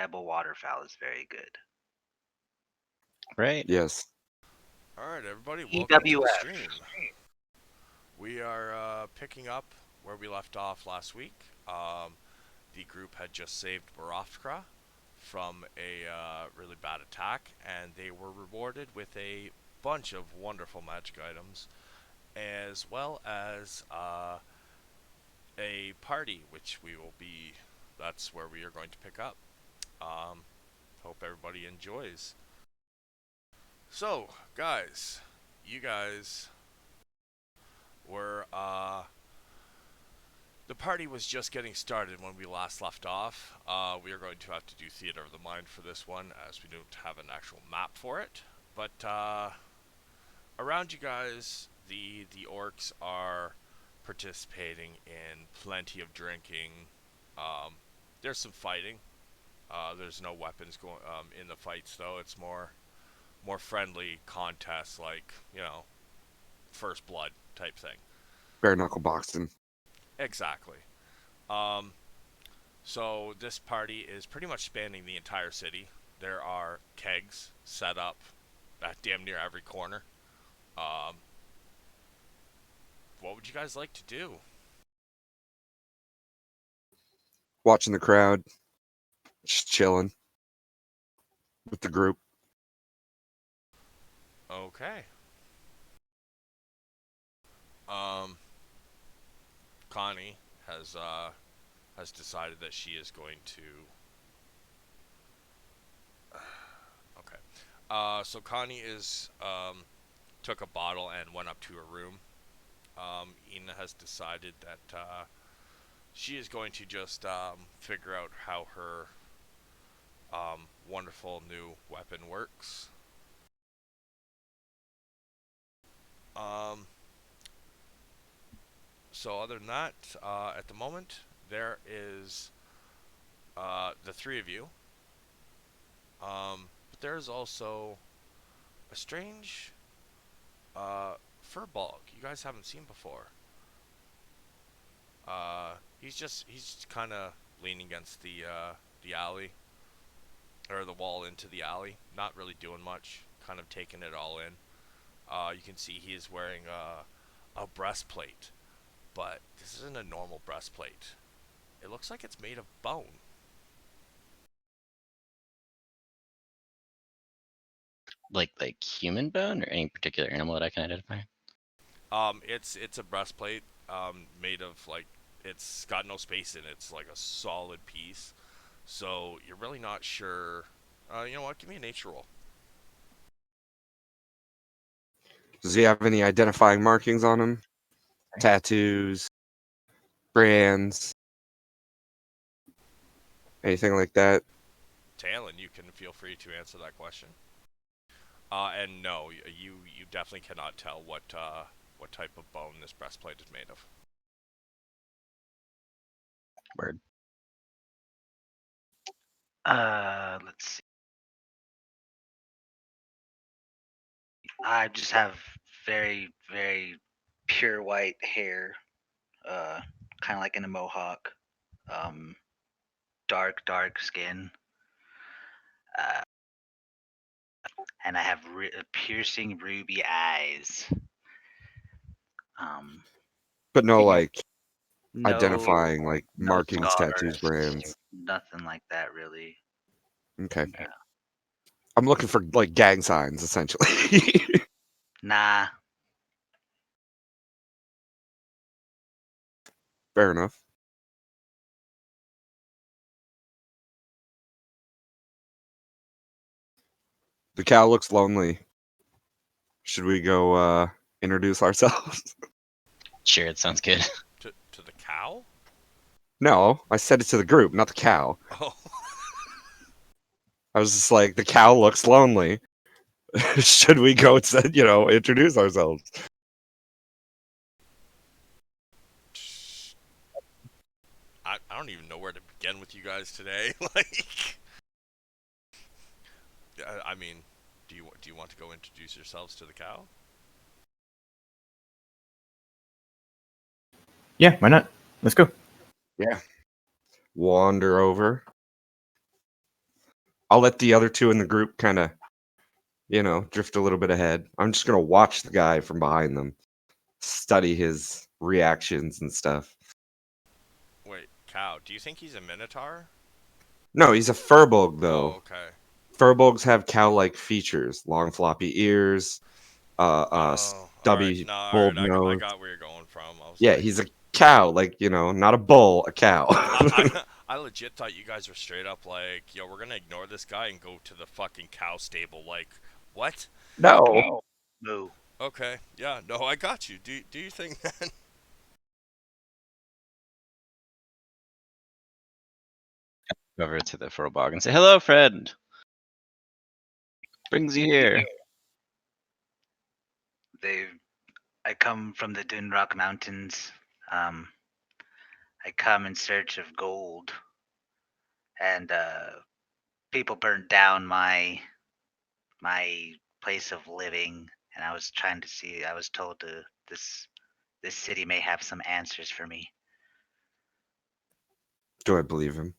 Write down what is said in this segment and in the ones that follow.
tribal waterfowl is very good. Right. Yes. All right, everybody, welcome to the EWF. stream. We are picking up where we left off last week. The group had just saved Barofkra from a really bad attack, and they were rewarded with a bunch of wonderful magic items, as well as a party, which that's where we are going to pick up. Hope everybody enjoys. So, guys, you guys were, the party was just getting started when we last left off. We are going to have to do Theater of the Mind for this one, as we don't have an actual map for it. But, around you guys, the orcs are participating in plenty of drinking. There's some fighting. There's no weapons going in the fights, though. It's more friendly contests, like, first blood type thing. Bare knuckle boxing. Exactly. So this party is pretty much spanning the entire city. There are kegs set up at damn near every corner. What would you guys like to do? Watching the crowd. Just chilling with the group. Okay. Connie has decided that she is going to. Okay. So Connie took a bottle and went up to her room. Ina has decided that she is going to just figure out how her wonderful new weapon works. So other than that, at the moment, there is the three of you. But there's also a strange furball you guys haven't seen before. He's kind of leaning against the alley, or the wall into the alley, not really doing much, kind of taking it all in. You can see he is wearing a breastplate, but this isn't a normal breastplate. It looks like it's made of bone. Like human bone, or any particular animal that I can identify? It's a breastplate made of, like, it's got no space in it. It's like a solid piece. So you're really not sure. You know what? Give me a nature roll. Does he have any identifying markings on him? Tattoos, brands, anything like that? Talon, you can feel free to answer that question. And no, you definitely cannot tell what type of bone this breastplate is made of. Word. Let's see. I just have very, very pure white hair, kind of like in a mohawk. Dark skin. And I have piercing ruby eyes. But no, No- like, no, identifying, like, no markings, scars, tattoos, brands. nothing like that, really. Okay. I'm looking for, like, gang signs, essentially. Nah. Fair enough. The cow looks lonely. Should we go introduce ourselves? Sure, it sounds good. To the cow? No, I said it to the group, not the cow. Oh. I was just like, the cow looks lonely. Should we go, introduce ourselves? I don't even know where to begin with you guys today. Like, I mean, do you want to go introduce yourselves to the cow? Yeah, why not? Let's go. Yeah. Wander over. I'll let the other two in the group kind of, drift a little bit ahead. I'm just gonna watch the guy from behind them, study his reactions and stuff. Wait, Cow, do you think he's a Minotaur? No, he's a furbolg Oh, though. okay. Furbolgs have cow-like features: long, floppy ears, Oh, alright. stubby, No, alright. bulb I nose. got where you're going from. I was Yeah, like, he's a cow, like, not a bull, a cow. I legit thought you guys were straight up like, yo, we're gonna ignore this guy and go to the fucking cow stable. Like, what? No. Moo. Okay, yeah, no, I got you. Do you think then? Go over to the Furbog and say, "Hello, friend. Brings you here." I come from the Dune Mountains. I come in search of gold, and people burnt down my place of living, and I was trying to see. I was told this city may have some answers for me. Do I believe him?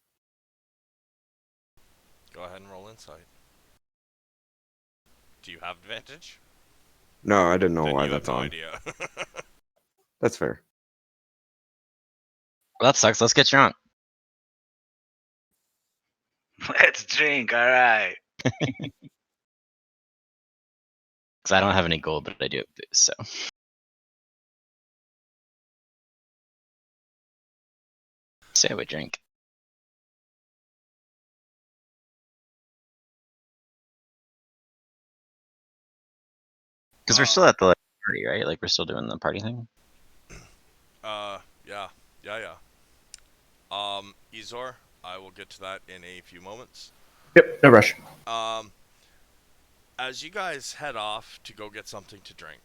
Go ahead and roll insight. Do you have advantage? No, I didn't know Then why you have that's no on. idea. That's fair. Well, that sucks. Let's get drunk. Let's drink. All right. Because I don't have any gold, but I do have booze, so. Say I would drink. Because we're still at the party, right? Like, we're still doing the party thing? Yeah. Izor, I will get to that in a few moments. Yep, no rush. As you guys head off to go get something to drink,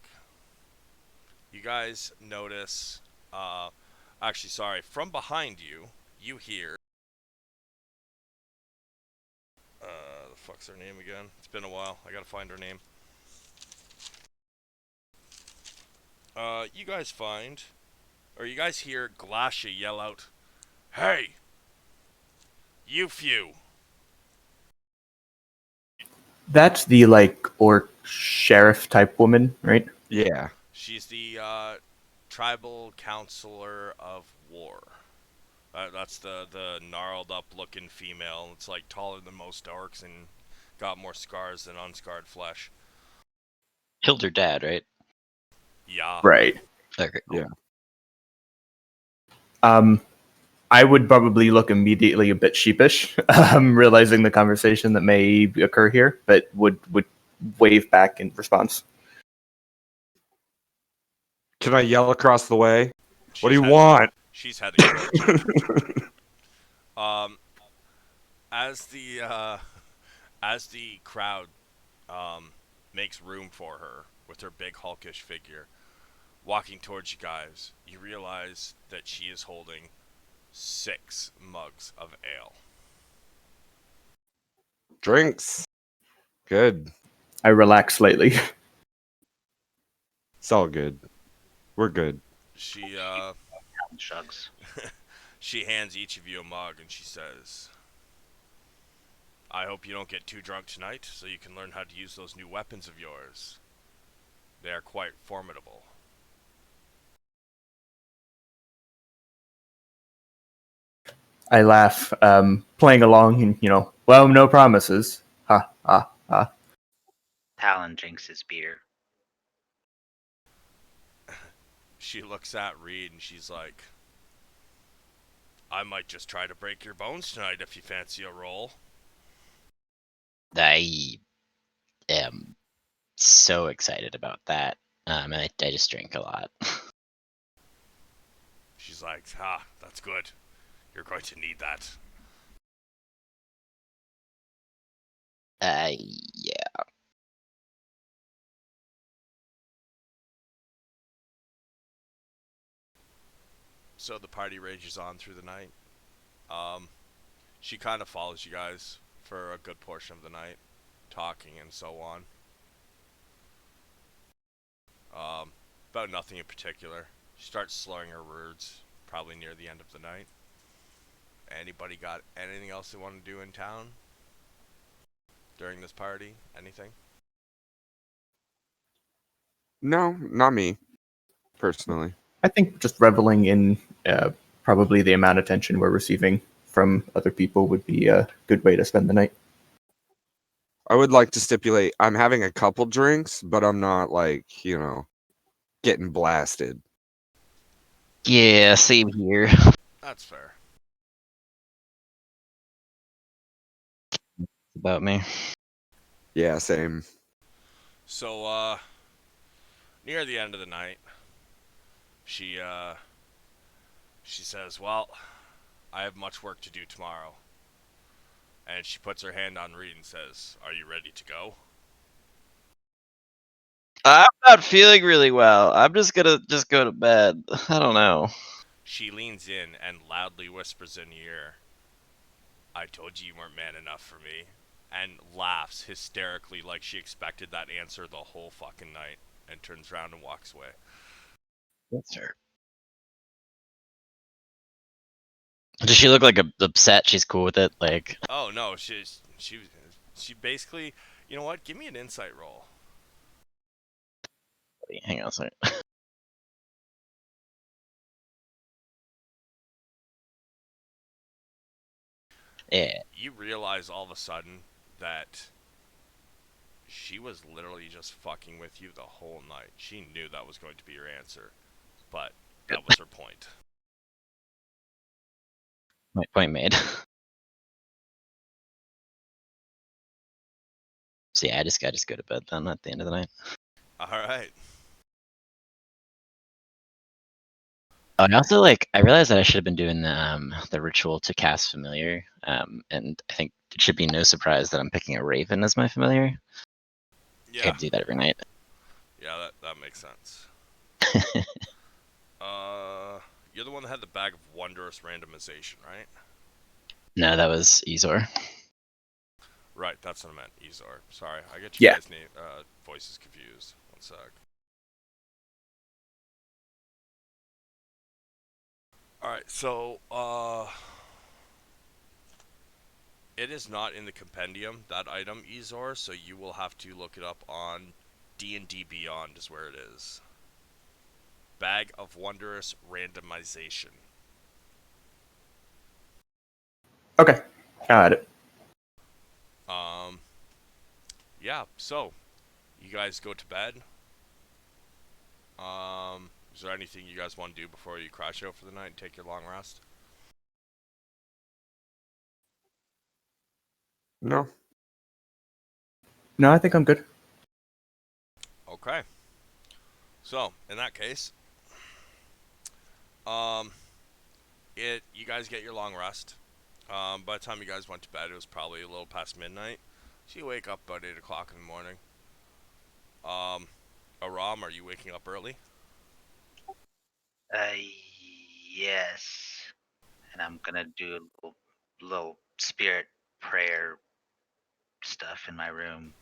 you guys notice, actually, sorry, from behind you, you hear, the fuck's her name again? It's been a while. I gotta find her name. You guys hear Glasha yell out, "Hey! You few!" That's the orc sheriff type woman, right? Yeah. She's the tribal counselor of war. That's the gnarled up looking female. It's like taller than most orcs and got more scars than unscarred flesh. Killed her dad, right? Yeah. Right. Okay, cool. Yeah. I would probably look immediately a bit sheepish, realizing the conversation that may occur here, but would wave back in response. Can I yell across the way? What do you She's want? She's heading towards you. As the crowd makes room for her with her big hulkish figure, walking towards you guys, you realize that she is holding 6 mugs of ale. Drinks. Good. I relax slightly. It's all good. We're good. She Shugs. she hands each of you a mug and she says, "I hope you don't get too drunk tonight so you can learn how to use those new weapons of yours. They are quite formidable." I laugh, playing along, and well, no promises. Ha ha ha. Talon drinks his beer. She looks at Reed and she's like, "I might just try to break your bones tonight if you fancy a roll." I am so excited about that. And I just drink a lot. She's like, that's good. You're going to need that." Yeah. So the party rages on through the night. She kind of follows you guys for a good portion of the night, talking and so on. About nothing in particular. She starts slurring her words, probably near the end of the night. Anybody got anything else they want to do in town? during this party? Anything? No, not me personally. I think just reveling in probably the amount of attention we're receiving from other people would be a good way to spend the night. I would like to stipulate I'm having a couple drinks, but I'm not like, getting blasted. Yeah, same here. That's fair. About me. Yeah, same. So, near the end of the night, she says, "Well, I have much work to do tomorrow." And she puts her hand on Reed and says, "Are you ready to go?" I'm not feeling really well. I'm just gonna go to bed. I don't know. She leans in and loudly whispers in your ear, "I told you you weren't man enough for me," and laughs hysterically like she expected that answer the whole fucking night, and turns around and walks away. That's her. Does she look like upset? She's cool with it. Like, Oh no, she basically, you know what? Give me an insight roll. hang on a second. Yeah. You realize all of a sudden that she was literally just fucking with you the whole night. She knew that was going to be your answer, but that was her point. My point made. So yeah, I just go to bed then at the end of the night. All right. Oh, and also, like, I realized that I should have been doing the ritual to cast familiar. And I think it should be no surprise that I'm picking a raven as my familiar. I Yeah. gotta do that every night. Yeah, that makes sense. You're the one that had the bag of wondrous randomization, right? No, that was Ezor. Right, that's what I meant. Ezor. Sorry, I get you Yeah. guys' voices confused. One sec. Alright, so, it is not in the compendium, that item, Ezor, so you will have to look it up on D&D Beyond is where it is. Bag of Wondrous Randomization. Okay, got it. Yeah, so, you guys go to bed. Is there anything you guys want to do before you crash out for the night and take your long rest? No. No, I think I'm good. Okay. So, in that case, um, you guys get your long rest. By the time you guys went to bed, it was probably a little past midnight. So you wake up about 8 o'clock in the morning. Aram, are you waking up early? Uh, yes. And I'm gonna do a little spirit prayer stuff in my room.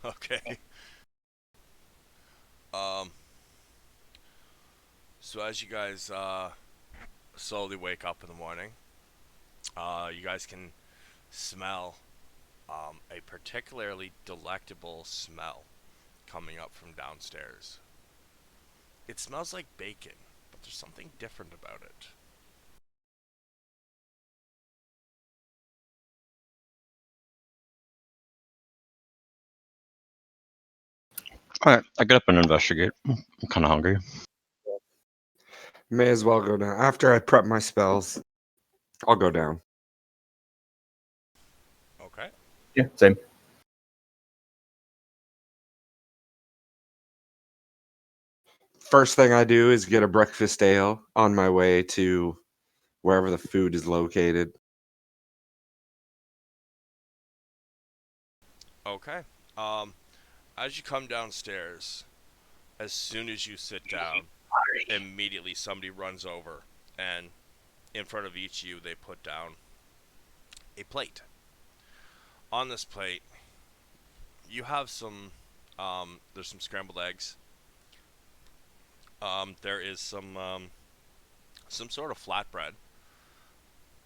Okay. Um, so as you guys slowly wake up in the morning, you guys can smell a particularly delectable smell coming up from downstairs. It smells like bacon, but there's something different about it. Alright, I get up and investigate. I'm kind of hungry. May as well go down. After I prep my spells, I'll go down. Okay. Yeah, same. First thing I do is get a breakfast ale on my way to wherever the food is located. Okay. As you come downstairs, as soon as you sit down, immediately somebody runs over, and in front of each of you, they put down a plate. On this plate, you have there's some scrambled eggs. There is some sort of flatbread,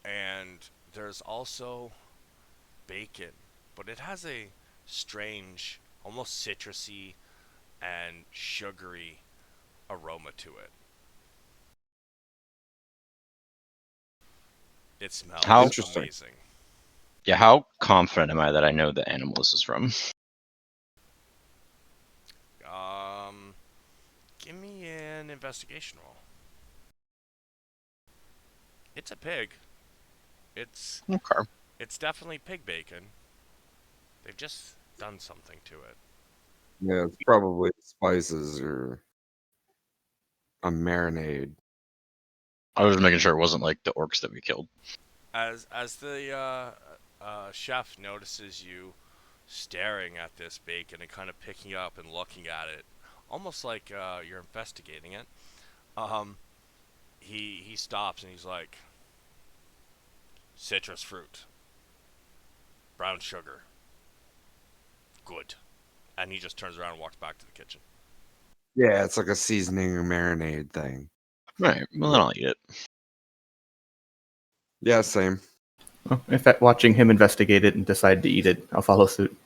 and there's also bacon, but it has a strange, almost citrusy and sugary aroma to it. It smells How Interesting. amazing. yeah, how confident am I that I know the animal this is from? Give me an investigation roll. It's a pig. It's Okay. it's definitely pig bacon. They've just done something to it. Yeah, it's probably spices or a marinade. I was making sure it wasn't like the orcs that we killed. As the chef notices you staring at this bacon and kind of picking up and looking at it, almost like you're investigating it, he stops and he's like, citrus fruit, brown sugar, good, and he just turns around and walks back to the kitchen. Yeah, it's like a seasoning or marinade thing. Right. Well, then I'll eat it. Yeah, same. Well, in fact, watching him investigate it and decide to eat it, I'll follow suit.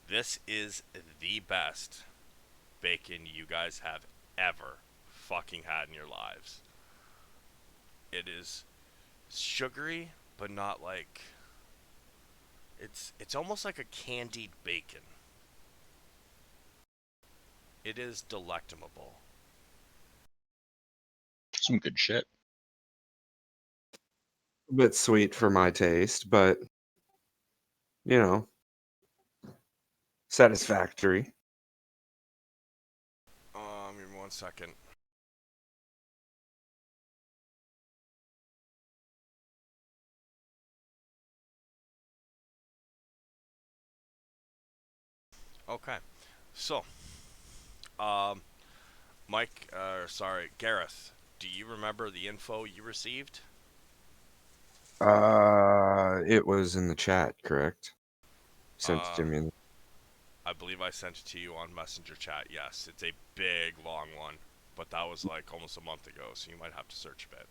This is the best bacon you guys have ever fucking had in your lives. It is sugary, but not like it's almost like a candied bacon. It is delectable. Some good shit. A bit sweet for my taste, but you know, satisfactory. Give me 1 second. Okay, so, um, Mike, sorry, Gareth, do you remember the info you received? It was in the chat, correct? Sent it Uh, to me. I believe I sent it to you on Messenger chat. Yes, it's a big, long one, but that was like almost a month ago, so you might have to search a bit.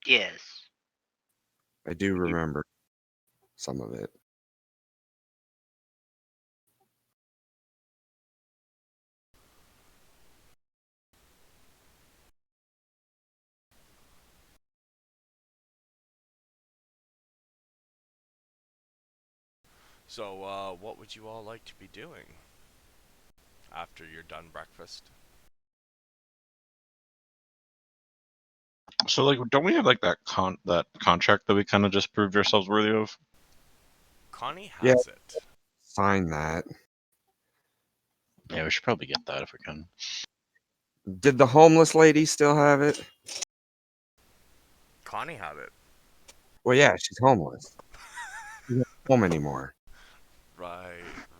Yes. I do remember some of it. So, what would you all like to be doing after you're done breakfast? So, like, don't we have like that contract that we kind of just proved ourselves worthy of? Connie Yeah, has it. sign that. Yeah, we should probably get that if we can. Did the homeless lady still have it? Connie had it. Well, yeah, she's homeless. She's not home anymore. Right,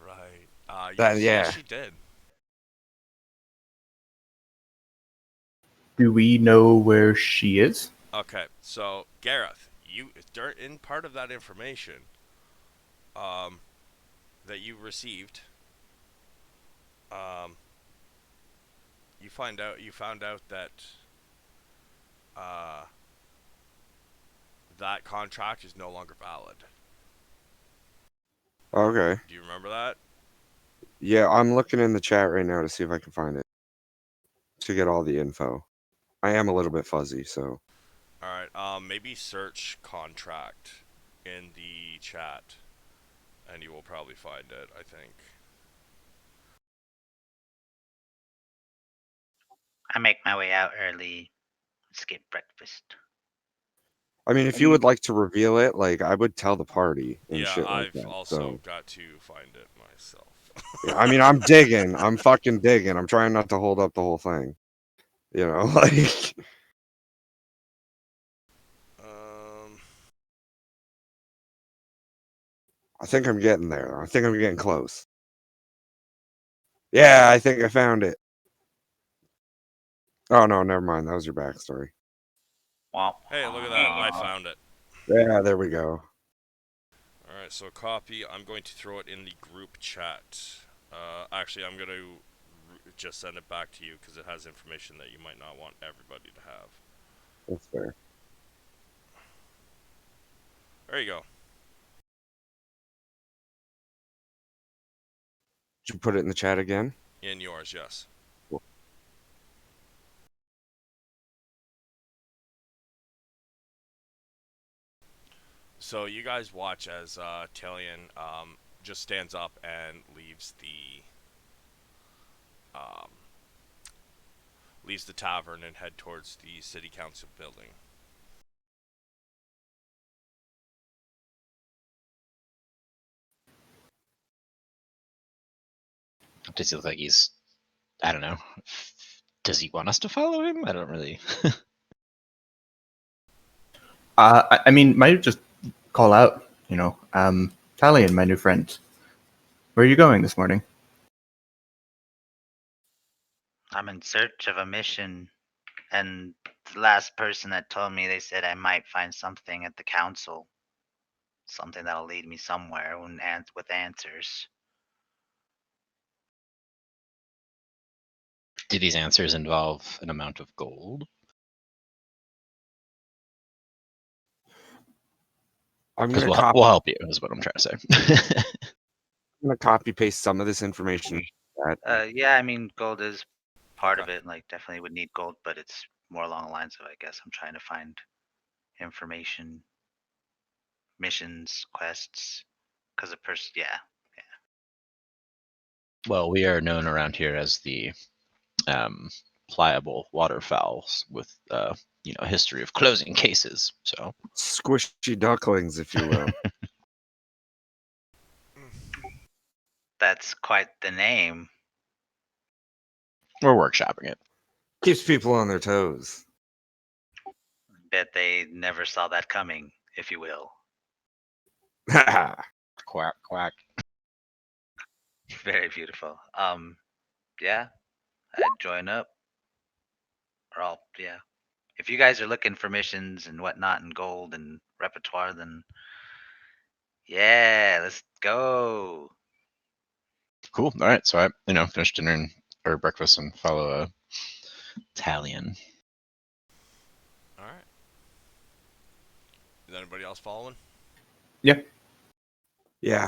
right. That Yes, yeah. she did. Do we know where she is? Okay, so Gareth, you in part of that information, that you received, um, you found out that uh, that contract is no longer valid. Okay. Do you remember that? Yeah, I'm looking in the chat right now to see if I can find it to get all the info. I am a little bit fuzzy, so All right. Maybe search contract in the chat, and you will probably find it. I think. I make my way out early, skip breakfast. I mean, if you would like to reveal it, like I would tell the party and Yeah, shit like I've that. also So got to find it myself. yeah, I mean, I'm digging. I'm fucking digging. I'm trying not to hold up the whole thing. You know, like Um, I think I'm getting there. I think I'm getting close. Yeah, I think I found it. Oh no, never mind. That was your backstory. Womp hey, look at that! I womp. found it. Yeah, there we go. All right, so copy. I'm going to throw it in the group chat. Actually, I'm going to just send it back to you because it has information that you might not want everybody to have. That's fair. There you go. Did you put it in the chat again? In yours, yes. Cool. So you guys watch as Talion just stands up and um, leaves the tavern and head towards the city council building. Does he look like he's, I don't know. Does he want us to follow him? I don't really. I mean, might just call out, Talion, my new friend. Where are you going this morning? I'm in search of a mission, and the last person that told me, they said I might find something at the council, something that'll lead me somewhere with answers. Do these answers involve an amount of gold? I'm 'Cause gonna we'll help you, is what I'm trying to say. I'm gonna copy paste some of this information. Yeah, I mean, gold is part of Okay. it. Like, definitely would need gold, but it's more along the lines of, I guess, I'm trying to find information, missions, quests, because a person, yeah. Well, we are known around here as the pliable waterfowls with a history of closing cases. So Squishy ducklings, if you will. That's quite the name. we're workshopping it. Keeps people on their toes. Bet they never saw that coming, if you will. Quack quack. Very beautiful. Yeah, I'd join up. Yeah. If you guys are looking for missions and whatnot and gold and repertoire, then yeah, let's go. Cool. All right. So I finished dinner or breakfast and follow a Talion. All right. Is anybody else following? Yeah. Yeah.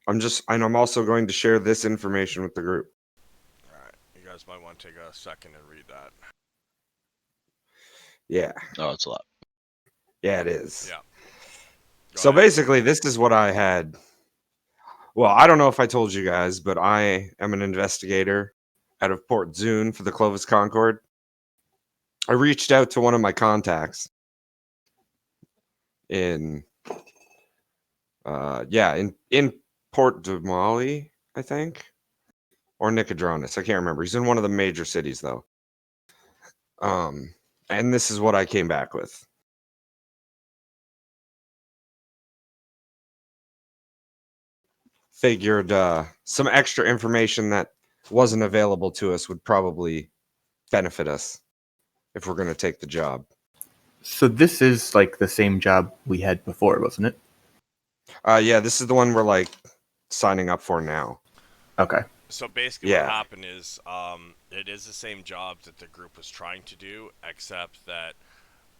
I'm also going to share this information with the group. All right. You guys might want to take a second and read that. Yeah. Oh, it's a lot. Yeah, it is. Yeah. Go So ahead. basically, this is what I had. Well, I don't know if I told you guys, but I am an investigator out of Port Zune for the Clovis Concord. I reached out to one of my contacts in in Port de Mali, I think, or Nicodronis. I can't remember. He's in one of the major cities though. And this is what I came back with. Figured some extra information that wasn't available to us would probably benefit us if we're going to take the job. So this is like the same job we had before, wasn't it? Yeah, this is the one we're like signing up for now. Okay. So basically, Yeah. what happened is, it is the same job that the group was trying to do, except that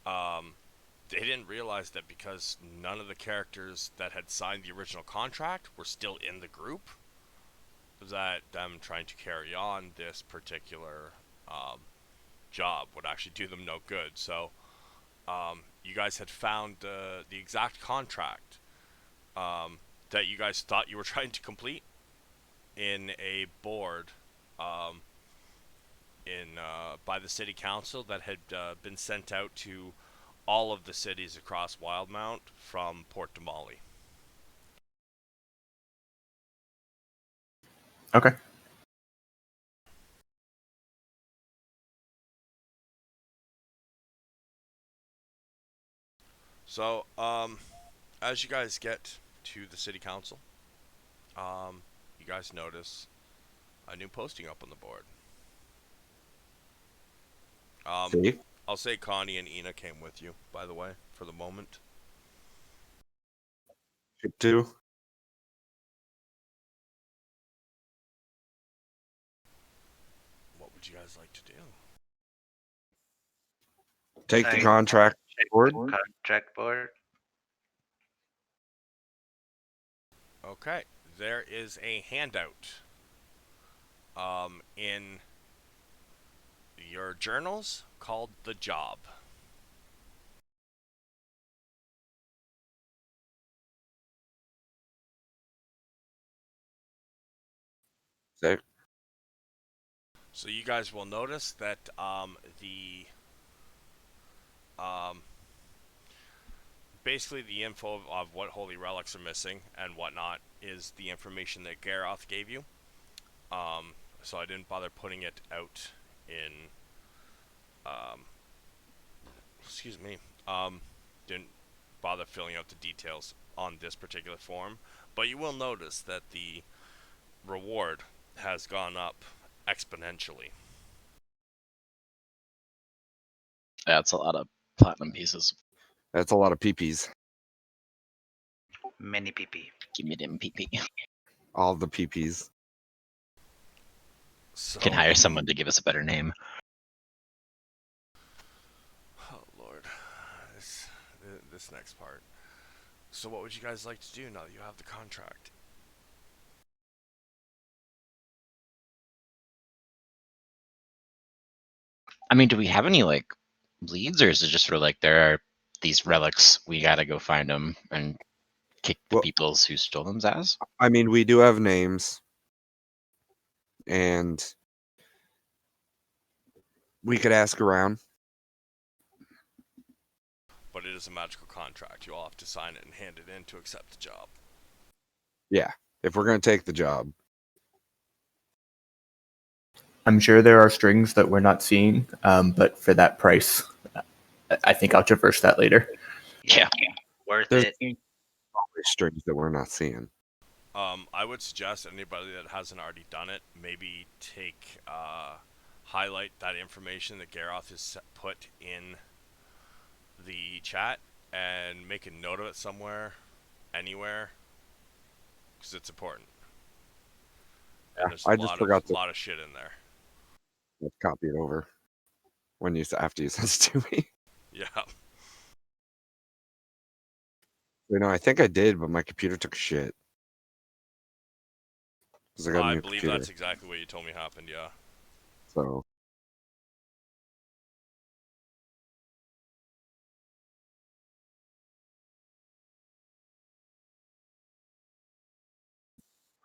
they didn't realize that because none of the characters that had signed the original contract were still in the group, that them trying to carry on this particular job would actually do them no good. So you guys had found the exact contract that you guys thought you were trying to complete in a board by the city council that had been sent out to all of the cities across Wildemount from Port de Mali. Okay. So, as you guys get to the city council, you guys notice a new posting up on the board. See? I'll say Connie and Ina came with you, by the way, for the moment. Should do. What would you guys like to do? Take the I contract. Board? Contract board. Okay, there is a handout in your journals called the job. Sick. So you guys will notice that the basically the info of what holy relics are missing and whatnot is the information that Garoth gave you. So I didn't bother putting it out in excuse me, didn't bother filling out the details on this particular form, but you will notice that the reward has gone up exponentially. That's a lot of platinum pieces. That's a lot of peepees. Mini PP. Give me them PP. All the peepees. So, Can hire someone to give us a better name. oh Lord, this next part. So what would you guys like to do now that you have the contract? I mean, do we have any like leads, or is it just sort of like there are these relics, we gotta go find them and kick the Well- people who stole them's ass? I mean, we do have names, and we could ask around. But it is a magical contract. You all have to sign it and hand it in to accept the job. Yeah, if we're gonna take the job. I'm sure there are strings that we're not seeing, but for that price, I think I'll traverse that later. Yeah. Worth There's it. always strings that we're not seeing. I would suggest anybody that hasn't already done it, maybe highlight that information that Garoth has put in the chat and make a note of it somewhere, anywhere, because it's important. Yeah, And there's I just forgot to lot of shit in there. copy it over when you after you sent it to me. Yeah. You know, I think I did, but my computer took a shit. 'Cause I got a I new believe computer. that's exactly what you told me happened, yeah. So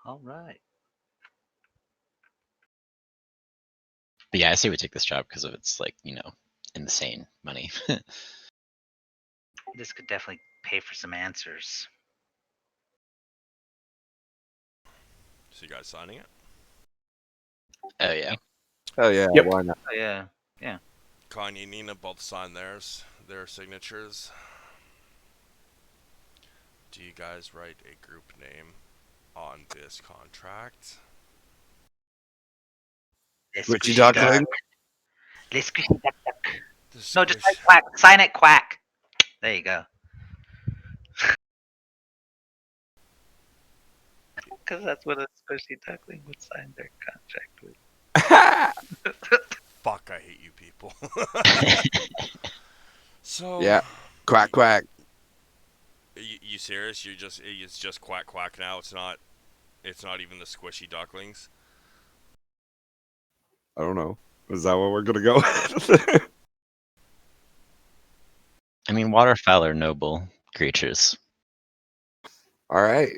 All right. But yeah, I say we take this job because of its like, insane money. This could definitely pay for some answers. So you guys signing it? Oh yeah. hell yeah, Yep. why not? Oh yeah. Kanye and Nina both sign their signatures. Do you guys write a group name on this contract? The Squishy squishy duckling? duck. The squishy duck. The No, just squish- like quack. Sign it, quack. There you go. Because that's what a squishy duckling would sign their contract with. Fuck, I hate you people. So Yeah. Quack quack. You serious? It's just quack quack now. It's not even the squishy ducklings. I don't know. Is that what we're gonna go with? I mean, waterfowl are noble creatures. All right.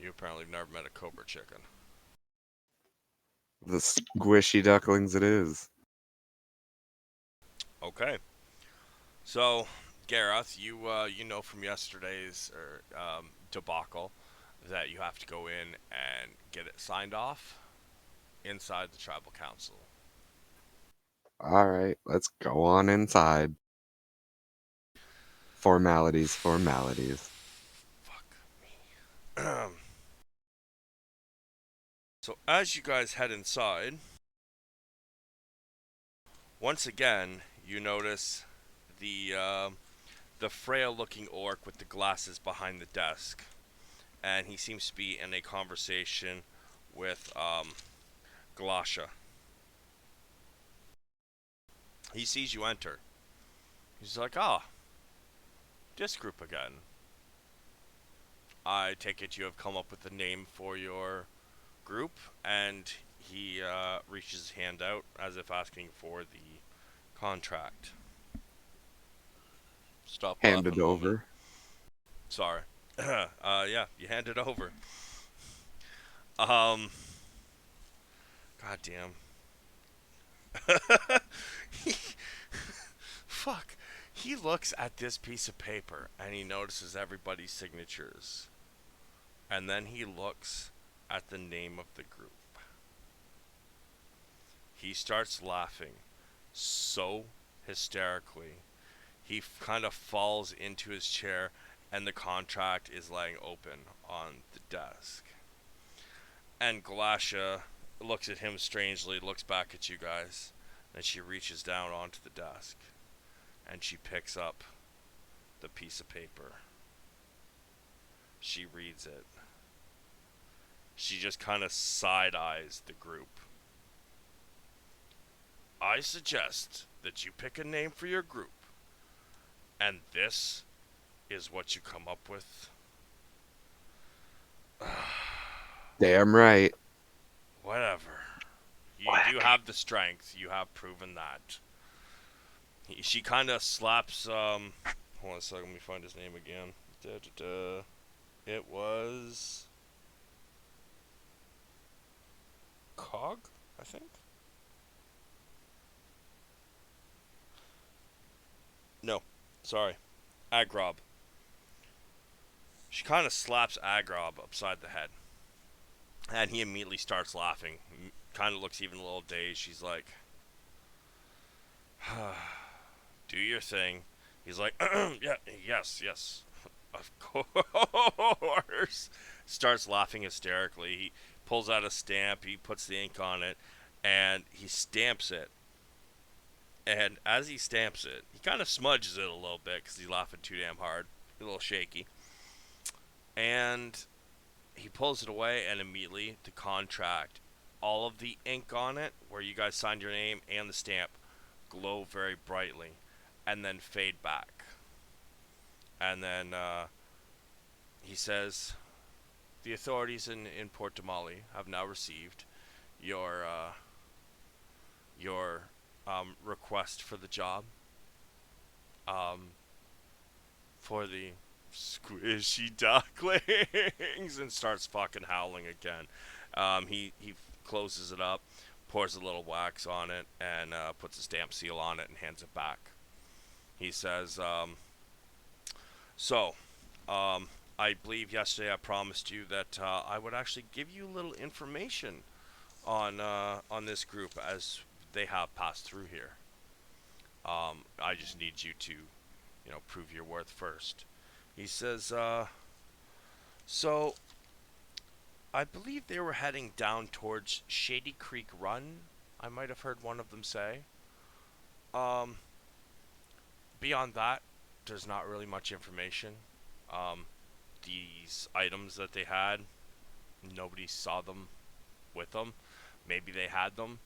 You apparently have never met a cobra chicken. The squishy ducklings it is. Okay. So, Gareth, you know from yesterday's debacle that you have to go in and get it signed off inside the tribal council. All right, let's go on inside. Formalities. Fuck me. So as you guys head inside, once again you notice the frail-looking orc with the glasses behind the desk, and he seems to be in a conversation with Galasha. He sees you enter. He's like, "Ah, this group again. I take it you have come up with a name for your group, and he reaches his hand out as if asking for the contract. Stop Hand laughing, it homie. over. Sorry. Yeah, you hand it over. God damn. Fuck. He looks at this piece of paper and he notices everybody's signatures. And then he looks at the name of the group. He starts laughing so hysterically. He kind of falls into his chair and the contract is laying open on the desk. And Galasha looks at him strangely, looks back at you guys, and she reaches down onto the desk and she picks up the piece of paper. She reads it. She just kind of side-eyes the group. I suggest that you pick a name for your group, and this is what you come up with. Damn right. Whatever. You Whack. do have the strength. You have proven that. She kind of slaps, hold on a second, let me find his name again. It was Cog, I think? No, sorry. Agrob. She kind of slaps Agrob upside the head. And he immediately starts laughing. Kind of looks even a little dazed. She's like, do your thing. He's like, yeah, yes, of course. Starts laughing hysterically. He pulls out a stamp. He puts the ink on it. And he stamps it. And as he stamps it, he kind of smudges it a little bit because he's laughing too damn hard. A little shaky. And he pulls it away, and immediately the contract, all of the ink on it, where you guys signed your name and the stamp, glow very brightly, and then fade back. And then he says, the authorities in Port Damali have now received your request for the job. For the squishy ducklings, and starts fucking howling again. He closes it up, pours a little wax on it, and puts a stamp seal on it and hands it back. He says, I believe yesterday I promised you that I would actually give you a little information on this group as they have passed through here. I just need you to, prove your worth first. He says, so I believe they were heading down towards Shady Creek Run, I might have heard one of them say. Beyond that, there's not really much information. These items that they had, nobody saw them with them. Maybe they had them,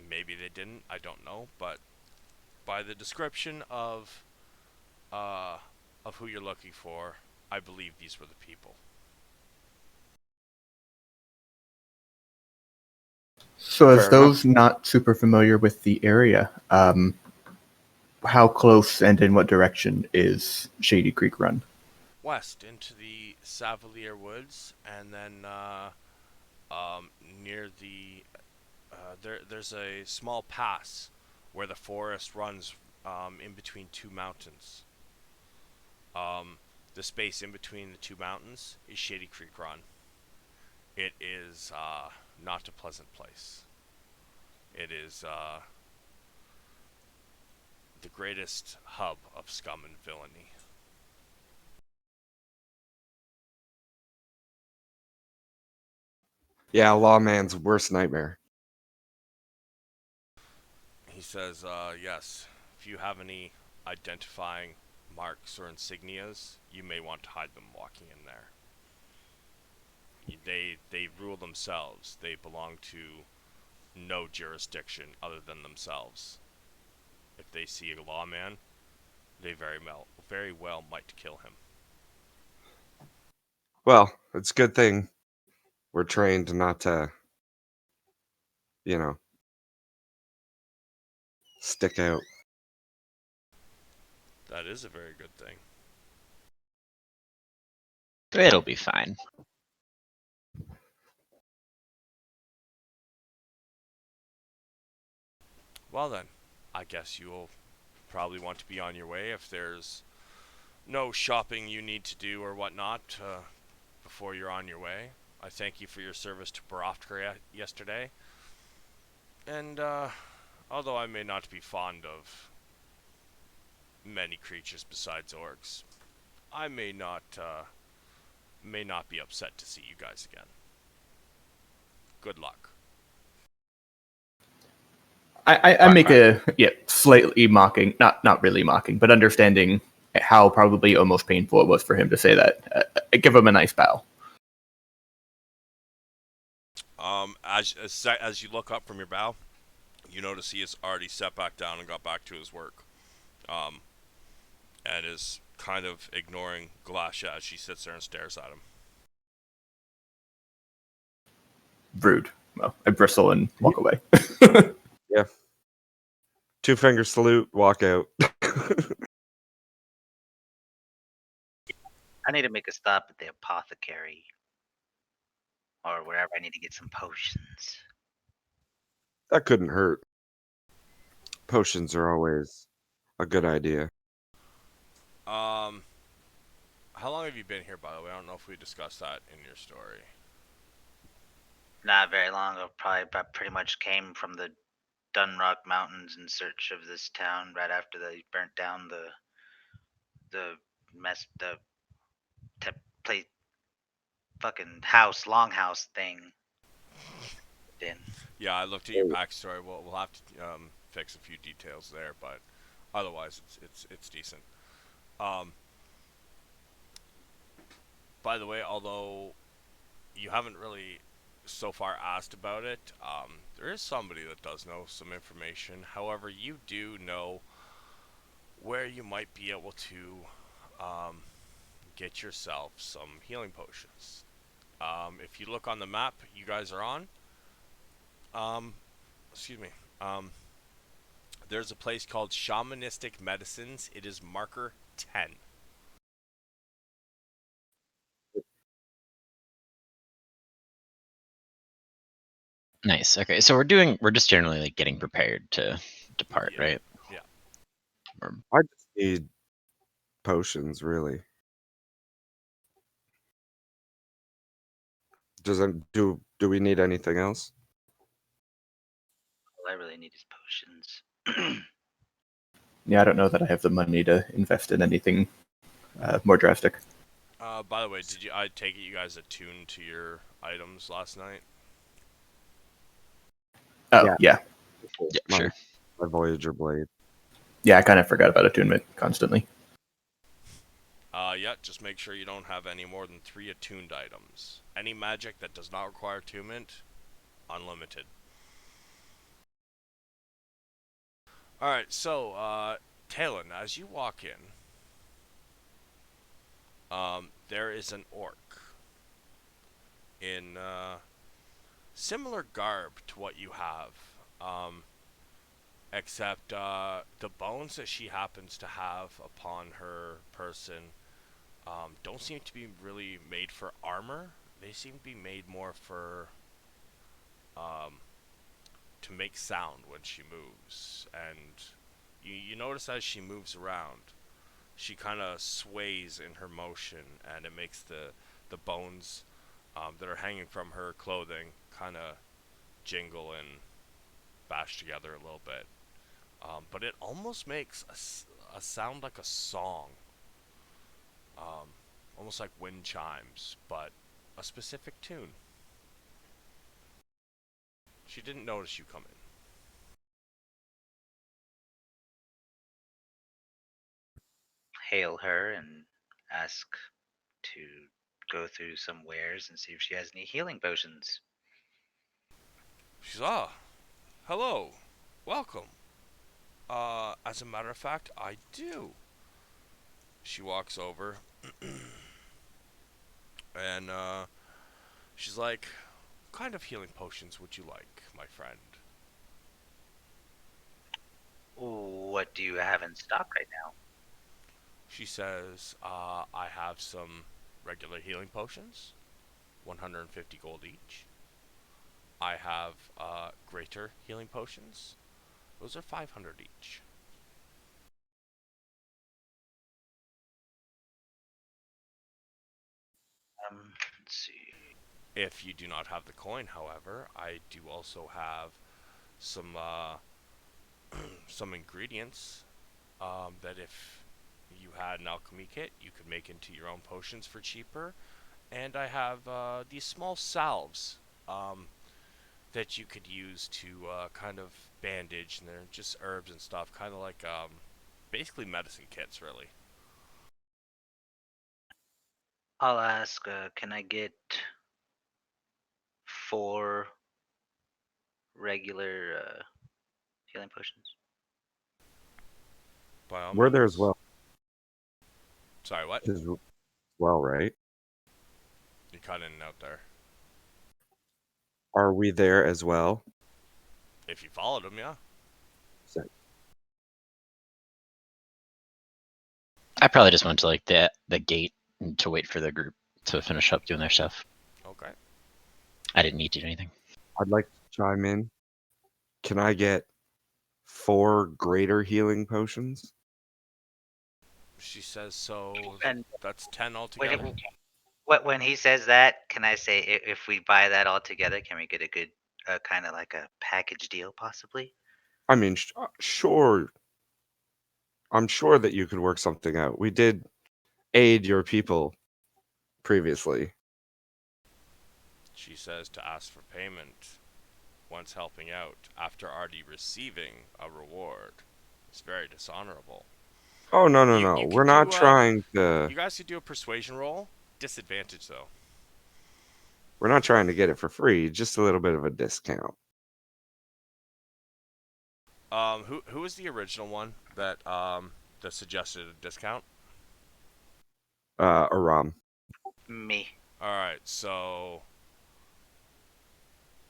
maybe they didn't, I don't know, but by the description of who you're looking for, I believe these were the people. So, as Fair those not super familiar with the area, how close and in what direction is Shady Creek Run? West into the Savalir woods, and then near the there's a small pass where the forest runs in between two mountains. The space in between the two mountains is Shady Creek Run. It is not a pleasant place. It is the greatest hub of scum and villainy. Yeah, lawman's worst nightmare. He says, yes, if you have any identifying marks or insignias, you may want to hide them walking in there. They rule themselves. They belong to no jurisdiction other than themselves. If they see a lawman, they very well might kill him. Well, it's a good thing we're trained not to, stick out. That is a very good thing. It'll be fine. Well then, I guess you'll probably want to be on your way if there's no shopping you need to do or whatnot before you're on your way. I thank you for your service to Barovtka yesterday. And although I may not be fond of many creatures besides orcs, I may not be upset to see you guys again. Good luck. I make a slightly mocking, not really mocking, but understanding how probably almost painful it was for him to say that. I give him a nice bow. As you look up from your bow, you notice he has already sat back down and got back to his work, and is kind of ignoring Galasha as she sits there and stares at him. Rude. Well, I bristle and walk away. Yeah. 2-finger salute, walk out. I need to make a stop at the apothecary or wherever I need to get some potions. That couldn't hurt. Potions are always a good idea. How long have you been here, by the way? I don't know if we discussed that in your story. Not very long ago, probably pretty much came from the Dunrock Mountains in search of this town right after they burnt down the play fucking longhouse thing. Then Yeah, I looked at your backstory. We'll have to fix a few details there, but otherwise it's decent. By the way, although you haven't really so far asked about it, there is somebody that does know some information. However, you do know where you might be able to get yourself some healing potions. If you look on the map you guys are on, excuse me, there's a place called Shamanistic Medicines. It is marker 10. Nice. Okay, so we're just generally like getting prepared to depart, Yeah. right? Yeah. I just need potions, really. Do we need anything else? all I really need is potions. Yeah, I don't know that I have the money to invest in anything more drastic. By the way, I take it you guys attuned to your items last night? Oh, Yeah. yeah. Yeah, my, sure. My Voyager blade. Yeah, I kind of forgot about attunement constantly. Yeah, just make sure you don't have any more than 3 attuned items. Any magic that does not require attunement, unlimited. Alright, so, Talon, as you walk in, there is an orc in similar garb to what you have, except the bones that she happens to have upon her person don't seem to be really made for armor. They seem to be made more for to make sound when she moves, and you notice as she moves around, she kind of sways in her motion, and it makes the bones that are hanging from her clothing kind of jingle and bash together a little bit. But it almost makes a sound like a song, almost like wind chimes, but a specific tune. She didn't notice you come in. Hail her and ask to go through some wares and see if she has any healing potions. She's, hello, welcome. As a matter of fact, I do. She walks over and she's like, "What kind of healing potions would you like, my friend?" What do you have in stock right now? She says, "I have some regular healing potions, 150 gold each. I have greater healing potions. Those are 500 each." Let's see. If you do not have the coin, however, I do also have some some ingredients that if you had an alchemy kit, you could make into your own potions for cheaper. And I have these small salves that you could use to kind of bandage, and they're just herbs and stuff, kind of like basically medicine kits, really. I'll ask, can I get 4 regular healing potions? By all We're there as means. well. Sorry, what? As well, right? You cut in and out there. Are we there as well? If you followed them, yeah. Sick. I probably just went to like the gate to wait for the group to finish up doing their stuff. Okay. I didn't need to do anything. I'd like to chime in. Can I get 4 greater healing potions? She says so. And That's 10 altogether. when he says that, can I say if we buy that all together, can we get a good kind of like a package deal, possibly? I mean, sure. I'm sure that you could work something out. We did aid your people previously. She says to ask for payment once helping out after already receiving a reward. It's very dishonorable. Oh, no, no, You no. We're could not do trying to... you guys could do a persuasion roll. Disadvantage though. We're not trying to get it for free. Just a little bit of a discount. Who was the original one that suggested a discount? Aram. Me. All right, so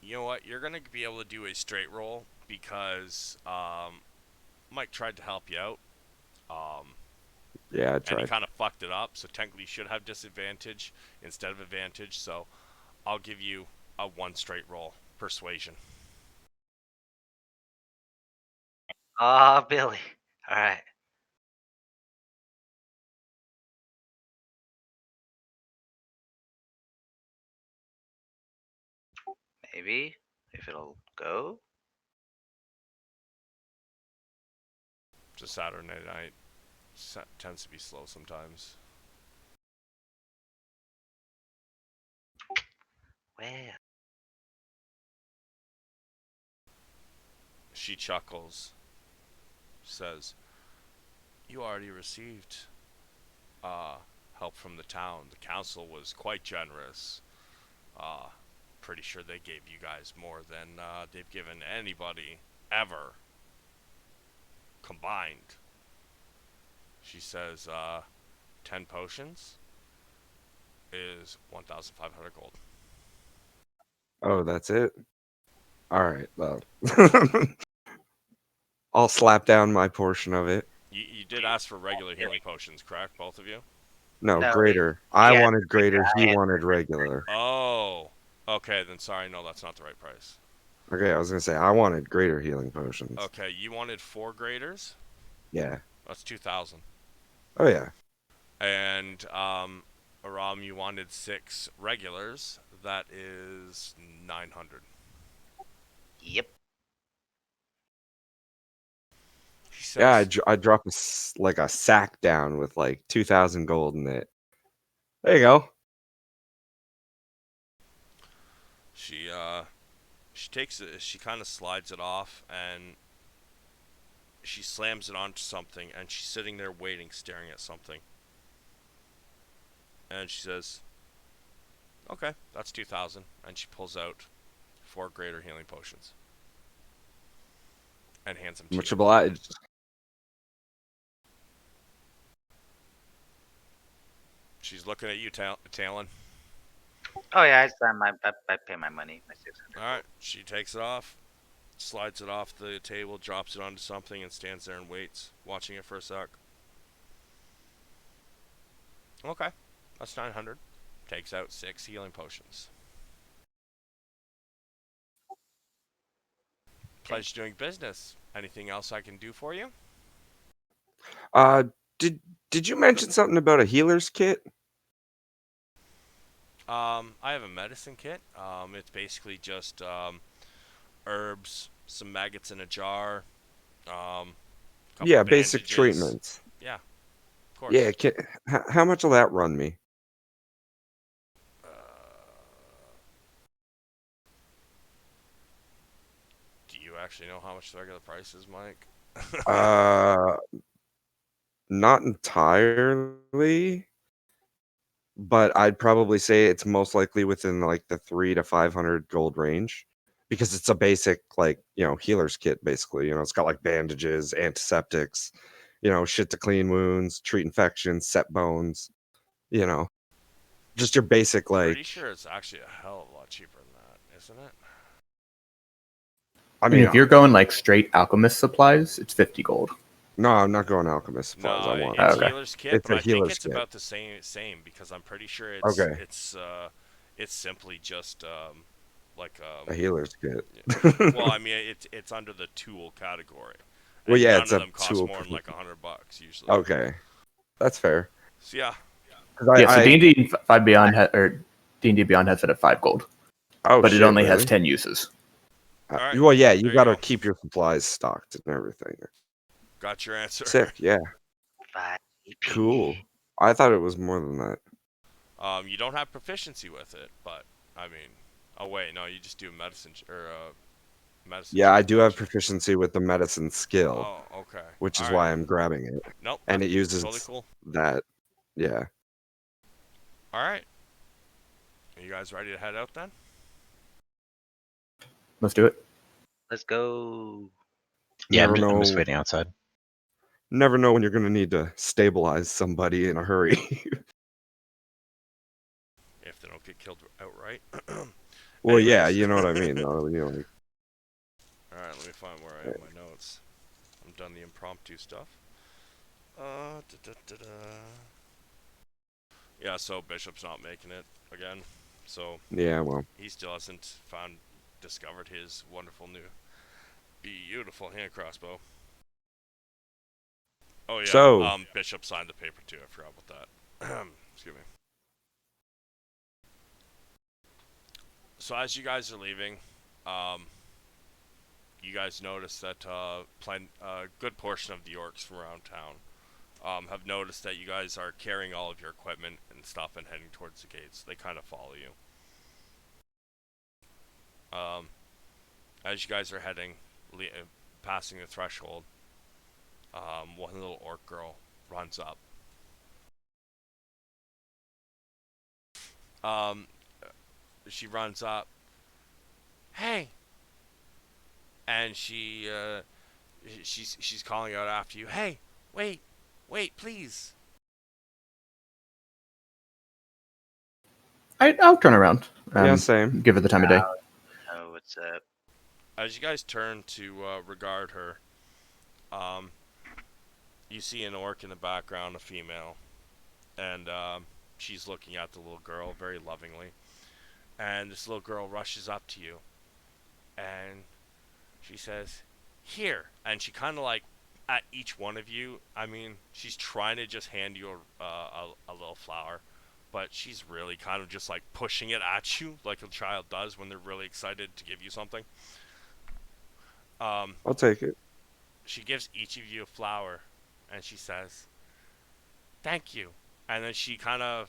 you know what? You're gonna be able to do a straight roll because Mike tried to help you out. Yeah, I And he tried. kind of fucked it up, so technically you should have disadvantage instead of advantage. So I'll give you a 1 straight roll. Persuasion. Ah, Billy. All right. Maybe if it'll go. It's a Saturday night. Tends to be slow sometimes. Well, She chuckles. Says, "You already received help from the town. The council was quite generous. Pretty sure they gave you guys more than they've given anybody ever combined." She says, 10 potions is 1,500 gold. Oh, that's it? All right, well. I'll slap down my portion of it. You did ask for regular healing potions, correct? Both of you? No, No, greater. I he had wanted greater. I He had wanted regular. Oh, okay, then sorry, no, that's not the right price. Okay, I was going to say, I wanted greater healing potions. Okay, you wanted 4 graders? Yeah. That's 2,000. Oh, yeah. And, Aram, you wanted 6 regulars. That is 900. Yep. She says, Yeah, I dropped like a sack down with like 2,000 gold in it. There you go. she takes it, she kind of slides it off, and she slams it onto something, and she's sitting there waiting, staring at something. And she says, "Okay, that's 2,000." And she pulls out 4 greater healing potions and hands them to Much you. obliged. She's looking at you, Talon. Oh yeah, I pay my money, my 600. All right. She takes it off, slides it off the table, drops it onto something, and stands there and waits, watching it for a sec. Okay, that's 900. Takes out 6 healing potions. Pleasure doing business. Anything else I can do for you? Uh, did you mention something about a healer's kit? I have a medicine kit. It's basically just herbs, some maggots in a jar, couple Yeah, basic bandages. treatments. Yeah, of course. Yeah, how much will that run me? Do you actually know how much the regular price is, Mike? Not entirely, but I'd probably say it's most likely within like the 300 to 500 gold range, because it's a basic, like, healer's kit basically. It's got like bandages, antiseptics, shit to clean wounds, treat infections, set bones, just your basic, like. Pretty sure it's actually a hell of a lot cheaper than that, isn't it? I I mean, mean, if you're going like straight alchemist supplies, it's 50 gold. no, I'm not going alchemist supplies. I No, want it's Okay. healer's kit, It's but a I think healer's it's kit. about the same because I'm pretty sure Okay. it's simply just like A healer's kit. well, I mean it's under the tool category. Well, And yeah, none it's of a them cost tool. more than like $100 usually. Okay, that's fair. So yeah, 'Cause Yeah, so D&D 5 Beyond or D&D Beyond has it at 5 gold, but shit, it only has really? 10 uses. Alright, Well, yeah, you there you gotta go. keep your supplies stocked and everything. Got your answer. Sick, yeah, 5 EP. cool. I thought it was more than that. You don't have proficiency with it, but I mean, oh wait, no, you just do medicine medicine. Yeah, I check, do don't have you? proficiency with the medicine skill, Oh, okay. which is Alright. why I'm grabbing it, Nope. and it That's uses totally cool. that. Yeah. All right. Are you guys ready to head out then? Let's do it. Let's go. Yeah, Never I'm just know. waiting outside. Never know when you're gonna need to stabilize somebody in a hurry. If they don't get killed outright. Well, yeah, Anyways. you know what I mean. Though, All right, let me find where I have my notes. I'm done the impromptu stuff. Yeah, so Bishop's not making it again. So yeah, well, he still hasn't discovered his wonderful new, beautiful hand crossbow. Oh yeah. So- Bishop signed the paper too. I forgot about that. Excuse me. So as you guys are leaving, you guys notice that a good portion of the orcs from around town have noticed that you guys are carrying all of your equipment and stuff and heading towards the gates. They kind of follow you. As you guys are heading, passing the threshold, one little orc girl runs up. She runs up. Hey! And she's calling out after you. Hey, wait, please. I'll turn around. yeah, same. Give it the time of day. Oh, what's up? As you guys turn to regard her, you see an orc in the background, a female, and she's looking at the little girl very lovingly. And this little girl rushes up to you, and she says, "Here," and she kind of like at each one of you. I mean, she's trying to just hand you a little flower, but she's really kind of just like pushing it at you like a child does when they're really excited to give you something. I'll take it. She gives each of you a flower, and she says, "Thank you," and then she kind of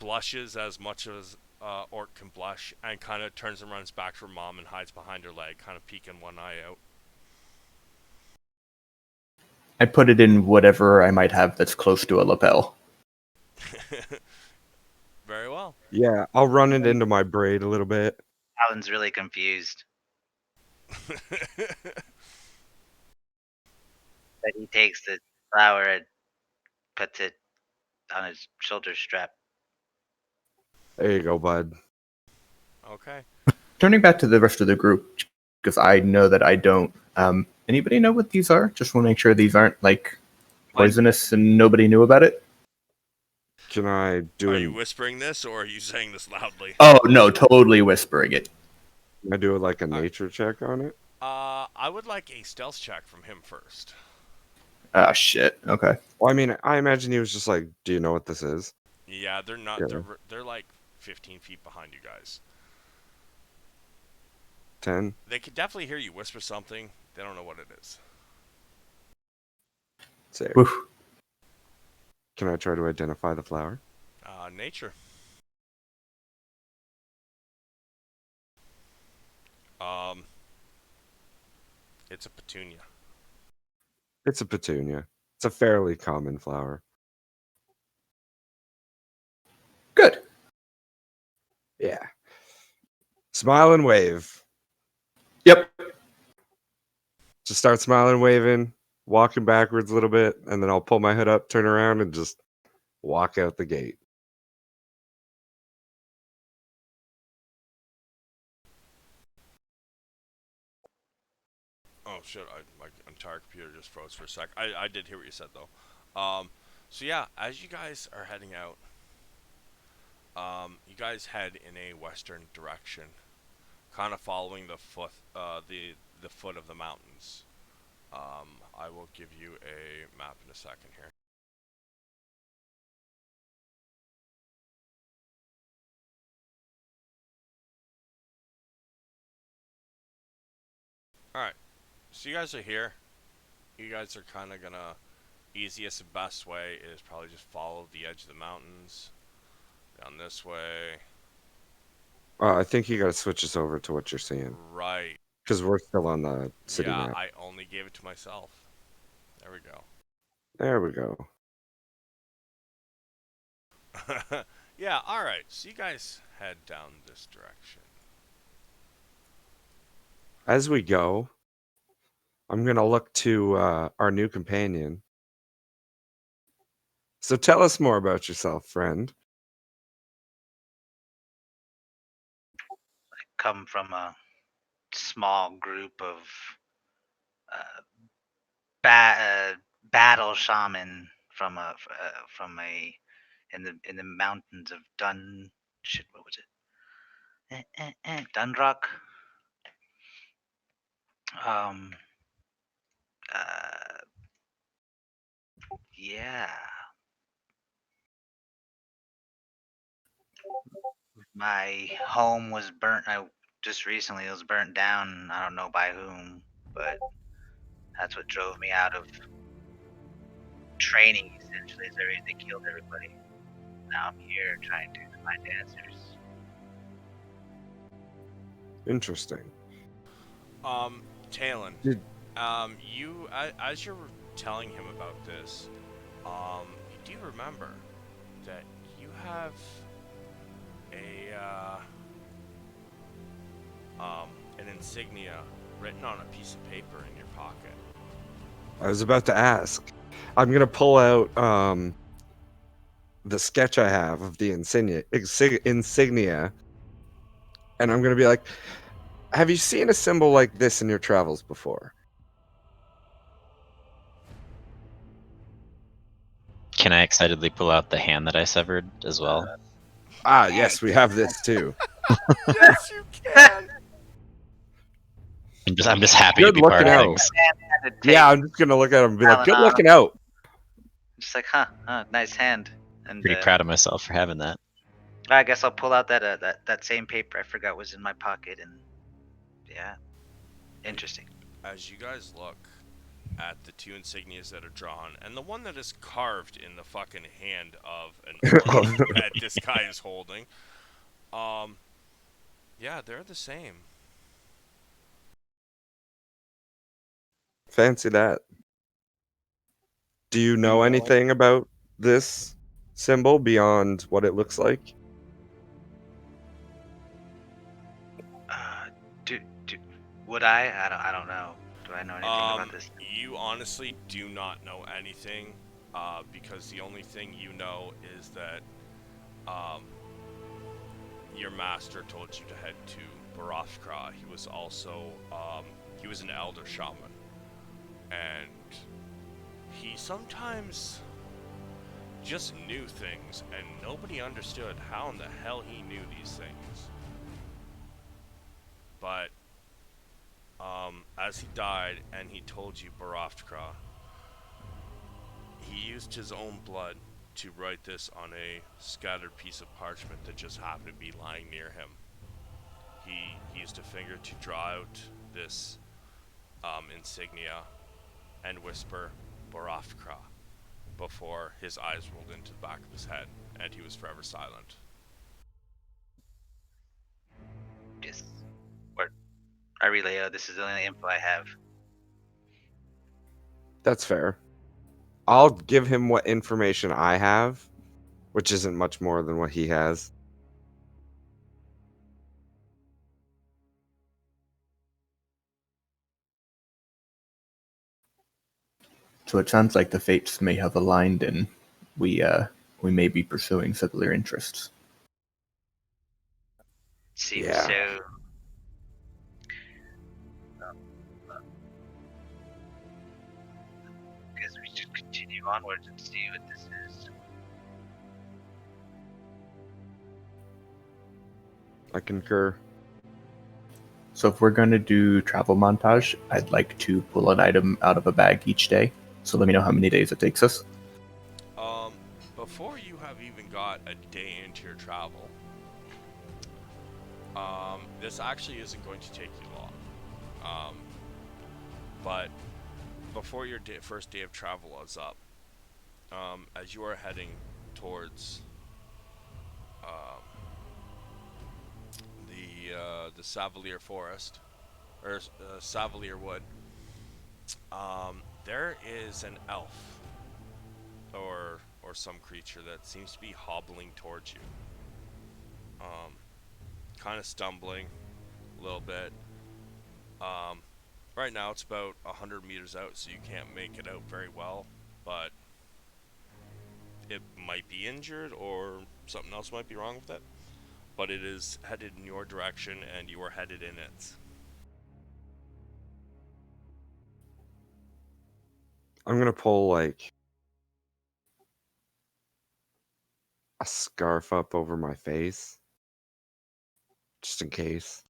blushes as much as orc can blush, and kind of turns and runs back to her mom and hides behind her leg, kind of peeking one eye out. I put it in whatever I might have that's close to a lapel. Very well. Yeah, I'll run it into my braid a little bit. Alan's really confused. But he takes the flower and puts it on his shoulder strap. There you go, bud. Okay. Turning back to the rest of the group, because I know that I don't. Anybody know what these are? Just want to make sure these aren't like poisonous and nobody knew about it. Can I do Are you an? whispering this or are you saying this loudly? Oh no, totally whispering it. Can I do like a Alright. nature check on it? I would like a stealth check from him first. Ah, shit. Okay. Well, I mean, I imagine he was just like, "Do you know what this is?" Yeah, they're not. Yeah. They're like 15 feet behind you guys. 10. They could definitely hear you whisper something. They don't know what it is. Sick. Woof. Can I try to identify the flower? Nature. Um, it's a petunia. It's a petunia. It's a fairly common flower. Good. Yeah. Smile and wave. Yep. Just start smiling, waving, walking backwards a little bit, and then I'll pull my hood up, turn around, and just walk out the gate. Oh shit! My entire computer just froze for a sec. I did hear what you said though. So yeah, as you guys are heading out, you guys head in a western direction, kind of following the foot of the mountains. I will give you a map in a second here. Alright, so you guys are here. You guys are kind of gonna, easiest and best way is probably just follow the edge of the mountains, down this way. I think you got to switch us over to what you're seeing. Right. Because we're still on the city Yeah, map. I only gave it to myself. There we There we go. go. Yeah, alright, so you guys head down this direction. As we go, I'm going to look to our new companion. So tell us more about yourself, friend. Come from a small group of uh, battle shaman from a in the mountains of shit, what was it? Dundrock. Um. Uh. Yeah. My home was burnt. I just recently it was burnt down. I don't know by whom, but that's what drove me out of training. Essentially, is they killed everybody. Now I'm here trying to find answers. Interesting. Talon, Did- you, as you're telling him about this, you do remember that you have a, an insignia written on a piece of paper in your pocket. I was about to ask. I'm going to pull out the sketch I have of the insignia, and I'm going to be like, have you seen a symbol like this in your travels before? Can I excitedly pull out the hand that I severed as well? Ah, yes, we have this too. Yes, you can. I'm just happy to Good be part looking of out. things. Yeah, I'm just going to look at him and be like, good Helena. looking out. Just like, nice hand. And Pretty proud of myself for having that. I guess I'll pull out that same paper I forgot was in my pocket, and yeah, interesting. As you guys look at the two insignias that are drawn, and the one that is carved in the fucking hand of an orc that this guy is holding, yeah, they're the same. Fancy that. Do you know anything about this symbol beyond what it looks like? Do would I don't know. Do I know anything about this? You honestly do not know anything, because the only thing you know is that, your master told you to head to Barafkra. He was also, he was an elder shaman. And he sometimes just knew things, and nobody understood how in the hell he knew these things. But, as he died and he told you Barafkra, he used his own blood to write this on a scattered piece of parchment that just happened to be lying near him. He used a finger to draw out this insignia and whisper Barafkra before his eyes rolled into the back of his head and he was forever silent. Yes. Or I relay, this is the only info I have. That's fair. I'll give him what information I have, which isn't much more than what he has. So it sounds like the fates may have aligned, and we may be pursuing Savalir interests. Seems Yeah. so. Guess we should continue onwards and see what this is. I concur. So if we're going to do travel montage, I'd like to pull an item out of a bag each day. So let me know how many days it takes us. Before you have even got a day into your travel, this actually isn't going to take you long. But before your first day of travel is up, as you are heading towards the Savalir forest, or Savalir wood, there is an elf or some creature that seems to be hobbling towards you. Kind of stumbling a little bit. Right now it's about 100 meters out, so you can't make it out very well, but it might be injured or something else might be wrong with it. But it is headed in your direction and you are headed in it. I'm gonna pull like a scarf up over my face, just in case.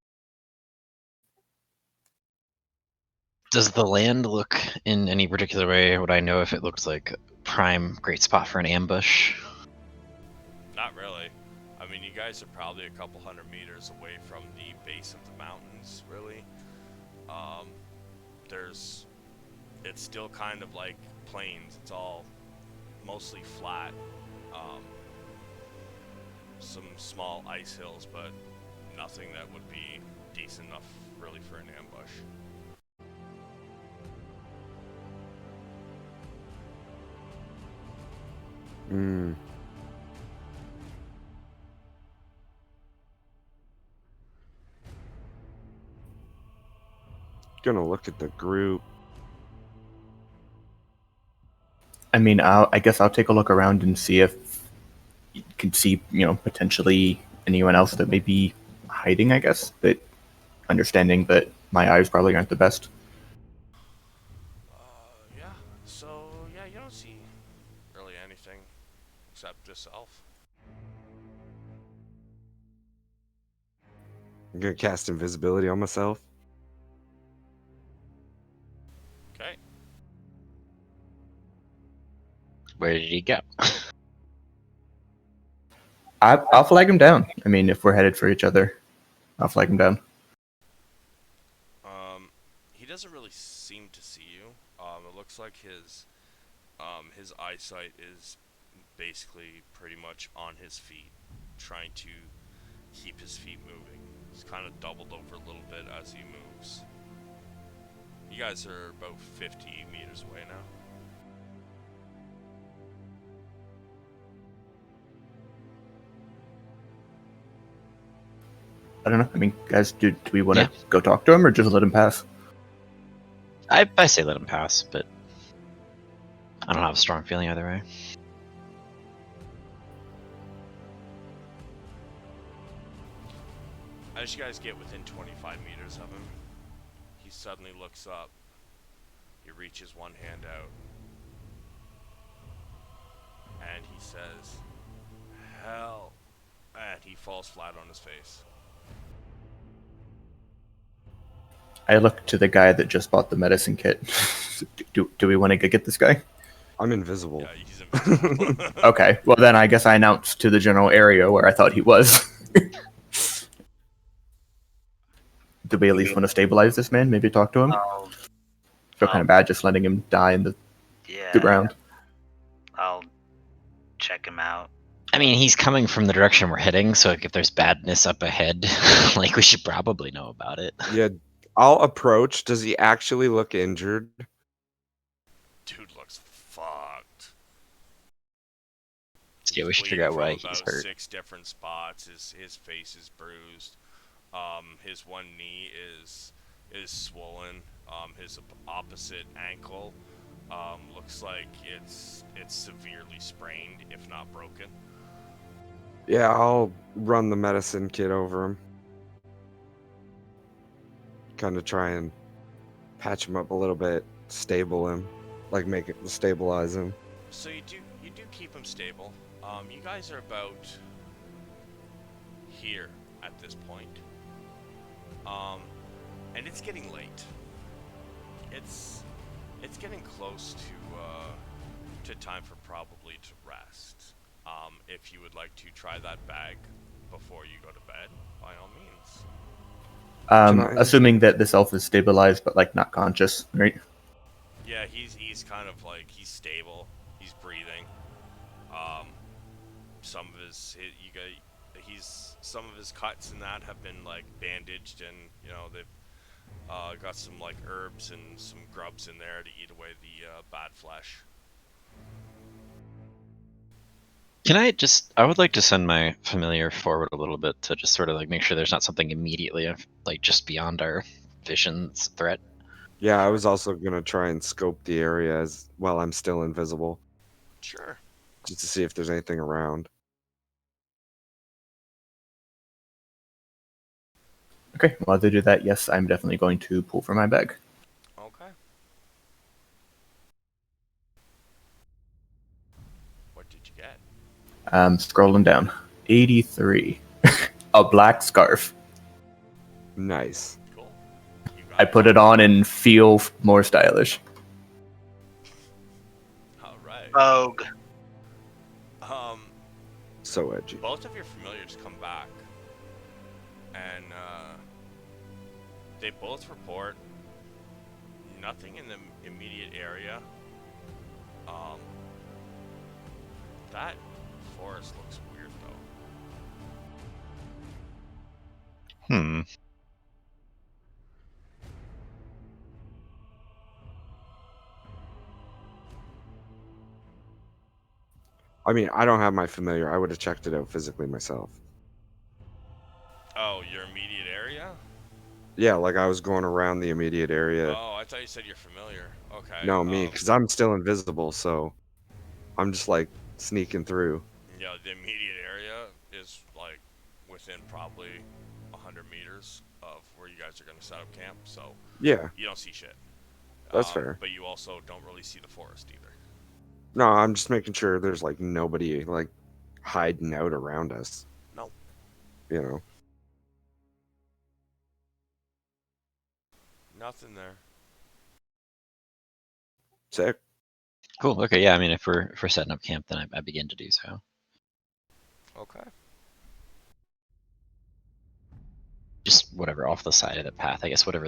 Does the land look in any particular way? Would I know if it looks like prime great spot for an ambush? Not really. I mean, you guys are probably a couple hundred meters away from the base of the mountains, really. It's still kind of like plains. It's all mostly flat. Some small ice hills, but nothing that would be decent enough really for an ambush. Gonna look at the group. I mean, I guess I'll take a look around and see if you can see, potentially anyone else that may be hiding, I guess. But understanding that my eyes probably aren't the best. Yeah. So, yeah, you don't see really anything except this elf. I'm gonna cast invisibility on myself. Okay. Where did he go? I'll flag him down. I mean, if we're headed for each other, I'll flag him down. He doesn't really seem to see you. It looks like his eyesight is basically pretty much on his feet, trying to keep his feet moving. He's kind of doubled over a little bit as he moves. You guys are about 50 meters away now. I don't know. I mean, guys, do we want to go talk to him or just let him pass? I say let him pass, but I don't have a strong feeling either way. As you guys get within 25 meters of him, he suddenly looks up. He reaches one hand out. And he says, "Hell." And he falls flat on his face. I look to the guy that just bought the medicine kit. do we want to go get this guy? I'm invisible. Yeah, he's invisible. Okay, well then I guess I announced to the general area where I thought he was. Do we at least want to stabilize this man? Maybe talk to him? Feel kind of bad just letting him die in the Yeah. ground. I'll check him out. I mean, he's coming from the direction we're heading, so like, if there's badness up ahead, like we should probably know about it. Yeah, I'll approach. Does he actually look injured? Dude looks fucked. Yeah, we should Bleeding figure out from why about he's hurt. 6 different spots. His face is bruised. His one knee is swollen. His opposite ankle looks like it's severely sprained, if not broken. Yeah, I'll run the medicine kit over him. Kind of try and patch him up a little bit, stable him, like make it stabilize him. So you do keep him stable. You guys are about here at this point. And it's getting late. It's getting close to time for probably to rest. If you would like to try that bag before you go to bed, by all means. Assuming that this elf is stabilized but like not conscious, right? Yeah, he's kind of like, he's stable. He's breathing. Some of some of his cuts and that have been like bandaged, and you know they've got some like herbs and some grubs in there to eat away the bad flesh. I would like to send my familiar forward a little bit to just sort of like make sure there's not something immediately like just beyond our vision's threat. Yeah, I was also gonna try and scope the area as while I'm still invisible, Sure. just to see if there's anything around. Okay, while they do that, yes, I'm definitely going to pull from my bag. Okay. What did you get? Scrolling down. 83. A black scarf. Nice. Cool. I put it on and feel more stylish. All right. Vogue. So edgy. Both of your familiars come back, and they both report nothing in the immediate area. That forest looks weird though. I mean, I don't have my familiar. I would have checked it out physically myself. Oh, your immediate area? Yeah, like I was going around the immediate area. Oh, I thought you said you're familiar. Okay. No, me, because I'm still invisible, so I'm just like sneaking through. Yeah, the immediate area is like within probably 100 meters of where you guys are going to set up camp, so Yeah, you don't see shit. that's fair. But you also don't really see the forest either. No, I'm just making sure there's like nobody like hiding out around us. No. You know. Nothing there. Sick. Cool. Okay. Yeah. I mean, if we're setting up camp, then I begin to do so. Okay. Just whatever off the side of the path. I guess whatever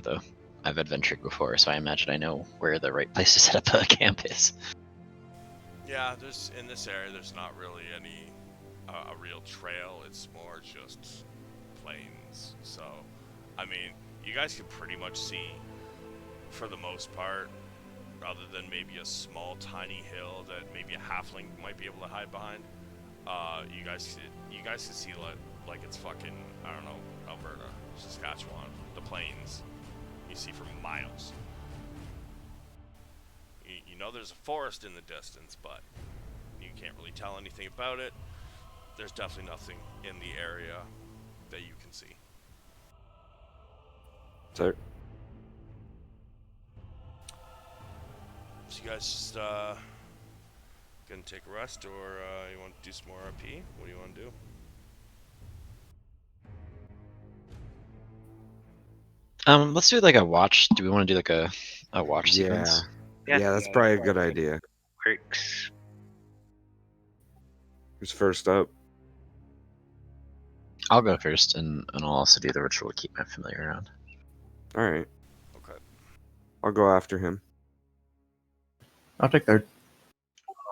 I've adventured before, so I imagine I know where the right place to set up a camp is. Yeah, in this area, there's not really any a real trail. It's more just plains. So, I mean, you guys can pretty much see, for the most part, other than maybe a small, tiny hill that maybe a halfling might be able to hide behind. You guys can see like it's fucking, I don't know, Alberta, Saskatchewan, the plains. You see for miles. You know there's a forest in the distance, but you can't really tell anything about it. There's definitely nothing in the area that you can see. Sir. So you guys just gonna take a rest, or you want to do some more RP? What do you want to do? Let's do like a watch. Do we want to do like a watch Yeah. sequence? Yeah, that's probably a good idea. Works. Who's first up? I'll go first, and I'll also do the ritual to keep my familiar around. All right. Okay. I'll go after him. I'll take third.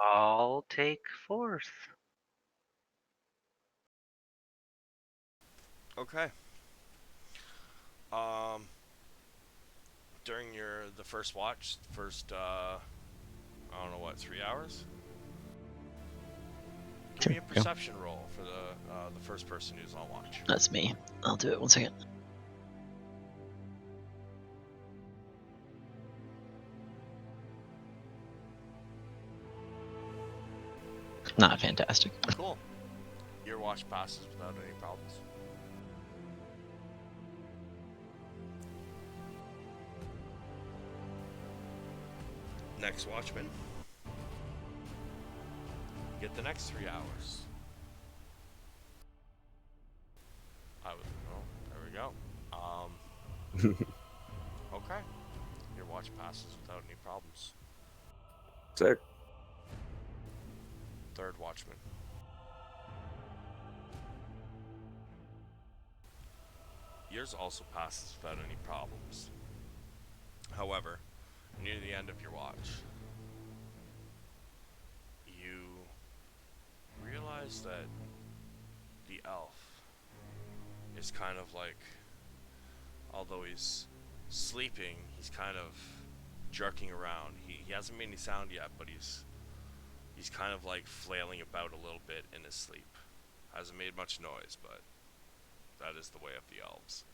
I'll take fourth. Okay. During the first watch, first I don't know what, 3 hours. Give me a Sure, go. perception roll for the first person who's on watch. That's me. I'll do it. 1 second. Not fantastic. Cool. Your watch passes without any problems. Next watchman. Get the next 3 hours. There we go. Okay. Your watch passes without any problems. Sick. Third watchman. Yours also passes without any problems. However, near the end of your watch, you realize that the elf is kind of like, although he's sleeping, he's kind of jerking around. He hasn't made any sound yet, but he's kind of like flailing about a little bit in his sleep. Hasn't made much noise, but that is the way of the elves.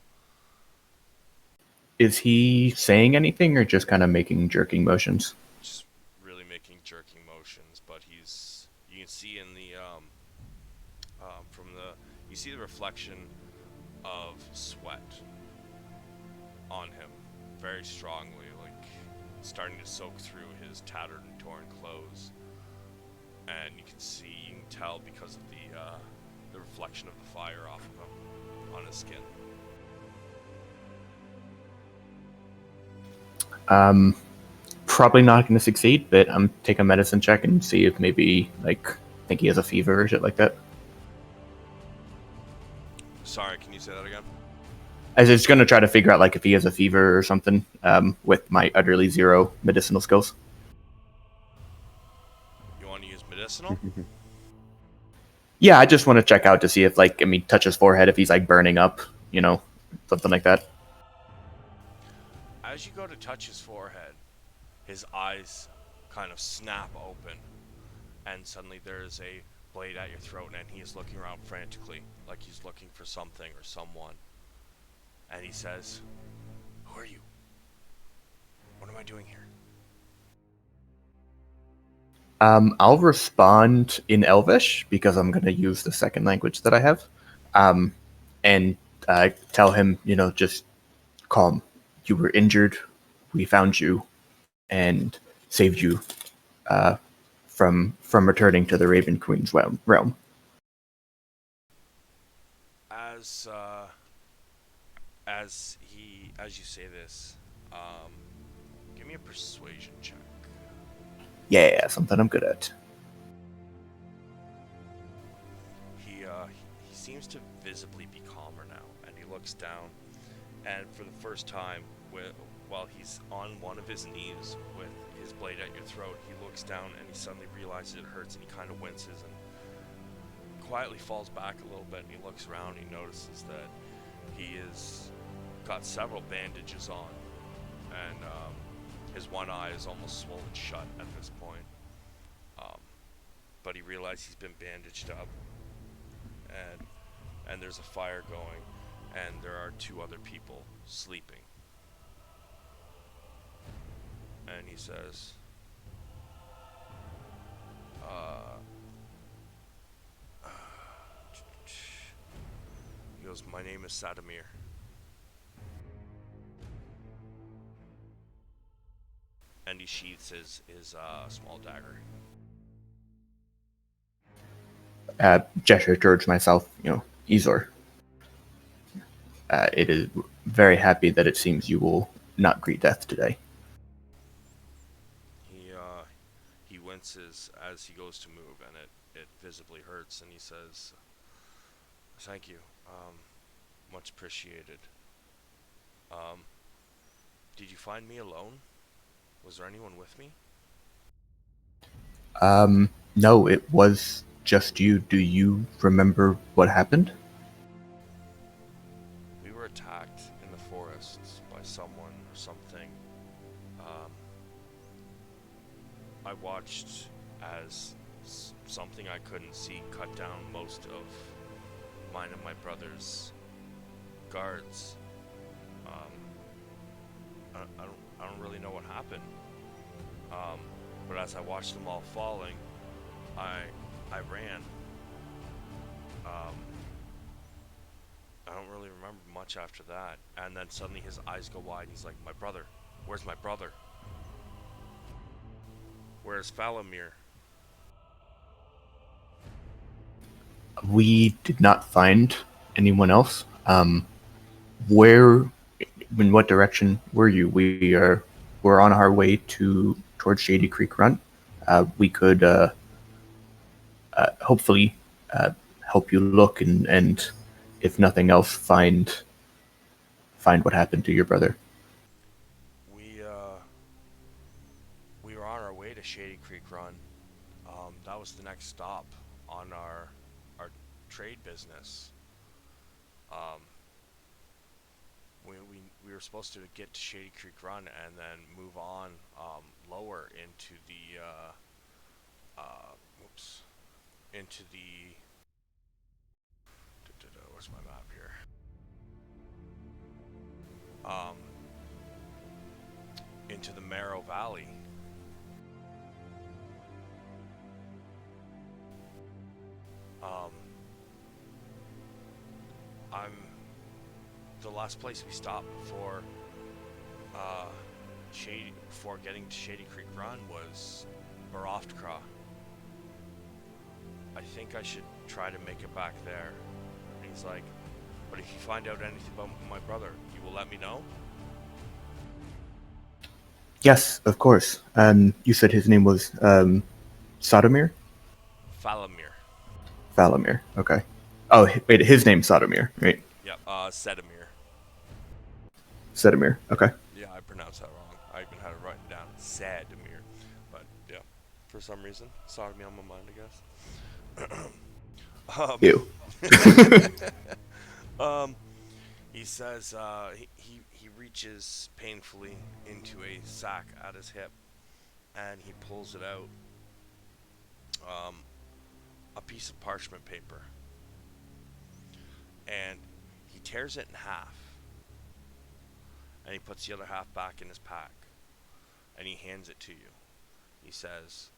Is he saying anything or just kind of making jerking motions? Just really making jerking motions, but you can see in the you see the reflection of sweat on him very strongly, like starting to soak through his tattered and torn clothes. And you can tell because of the reflection of the fire off of him on his skin. Probably not going to succeed, but I'm take a medicine check and see if maybe think he has a fever or shit like that. Sorry, can you say that again? I was just going to try to figure out if he has a fever or something with my utterly zero medicinal skills. You want to use medicinal? Yeah, I just want to check out to see if touch his forehead if he's burning up, something like that. As you go to touch his forehead, his eyes kind of snap open, and suddenly there's a blade at your throat, and he is looking around frantically, like he's looking for something or someone. And he says, "Who are you? What am I doing here?" I'll respond in Elvish because I'm going to use the second language that I have, and tell him, just calm. You were injured. We found you and saved you from returning to the Raven Queen's realm. As you say this, give me a persuasion check. Yeah, something I'm good at. He seems to visibly be calmer now, and he looks down, and for the first time, while he's on one of his knees with his blade at your throat, he looks down and he suddenly realizes it hurts, and he kind of winces and quietly falls back a little bit, and he looks around and he notices that he has got several bandages on, and his one eye is almost swollen shut at this point. But he realizes he's been bandaged up, and there's a fire going, and there are 2 other people sleeping. And he says, he goes, "My name is Sadamir." and he sheaths his small dagger. Gesture towards myself, Ezor. It is very happy that it seems you will not greet death today. He winces as he goes to move, and it visibly hurts, and he says, "Thank you, much appreciated. Um, did you find me alone? Was there anyone with me?" No, it was just you. Do you remember what happened? We were attacked in the forests by someone or something. Um, I watched as something I couldn't see cut down most of mine and my brother's guards. I don't really know what happened. But as I watched them all falling, I ran. Um, I don't really remember much after that. And then suddenly his eyes go wide. And he's like, "My brother. Where's my brother? Where's Falamir?" We did not find anyone else. Where, in what direction were you? We're on our way towards Shady Creek Run. We could hopefully help you look and if nothing else, find what happened to your brother. We we were on our way to Shady Creek Run. That was the next stop on our trade business. Um, we were supposed to get to Shady Creek Run and then move on lower into the whoops, into the where's my map here? Um, into the Marrow Valley. I'm the last place we stopped before before getting to Shady Creek Run was Baroftcraw. I think I should try to make it back there. And he's like, "But if you find out anything about my brother, you will let me know?" Yes, of course. You said his name was Sodomir? Falamir. Falamir. Okay. Oh, wait, his name's Sodomir, right? Yep, Sedimir. Sedimir. Okay. Yeah, I pronounced that wrong. I even had it written down, Sedimir. But yeah, for some reason, sodomy on my mind, I guess. Ew. He says he reaches painfully into a sack at his hip, and he pulls it out. A piece of parchment paper, and he tears it in half, and he puts the other half back in his pack, and he hands it to you. He says,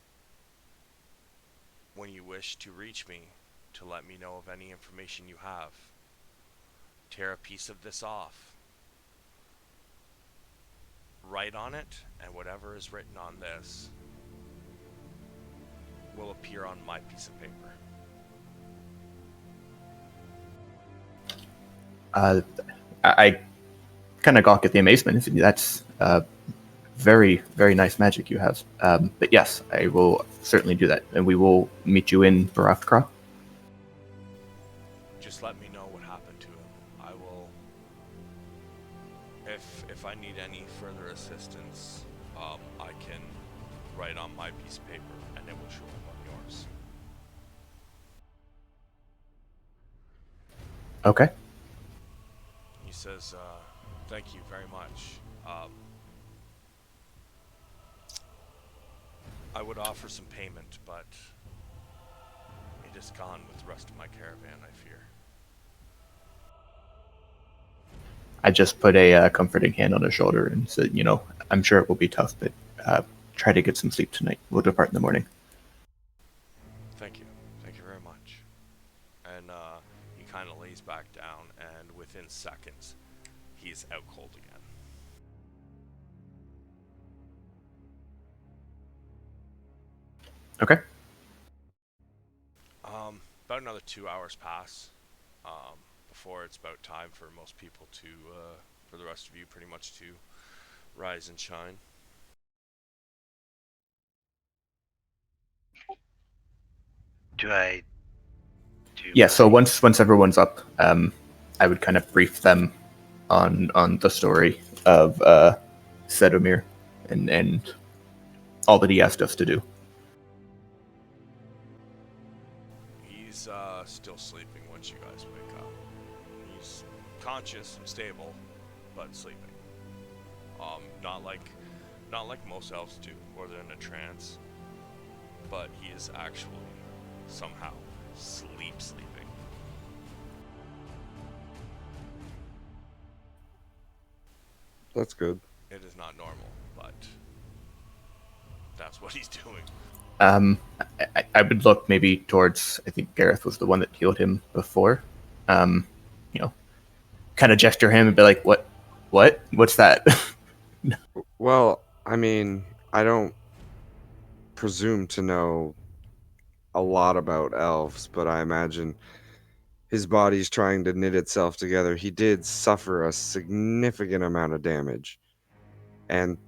"When you wish to reach me, to let me know of any information you have, tear a piece of this off, write on it, and whatever is written on this will appear on my piece of paper." I kind of gawk at the amazement. That's very, very nice magic you have. But yes, I will certainly do that, and we will meet you in Baroftcraw. Just let me know what happened to him. I will, if I need any further assistance, I can write on my piece of paper, and it will show up on yours. Okay. He says, "Thank you very much. I would offer some payment, but it is gone with the rest of my caravan, I fear." I just put a comforting hand on his shoulder and said, I'm sure it will be tough, but try to get some sleep tonight. We'll depart in the morning. Thank you. Thank you very much. And he kind of lays back down, and within seconds, he's out cold again. Okay. About another 2 hours pass before it's about time for most people to, for the rest of you, pretty much to rise and shine. Do I do Yeah. So my- once everyone's up, I would kind of brief them on the story of Sedumir and all that he asked us to do. He's still sleeping once you guys wake up. He's conscious and stable, but sleeping. Not like most elves do, where they're in a trance. But he is actually somehow sleeping. That's good. It is not normal, but that's what he's doing. I would look maybe towards. I think Gareth was the one that healed him before. You know, kind of gesture him and be like, what's that?" Well, I mean, I don't presume to know a lot about elves, but I imagine his body's trying to knit itself together. He did suffer a significant amount of damage. And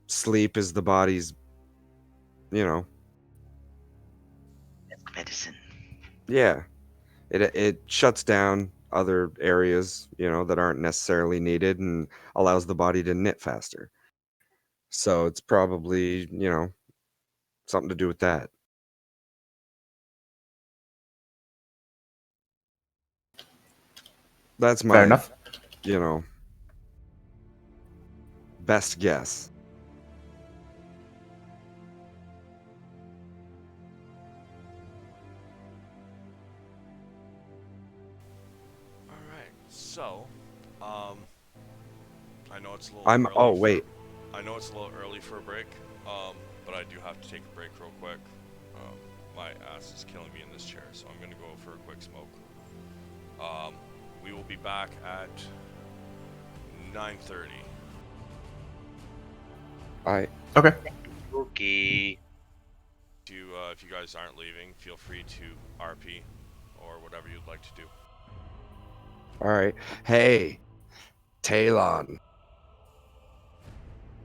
sleep is the body's, you know, medicine? yeah. It shuts down other areas, that aren't necessarily needed and allows the body to knit faster. So it's probably, something to do with that. That's Fair my, enough. best guess. Alright, so, I know it's a little I'm. early. Oh wait. I know it's a little early for a break, but I do have to take a break real quick. My ass is killing me in this chair, so I'm gonna go for a quick smoke. We will be back at 9:30. Okay. Okay. If you guys aren't leaving, feel free to RP or whatever you'd like to do. All right. Hey, Talon.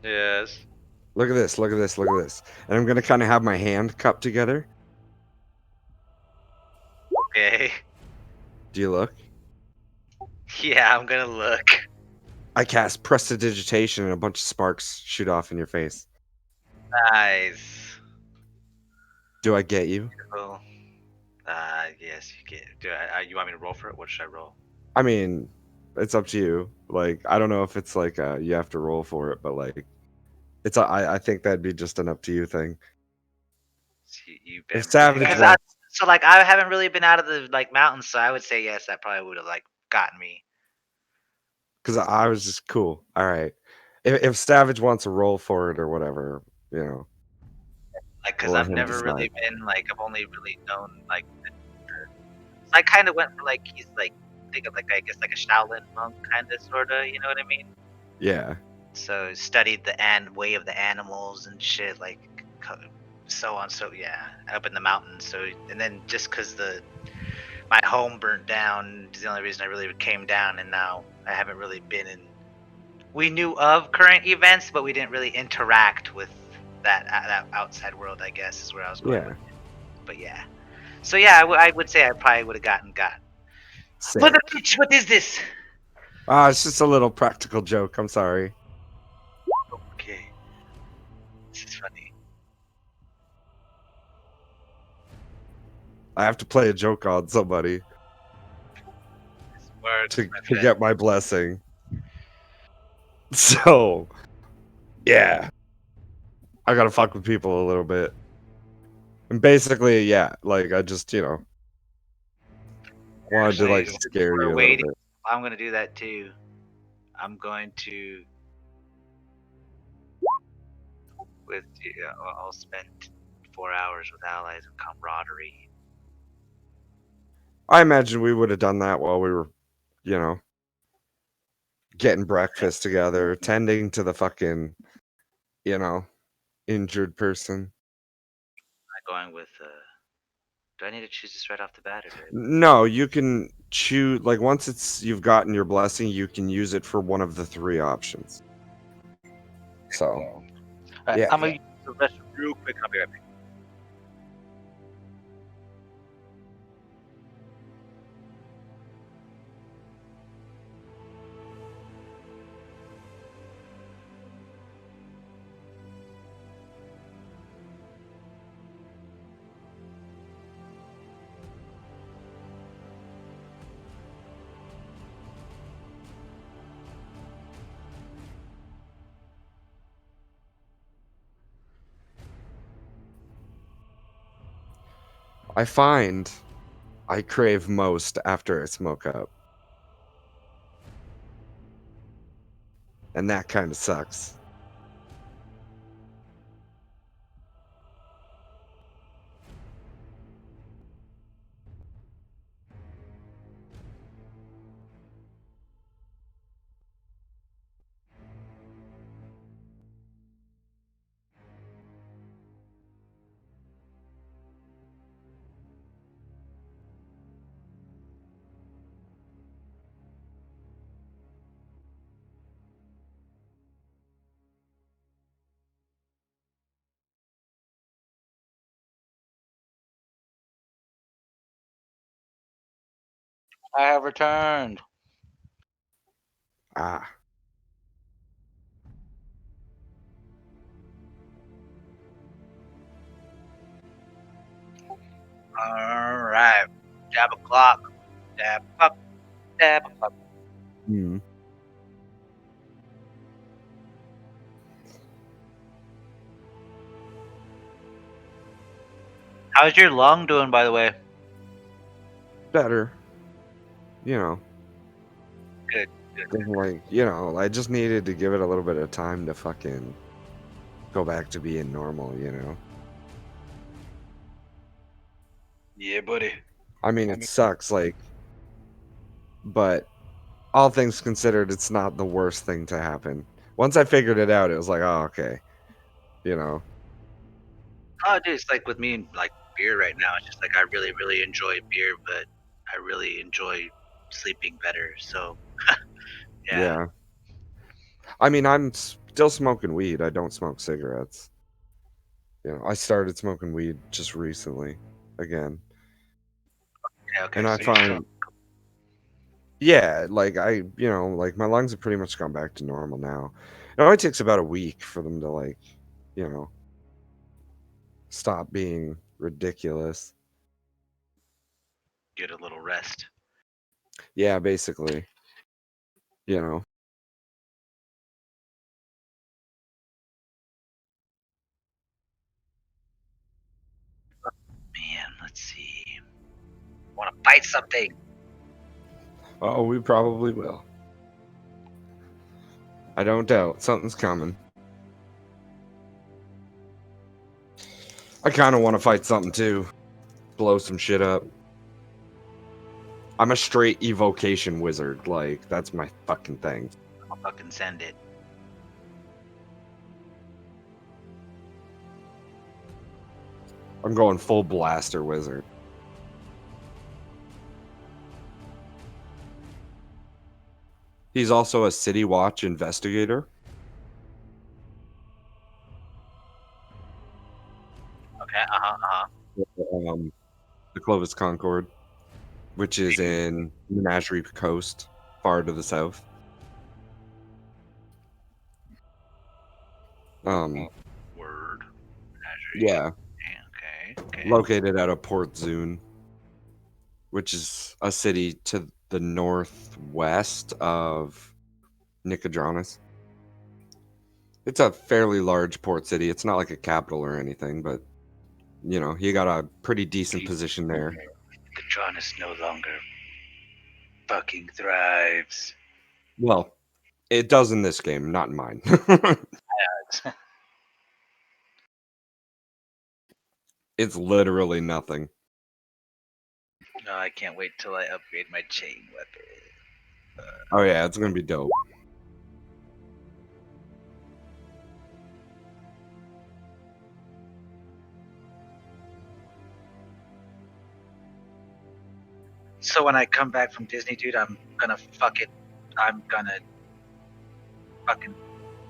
Yes. Look at this. Look at this. Look at this. And I'm gonna kind of have my hand cupped together. Okay. Do you look? Yeah, I'm gonna look. I cast prestidigitation and a bunch of sparks shoot off in your face. Nice. Do I get you? Cool. Yes, you get. Do you want me to roll for it? What should I roll? I mean, it's up to you. Like, I don't know if it's like you have to roll for it, but like, I think that'd be just an up to you thing. You've If been Savage because wants, so like I haven't really been out of the mountains, so I would say yes. That probably would have gotten me. because I was just cool. All right. If Savage wants to roll for it or whatever, Because we'll let I've him never really decide. been I've only really known I kind of went for he's think of I guess a Shaolin monk kind of sorta. You know what I mean? Yeah. So studied the way of the animals and shit so on. So yeah, up in the mountains. So and then just because my home burnt down is the only reason I really came down, and now I haven't really been in. We knew of current events, but we didn't really interact with that outside world. I guess is where I was going. Yeah. With it. But yeah, so yeah, I would say I probably would have gotten. Sick. Mother bitch, what is this? It's just a little practical joke. I'm sorry. Okay, this is funny. I have to play a joke on somebody Words, to my friend. get my blessing. So, yeah. I gotta fuck with people a little bit. And basically, yeah, I just, wanted to, Actually, scare you a little waiting. bit. I'm gonna do that too. I'm going to I'll spend 4 hours with allies and camaraderie. I imagine we would have done that while we were, you know, getting breakfast together, tending to the fucking, injured person. going with. Do I need to choose this right off the bat, or do I... No, you can choose. Like once you've gotten your blessing, you can use it for one of the 3 options. So, Alright, yeah. I'm gonna use the rest real quick. I'll be right back. I find I crave most after I smoke up. And that kind of sucks. I have returned. Ah. Alright. Dab o'clock. Dab o'clock. Dab o'clock. Hmm. How's your lung doing, by the way? Better. You know. Good. Like, I just needed to give it a little bit of time to fucking go back to being normal, Yeah, buddy. I mean, it sucks, like, but all things considered, it's not the worst thing to happen. Once I figured it out, it was like, oh, okay. Oh, dude, it's like with me and like beer right now. It's just like I really, really enjoy beer, but I really enjoy sleeping better. So, yeah. Yeah. I mean, I'm still smoking weed. I don't smoke cigarettes. I started smoking weed just recently, again. Okay. And I So you're still... find, yeah, like like my lungs have pretty much gone back to normal now. It only takes about a week for them to like, stop being ridiculous. get a little rest. Yeah, basically. You know. Man, let's see. Want to fight something? Oh, we probably will. I don't doubt something's coming. I kind of want to fight something too. Blow some shit up. I'm a straight evocation wizard. Like, that's my fucking thing. I'll fucking send it. I'm going full blaster wizard. He's also a City Watch investigator. Okay. The Clovis Concord, which is in Menagerie Coast, far to the south. Word. Yeah. Okay. Located out of Port Zune, which is a city to the northwest of Nicodranus. It's a fairly large port city. It's not like a capital or anything, but you got a pretty decent position there. Nicodranus no longer fucking thrives. Well, it does in this game, not in mine. It's literally nothing. No, I can't wait till I upgrade my chain weapon. Oh yeah, it's gonna be dope. So when I come back from Disney, dude, I'm gonna fucking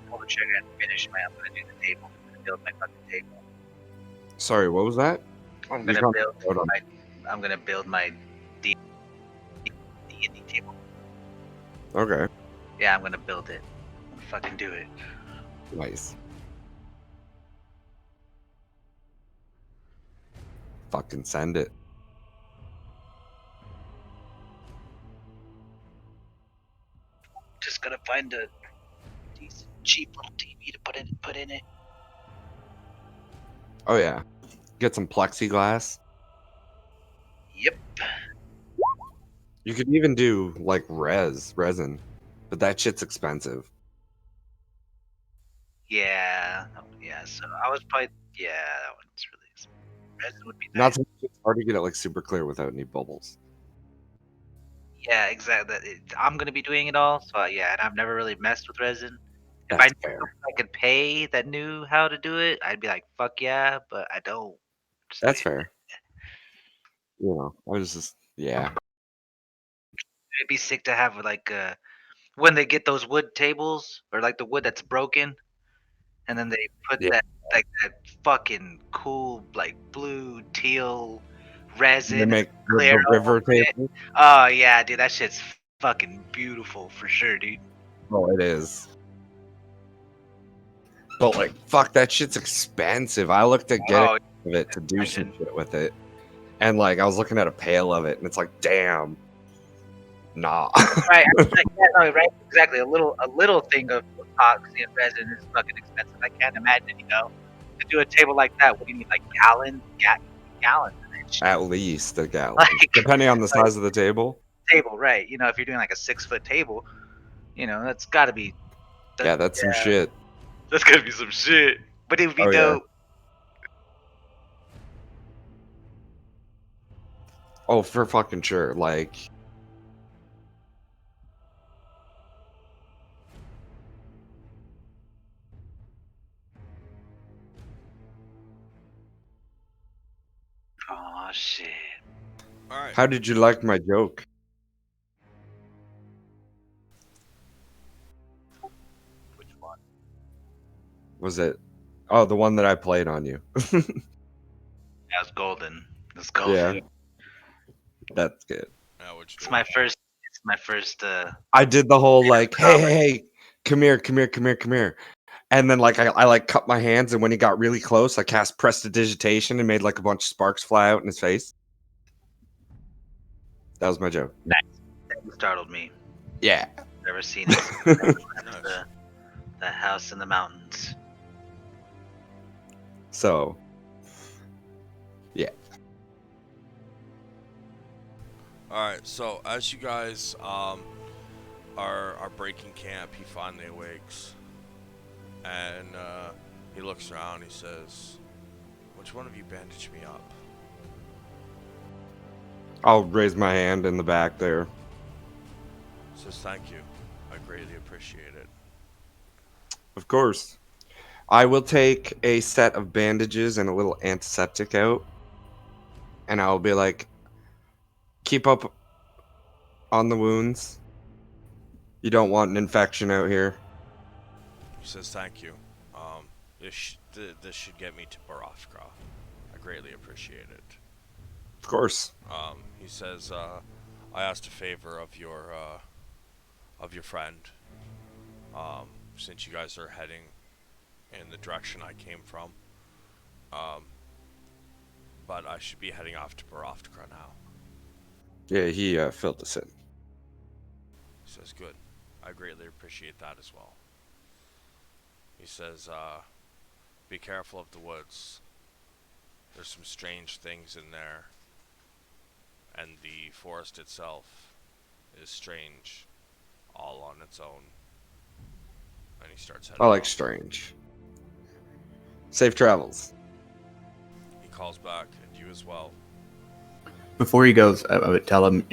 pull the trigger and finish I'm gonna do the table. I'm gonna build my fucking table. Sorry, what was that? I'm You gonna can't build vote on- I'm gonna build my D&D table. Okay, Yeah, I'm gonna build it. I'm gonna fucking do it. nice. Fucking send it. Just gotta find a decent, cheap little TV to put in it. Oh yeah, get some plexiglass. Yep. You could even do like resin, but that shit's expensive. Yeah. Yeah. So I was probably that one's really expensive. Resin would be nice. Not to mention it's hard to get it like super clear without any bubbles. Yeah, exactly. I'm gonna be doing it all, so and I've never really messed with resin. If That's I fair. knew I could pay that knew how to do it, I'd be like, fuck yeah, but I don't. That's fair. You know, I was just yeah. It'd be sick to have like when they get those wood tables or like the wood that's broken, and then they put Yeah. that fucking cool like blue teal They resin make clear river over it. table. Oh yeah, dude, that shit's fucking beautiful for sure, dude. Oh, it is. But like, fuck, that shit's expensive. I looked at getting it to do some shit with it, and like, I was looking at a pail of it, and it's like, damn, nah. Right, right, exactly. A little thing of epoxy and resin is fucking expensive. I can't imagine, to do a table like that. What do you need, like gallons of that shit? At least a gallon, Like, depending on the size of the table. table, right? If you're doing like a 6-foot table, that's got to be. Yeah, that's some shit. That's gotta be some shit. But it would be Oh, yeah. dope. Oh, for fucking sure. Like, Oh shit. All right. how did you like my joke? Which one? Was it? Oh, the one that I played on you. Yeah, it's golden. It's golden. Yeah, that's good. It's my first. It's my first. I did the whole like, hey, come here, and then like I like cut my hands, and when he got really close, I cast prestidigitation and made like a bunch of sparks fly out in his face. That was my joke. That startled me. Yeah. Never seen it. The house in the mountains. So, yeah. All right. So as you guys are breaking camp, he finally awakes, and he looks around. He says, "Which one of you bandaged me up?" I'll raise my hand in the back there. Says, "Thank you. I greatly appreciate it." Of course. I will take a set of bandages and a little antiseptic out, and I'll be like, keep up on the wounds. You don't want an infection out here. He says, "Thank you. This should get me to Barovka. I greatly appreciate it." Of course. He says, "I asked a favor of your friend. Since you guys are heading in the direction I came from, but I should be heading off to Barovka now." Yeah, he filled us in. He says, "Good. I greatly appreciate that as well." He says, "Be careful of the woods. There's some strange things in there, and the forest itself is strange all on its own." And he starts heading I like off. strange. Safe travels. He calls back, "And you as well." Before he goes, I would tell him,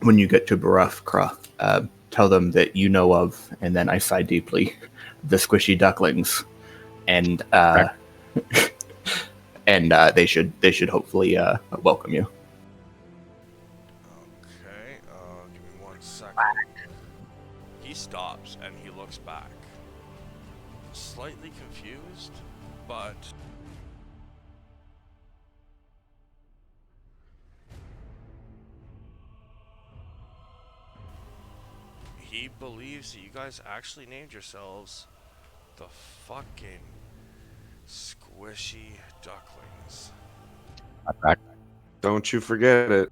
when you get to Barovka, tell them that you know of, and then I sigh deeply, the squishy ducklings, and and they should hopefully welcome you. 1 second. He stops and he looks back. Slightly confused, but he believes that you guys actually named yourselves the fucking squishy ducklings. Don't you forget it.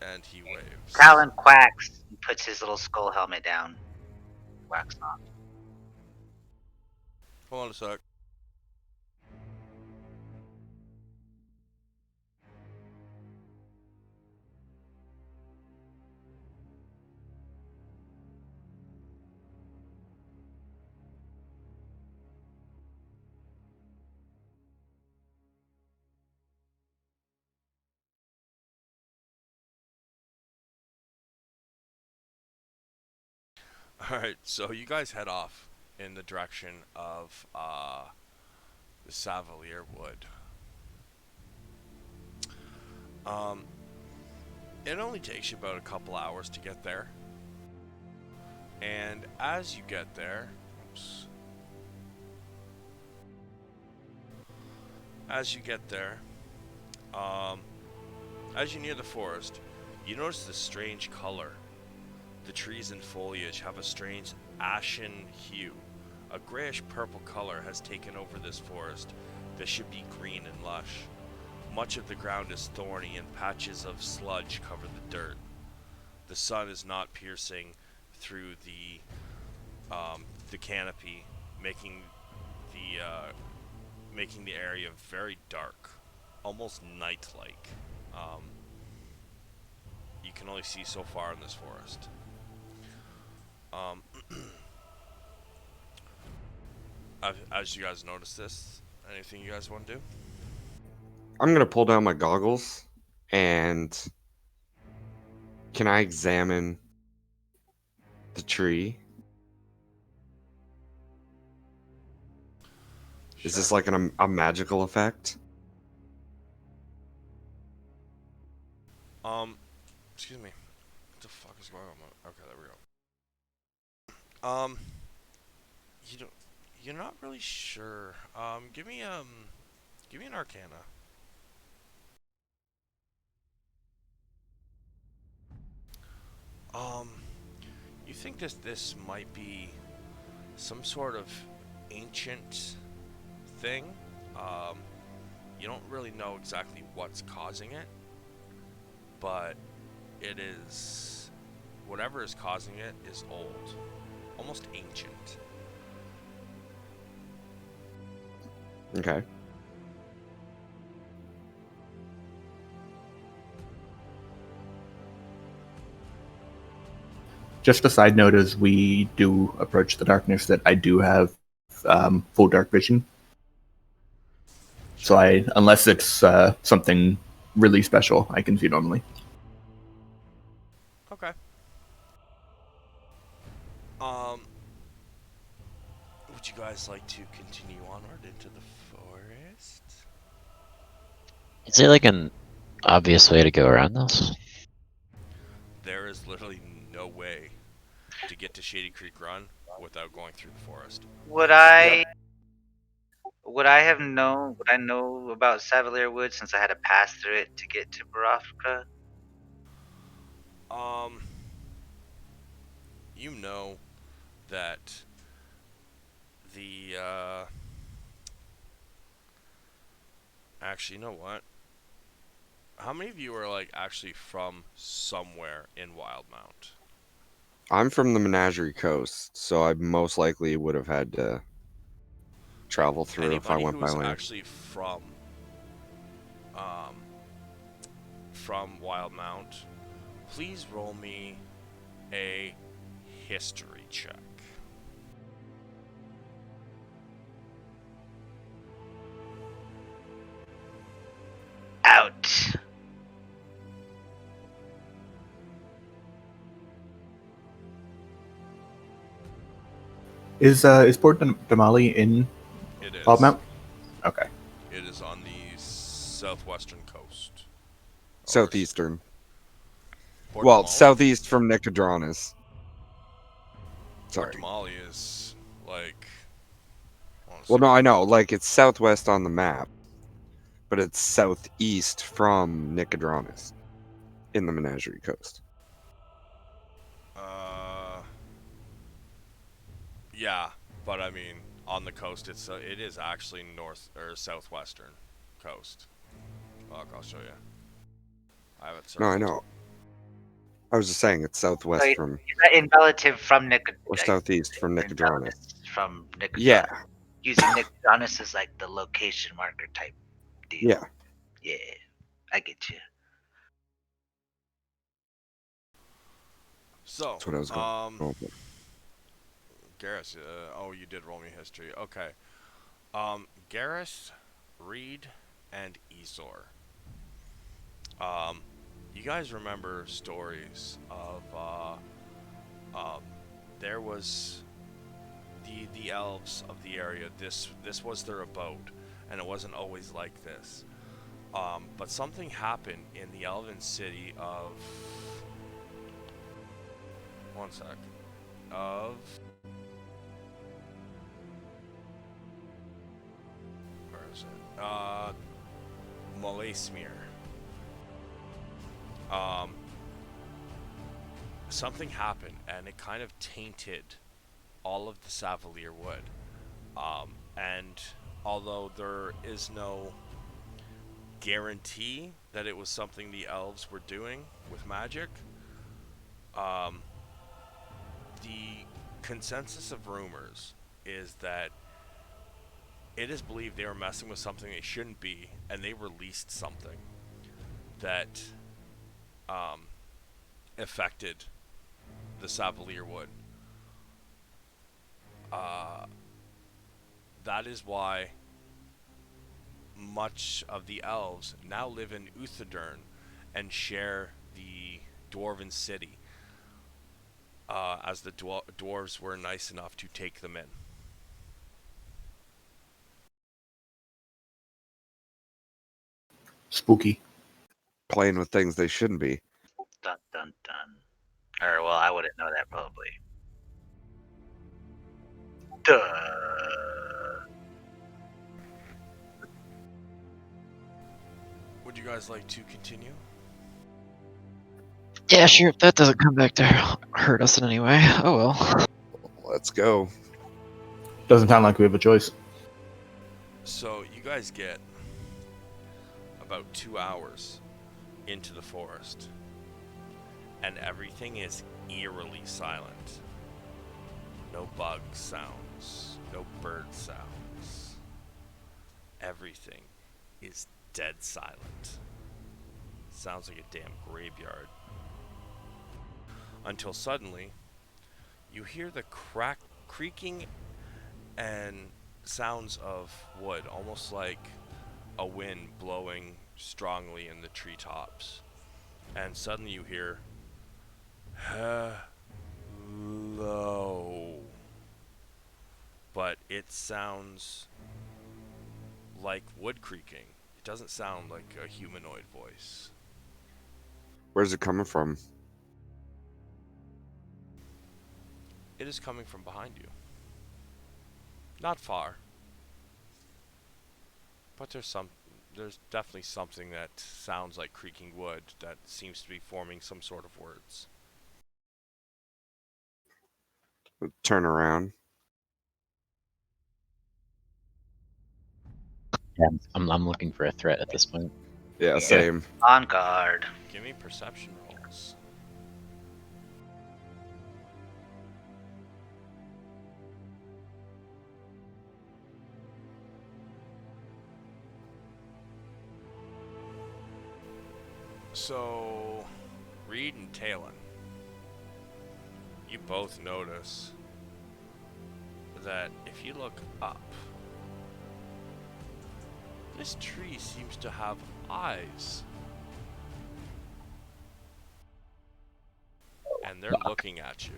And he waves. Talon quacks and puts his little skull helmet down. Quacks on. Hold on a sec. Alright, so you guys head off in the direction of the Savalir wood. It only takes you about a couple hours to get there. And as you get there, as you near the forest, you notice this strange color. The trees and foliage have a strange ashen hue. A grayish purple color has taken over this forest that should be green and lush. Much of the ground is thorny and patches of sludge cover the dirt. The sun is not piercing through the canopy, making the area very dark, almost night-like. You can only see so far in this forest. As you guys notice this, anything you guys want to do? I'm gonna pull down my goggles and can I examine the tree? Is this like a magical effect? Excuse me. What the fuck is going on? Okay, there we go. You're not really sure. Give me an Arcana. You think this might be some sort of ancient thing? You don't really know exactly what's causing it, but it is, whatever is causing it is old, almost ancient. Okay. Just a side note, as we do approach the darkness, that I do have full dark vision. So unless it's something really special, I can see normally. Okay. Would you guys like to continue onward into the forest? Is there like an obvious way to go around this? There is literally no way to get to Shady Creek Run without going through the forest. Would I know about Savalir Wood since I had to pass through it to get to Barovka? You know that the, actually, you know what? How many of you are, like, actually from somewhere in Wildemount? I'm from the Menagerie Coast, so I most likely would have had to travel through if I Anybody went by who's land. actually from Wildemount, please roll me a history check. Out. Is Port Damali in It is. Wildemount? Okay. It is on the southwestern coast. Southeastern. Well, Damali? southeast from Nicodranus. Port Sorry. Damali is like. Well, no, I know. Like, it's southwest on the map, but it's southeast from Nicodranus in the Menagerie Coast. Yeah, but I mean, on the coast, it is actually north or southwestern coast. Look, I'll show you. I have it No, I circled. know. I was just saying it's southwest Wait, from, is that in relative from or southeast from Nicodranus. From Nicodranus. Yeah, Using Nicodranus as like the location marker type deal. yeah. Yeah, I get you. So, That's what I was going over. Garrus, oh, you did roll me history. Okay. Garrus, Reed, and Ezor. You guys remember stories of, there was the elves of the area. This was their abode, and it wasn't always like this. But something happened in the elven city of. One sec. Of. Where is it? Malasmere. Something happened, and it kind of tainted all of the Savalir wood. And although there is no guarantee that it was something the elves were doing with magic, the consensus of rumors is that it is believed they were messing with something they shouldn't be, and they released something that affected the Savalir wood. That is why much of the elves now live in Uthadurn and share the dwarven city, as the dwarves were nice enough to take them in. Spooky. Playing with things they shouldn't be. Dun dun dun. Or well, I wouldn't know that probably. Duh. Would you guys like to continue? Yeah, sure. If that doesn't come back to hurt us in any way, oh well. Let's go. Doesn't sound like we have a choice. So you guys get about 2 hours into the forest, and everything is eerily silent. No bug sounds, no bird sounds. Everything is dead silent. Sounds like a damn graveyard. Until suddenly, you hear the creaking and sounds of wood, almost like a wind blowing strongly in the treetops. And suddenly you hear, hello. But it sounds like wood creaking. It doesn't sound like a humanoid voice. Where's it coming from? It is coming from behind you. Not far. But there's definitely something that sounds like creaking wood that seems to be forming some sort of words. Turn around. Yeah, I'm looking for a threat at this point. Yeah, same. On guard. Give me perception rolls. So, Reed and Talon, you both notice that if you look up, this tree seems to have eyes. And they're looking at you.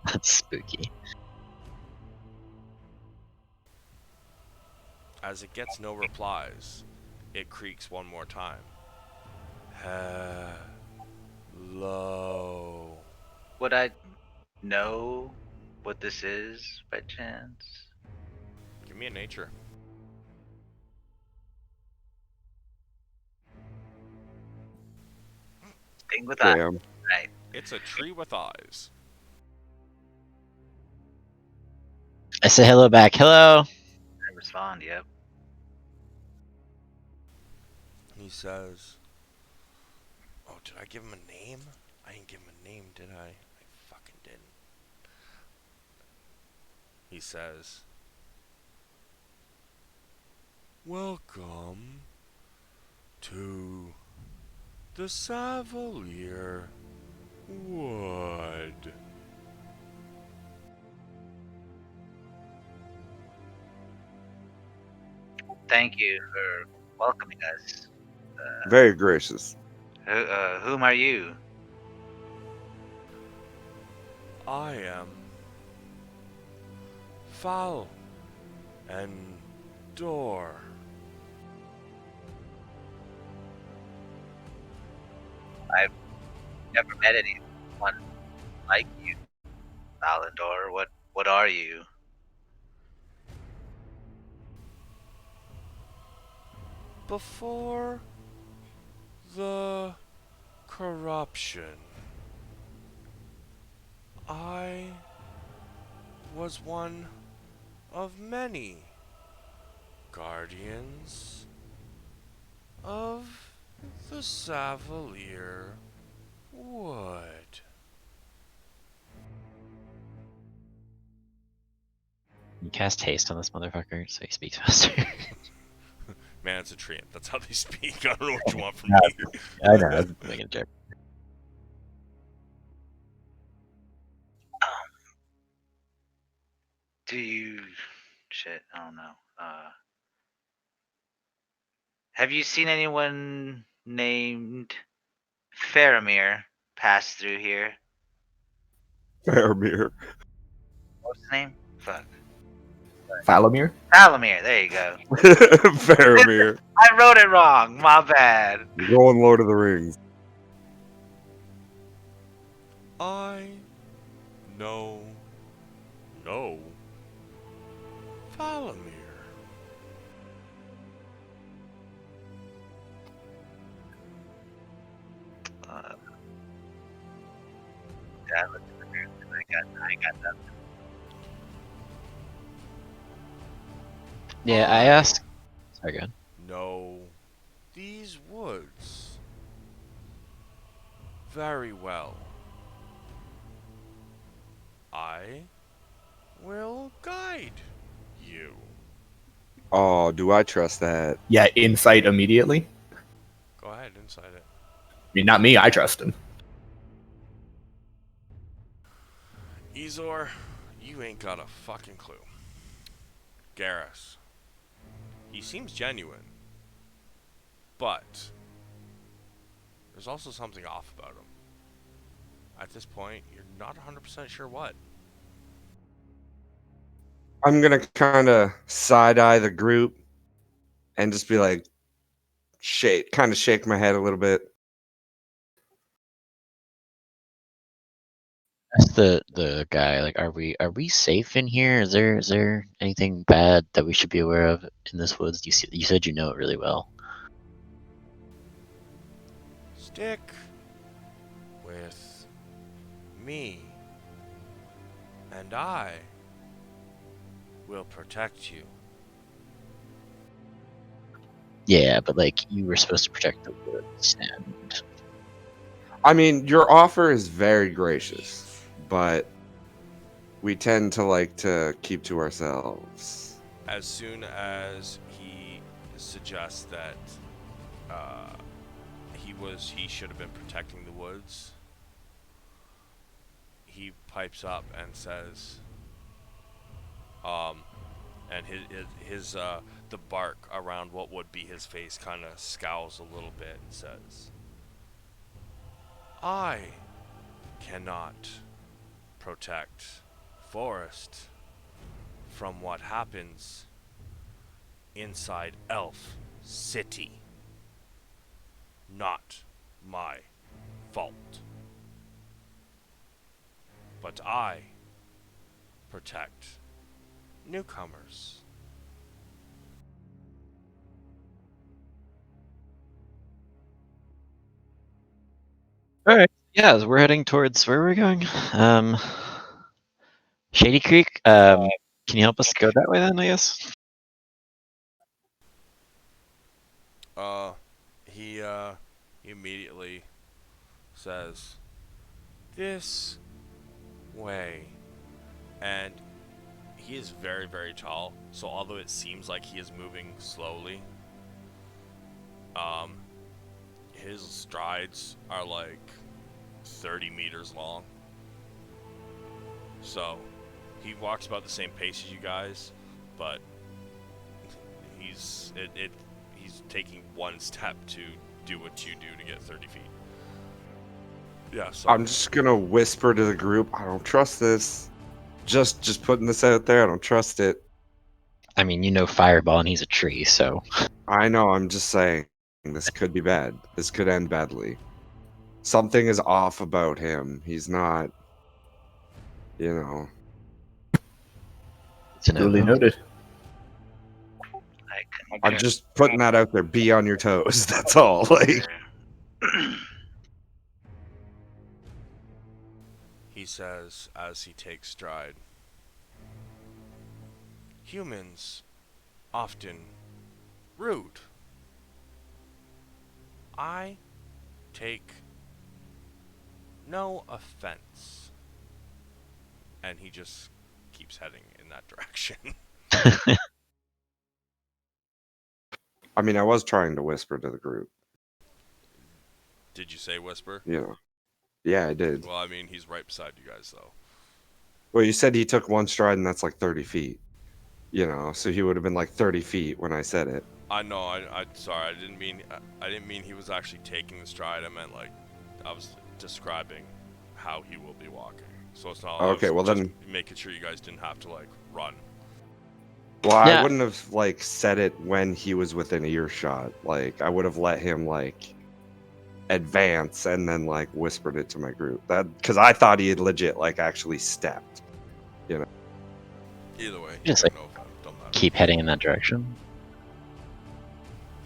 That's spooky. As it gets no replies, it creaks one more time. Hello. Would I know what this is by chance? Give me a nature. Thing with that, Damn. right? It's a tree with eyes. I say hello back. Hello. I respond, yep. He says, oh, did I give him a name? I didn't give him a name, did I? I fucking didn't. He says, welcome to the Savalir Wood. Thank you for welcoming us. Very gracious. Whom are you? I am Foul and Door. I've never met anyone like you, Valandor. What are you? Before the corruption, I was one of many guardians of the Savalir Wood. You cast haste on this motherfucker so he speaks faster. Man, it's a treant. That's how they speak. I don't know what you want from Yeah, me. I know. I'm making a joke. Do you? Shit, I don't know. Have you seen anyone named Faramir pass through here? Faramir. What's his name? Fuck. Falamir? Falamir. There you go. Faramir. I wrote it wrong. My bad. You're going Lord of the Rings. I know no Falamir. Yeah, I looked at the news and I got nothing. Yeah, I asked. Sorry, go ahead. Know these woods very well. I will guide you. Oh, do I trust that? Yeah, insight immediately. Go ahead, inside it. I mean, not me. I trust him. Ezor, you ain't got a fucking clue. Garrus, he seems genuine, but there's also something off about him. At this point, you're not 100% sure what. I'm gonna kind of side eye the group and just be like, kind of shake my head a little bit. Ask the guy, like, are we safe in here? Is there anything bad that we should be aware of in this woods? You said you know it really well. Stick with me, and I will protect you. Yeah, but like you were supposed to protect the woods, and I mean, your offer is very gracious, but we tend to like to keep to ourselves. As soon as he suggests that he should have been protecting the woods, he pipes up and says, and his the bark around what would be his face kind of scowls a little bit and says, I cannot protect Forest from what happens inside Elf City. Not my fault. But I protect newcomers. All right. Yeah, we're heading towards where are we going? Shady Creek. Can you help us go that way then? I guess. He immediately says, "This way." And he is very, very tall, so although it seems like he is moving slowly, um, his strides are like 30 meters long. So he walks about the same pace as you guys, but he's taking one step to do what you do to get 30 feet. Yeah, so I'm just gonna whisper to the group, I don't trust this. Just putting this out there, I don't trust it. I mean, you know, Fireball, and he's a tree, so. I know, I'm just saying, this could be bad. This could end badly. Something is off about him. He's not, you know. To know. Duly noted. I I'm just putting that out there. Be on your toes. That's all. Like, he says as he takes stride, "Humans often rude. I take no offense." And he just keeps heading in that direction. I mean, I was trying to whisper to the group. Did you say whisper? You know. Yeah, I did. Well, I mean, he's right beside you guys, though. Well, you said he took one stride, and that's like 30 feet. You know, so he would have been like 30 feet when I said it. I know. I sorry. I didn't mean he was actually taking the stride. I meant like I was describing how he will be walking. So it's not. Okay, well just then, making sure you guys didn't have to like run. well, Yeah. I wouldn't have like said it when he was within earshot. Like, I would have let him like advance and then like whispered it to my group. That because I thought he had legit like actually stepped. You know. Either way, Just, take like, no offense. Don't matter. Keep heading in that direction.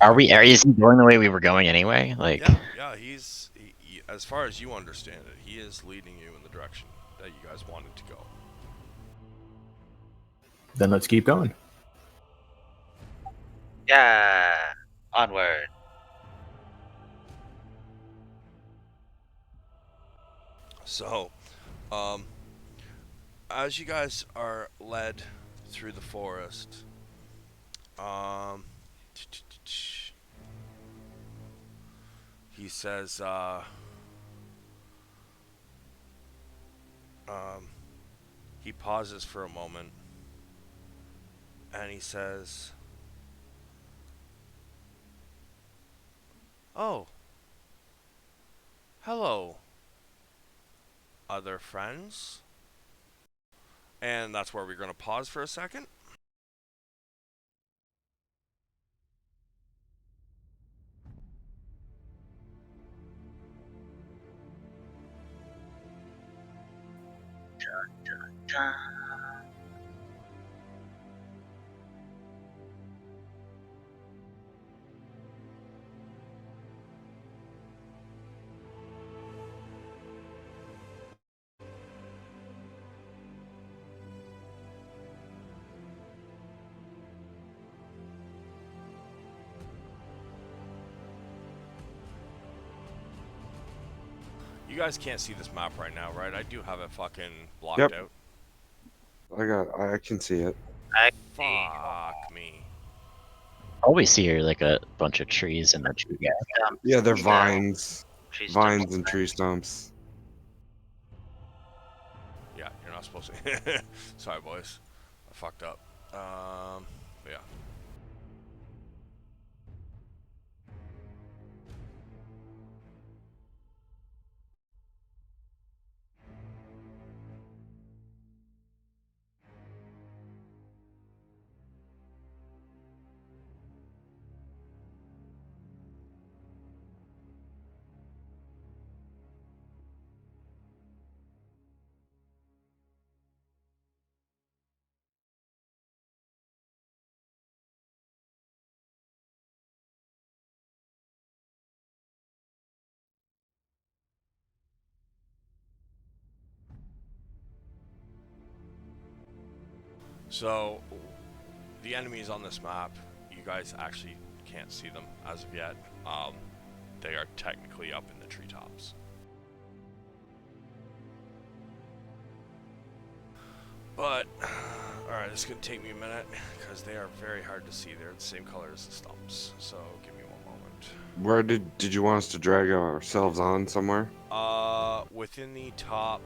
Is he going the way we were going anyway? Like. Yeah. He's as far as you understand it, he is leading you in the direction that you guys wanted to go. Then let's keep going. Yeah. Onward. So, as you guys are led through the forest, he says, he pauses for a moment, and he says, "Oh, hello, other friends?" And that's where we're going to pause for a second. You guys can't see this map right now, right? I do have it fucking blocked Yep. out. I can see it. Fuck me. All we see are like a bunch of trees and a tree gap. Yeah, they're vines, Tree vines stumps. and tree stumps. Yeah, you're not supposed to. Sorry, boys. I fucked up. Yeah. So, the enemies on this map, you guys actually can't see them as of yet. They are technically up in the treetops. But, alright, it's going to take me a minute, because they are very hard to see. They're the same color as the stumps, so give me one moment. Where did you want us to drag ourselves on somewhere? Within the top...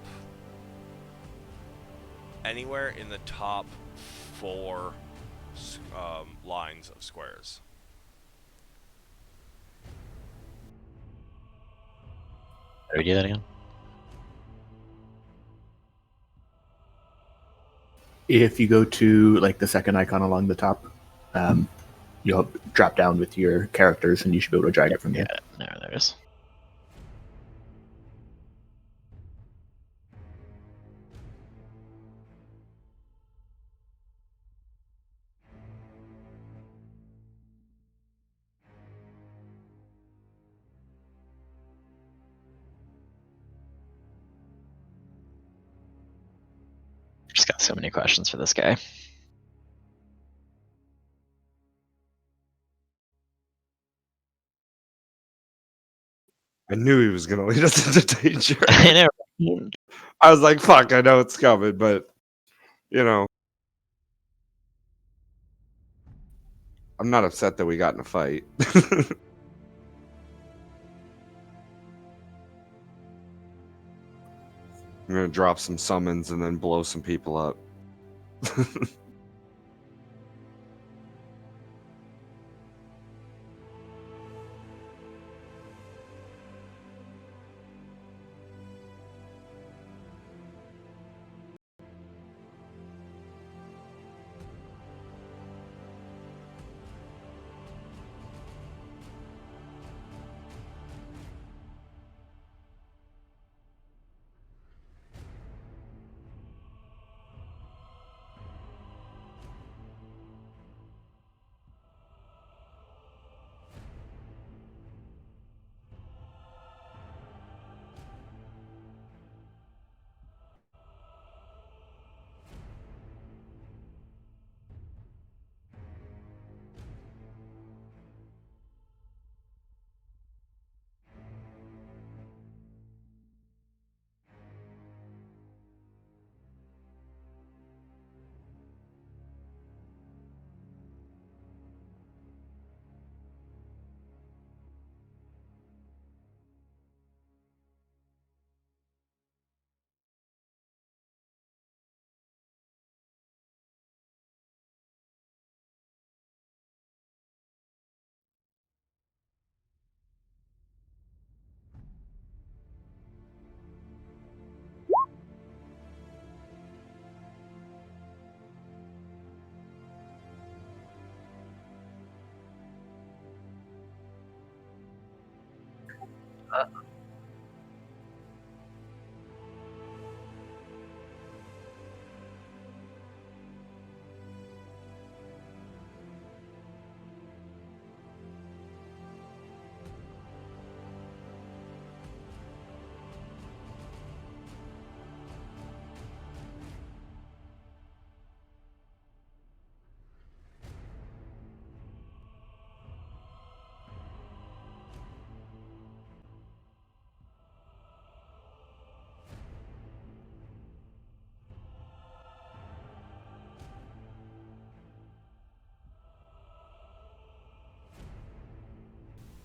Anywhere in the top 4 lines of squares. How do we do that again? If you go to like the second icon along the top, you'll drop down with your characters, and you should be able to drag it from there. Yeah, there it is. Just got so many questions for this guy. I knew he was going to lead us into danger. I know. I was like, fuck, I know it's coming, but, you know. I'm not upset that we got in a fight. I'm going to drop some summons and then blow some people up.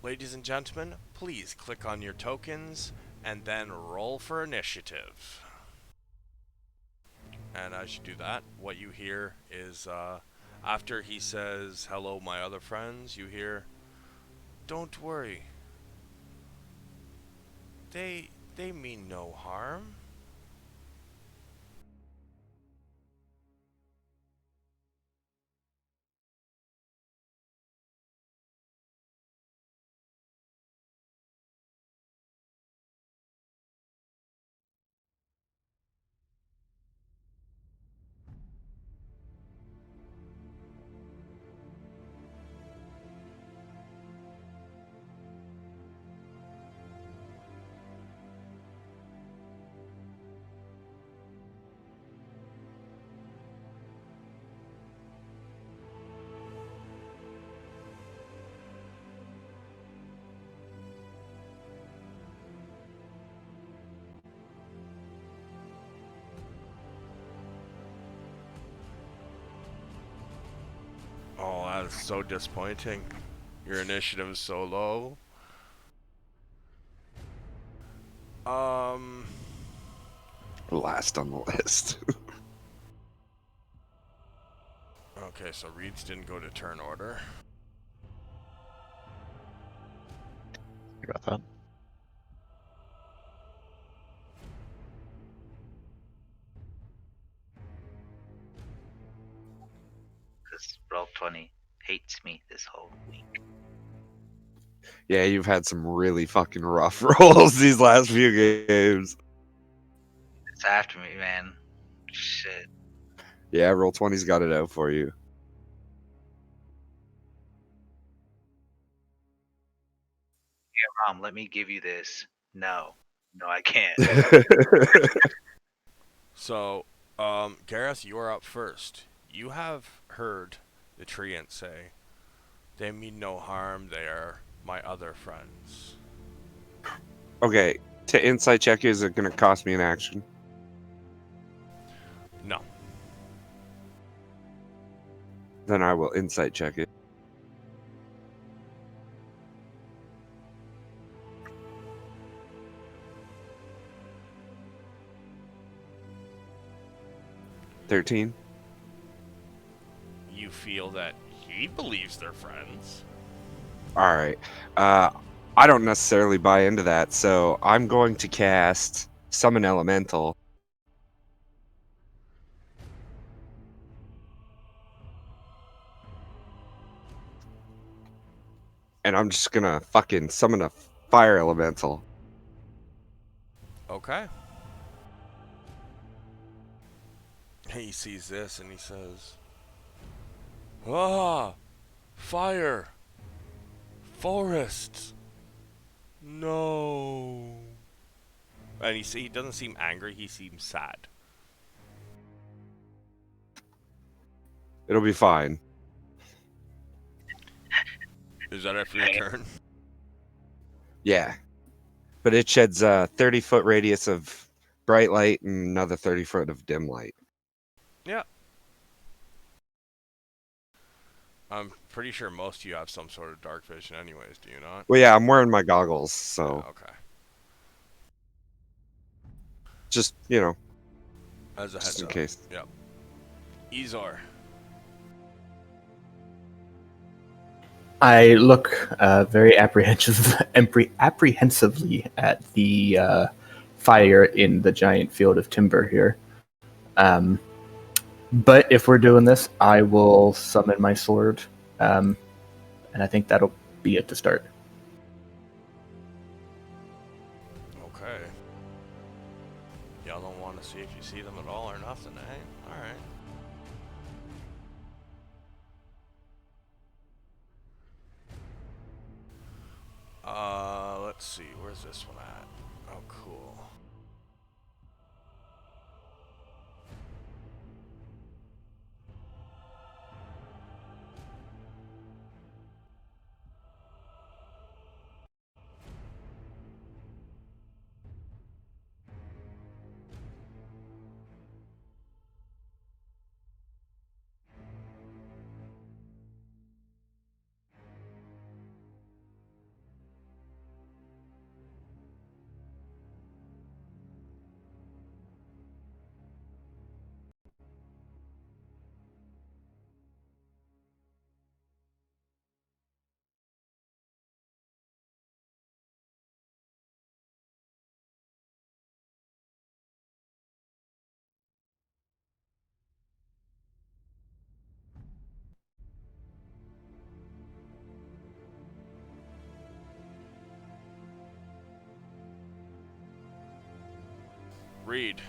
Ladies and gentlemen, please click on your tokens and then roll for initiative. And as you do that, what you hear is, after he says, "Hello, my other friends," you hear, "Don't worry. They mean no harm." That's so disappointing. Your initiative is so low. Last on the list. Okay, so Reeds didn't go to turn order. Sorry about that. Because Roll20 hates me this whole week. Yeah, you've had some really fucking rough rolls these last few games. It's after me, man. Shit. Yeah, Roll20's got it out for you. Mom, let me give you this. No. No, I can't. So, Gareth, you are up first. You have heard the treant say, "They mean no harm. They are my other friends." Okay, to insight check, is it going to cost me an action? No. Then I will insight check it. $13. You feel that he believes they're friends. All right. I don't necessarily buy into that, so I'm going to cast Summon Elemental. And I'm just gonna fucking summon a Fire Elemental. Okay. He sees this and he says, "Ah, fire, forests, no." And he doesn't seem angry. He seems sad. It'll be fine. Is that it for your turn? Yeah. But it sheds a 30-foot radius of bright light and another 30-foot of dim light. Yeah. I'm pretty sure most of you have some sort of dark vision anyways, do you not? Well, yeah, I'm wearing my goggles, so Yeah, okay. just, As a just heads in up. case. Yep. Izor. I look very apprehensively at the fire in the giant field of timber here. But if we're doing this, I will summon my sword, and I think that'll be it to start. Okay. Y'all don't want to see if you see them at all or nothing, eh? Alright. Let's see. Where's this one at? Oh, cool. Reed,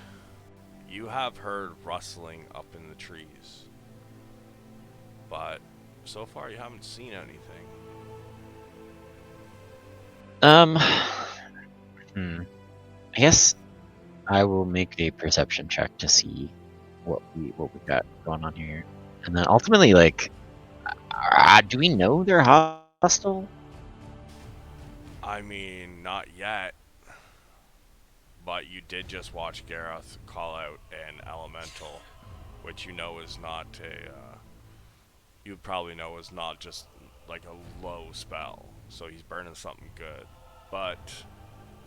you have heard rustling up in the trees. But so far you haven't seen anything. I guess I will make a perception check to see what we got going on here, and then ultimately, like, do we know they're hostile? I mean, not yet. But you did just watch Gareth call out an elemental, which you know is not you'd probably know is not just like a low spell. So he's burning something good. But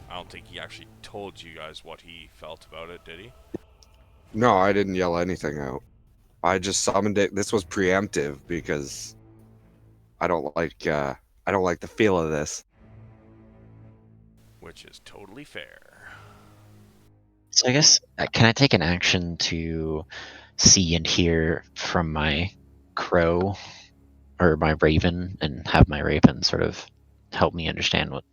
I don't think he actually told you guys what he felt about it, did he? No, I didn't yell anything out. I just summoned it. This was preemptive because I don't like the feel of this. Which is totally fair. So I guess, can I take an action to see and hear from my crow or my raven, and have my raven sort of help me understand what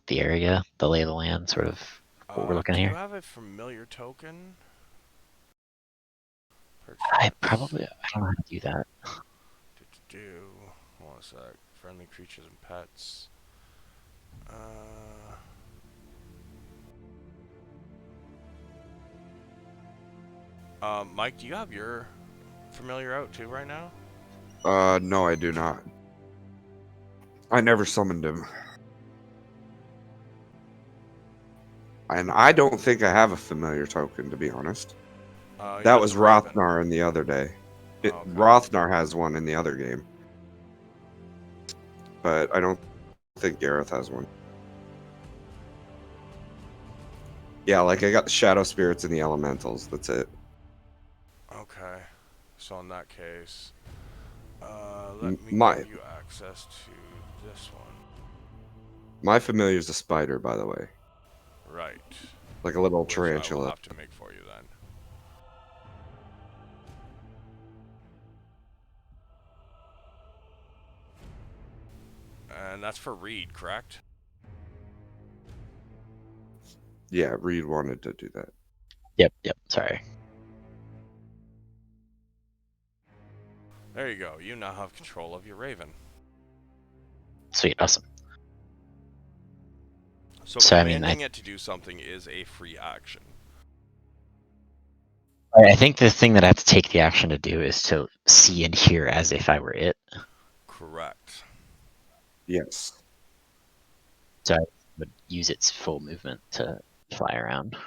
the area, the lay of the land, sort of what we're looking at Do you here? have a familiar token? I Perchance. don't know how to do that. Hold on a sec. Friendly creatures and pets. Mike, do you have your familiar out too right now? No, I do not. I never summoned him. And I don't think I have a familiar token, to be honest. You That got was the Raven. Rothnar in the other day. Okay. Rothnar has one in the other game. But I don't think Gareth has one. Yeah, like I got the Shadow Spirits and the Elementals. That's it. Okay. So in that case, let me My give you access to this one. my familiar is a spider, by the way. Right. Like a little Which I will tarantula. have to make for you then. And that's for Reed, correct? Yeah, Reed wanted to do that. Yep, sorry. There you go. You now have control of your Raven. Sweet, awesome. So So, I mean, commanding it to do something is a free action. I think the thing that I have to take the action to do is to see and hear as if I were it. Correct. Yes. So I would use its full movement to fly around.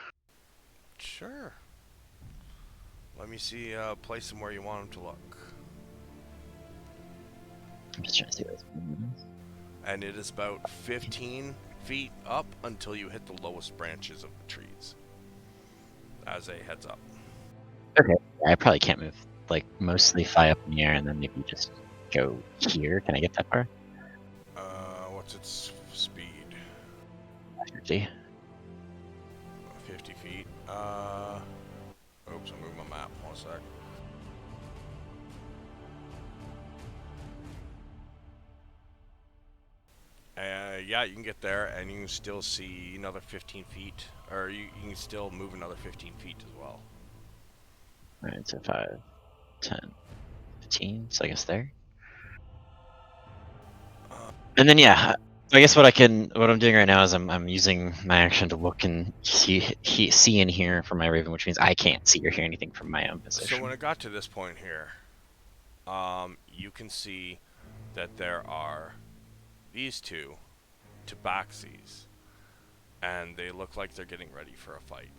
Sure. Let me see, place him where you want him to look. I'm just trying to see what its movement is. And it is about 15 feet up until you hit the lowest branches of the trees. As a heads up. Okay, I probably can't move. Like, mostly fly up in the air and then maybe just go here. Can I get that far? What's its speed? 50. 50 feet. Oops, I moved my map. One sec. Yeah, you can get there, and you can still see another 15 feet, or you can still move another 15 feet as well. Alright, so 5, 10, 15. So I guess there. And then yeah, I guess what I'm doing right now is I'm using my action to look and see and hear from my Raven, which means I can't see or hear anything from my own position. So when it got to this point here, you can see that there are these two tabaxis, and they look like they're getting ready for a fight.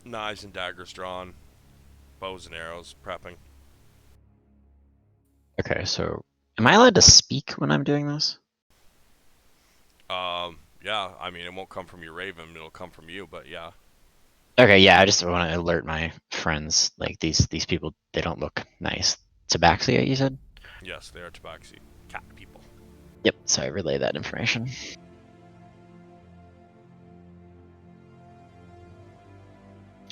Knives and daggers drawn, bows and arrows prepping. Okay, so am I allowed to speak when I'm doing this? Yeah, I mean, it won't come from your Raven, it'll come from you, but yeah. Okay, yeah, I just want to alert my friends. Like these people, they don't look nice. Tabaxi, you said? Yes, they are tabaxi. Cat people. Yep. So I relay that information.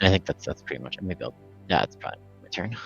I think that's pretty much it. Maybe yeah, it's probably my turn.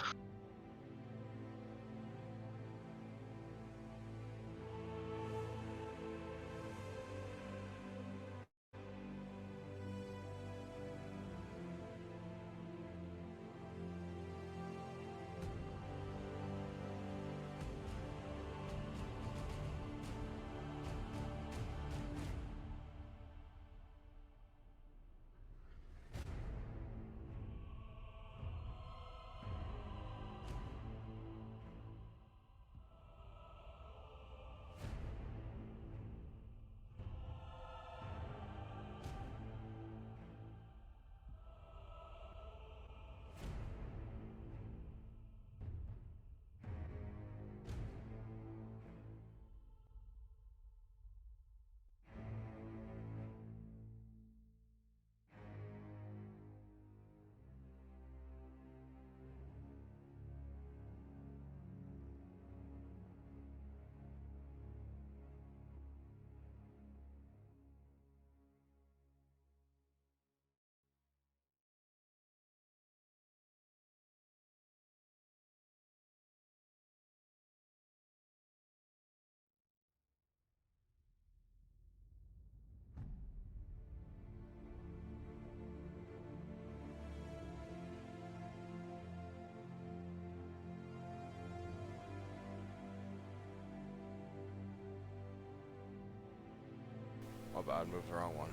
My bad, moved the wrong one.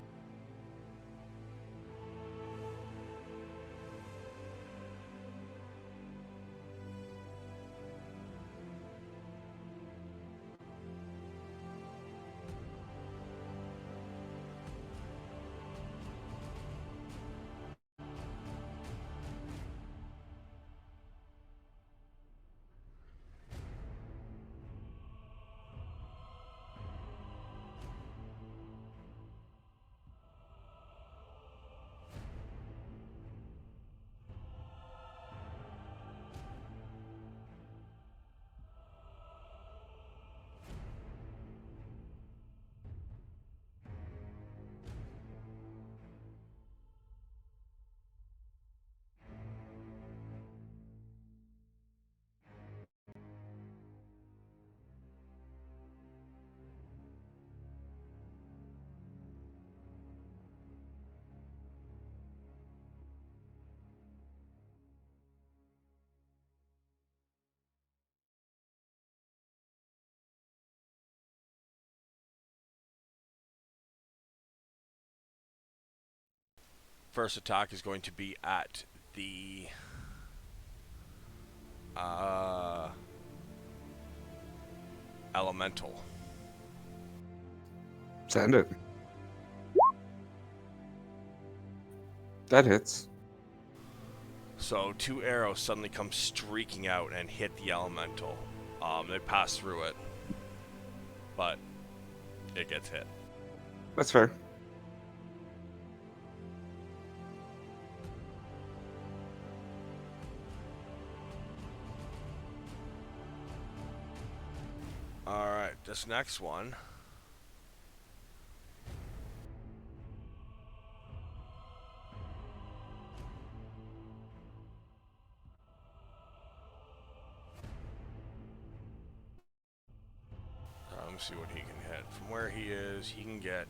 First attack is going to be at the elemental. Send it. That hits. So 2 arrows suddenly come streaking out and hit the elemental. They pass through it, but it gets hit. That's fair. Alright, this next one. Let me see what he can hit. From where he is, he can get...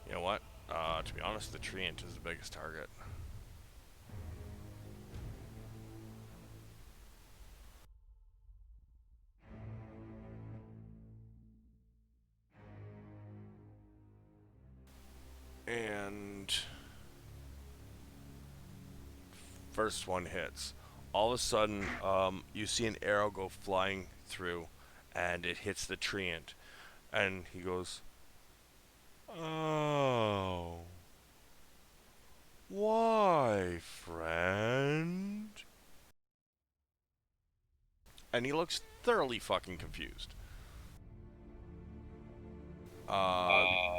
You know what? To be honest, the treant is the biggest target. And... First one hits. All of a sudden, you see an arrow go flying through, and it hits the treant. And he goes, "Oh. Why, friend?" And he looks thoroughly fucking confused.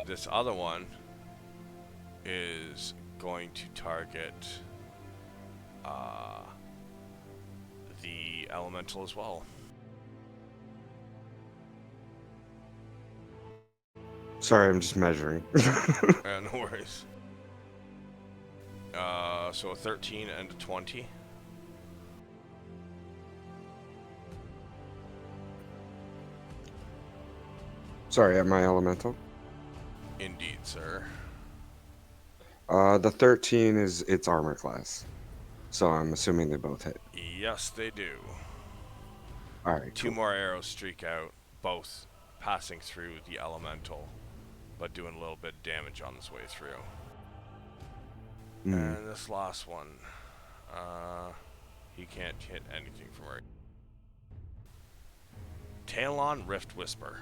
This other one is going to target the elemental as well. Sorry, I'm just measuring. No worries. So a 13 and a 20. Sorry, at my elemental. Indeed, sir. The 13 is its armor class. So I'm assuming they both hit. Yes, they do. Alright, Two cool. more arrows streak out, both passing through the elemental, but doing a little bit of damage on its way through. And this last one, he can't hit anything from where. Talon Rift Whisper.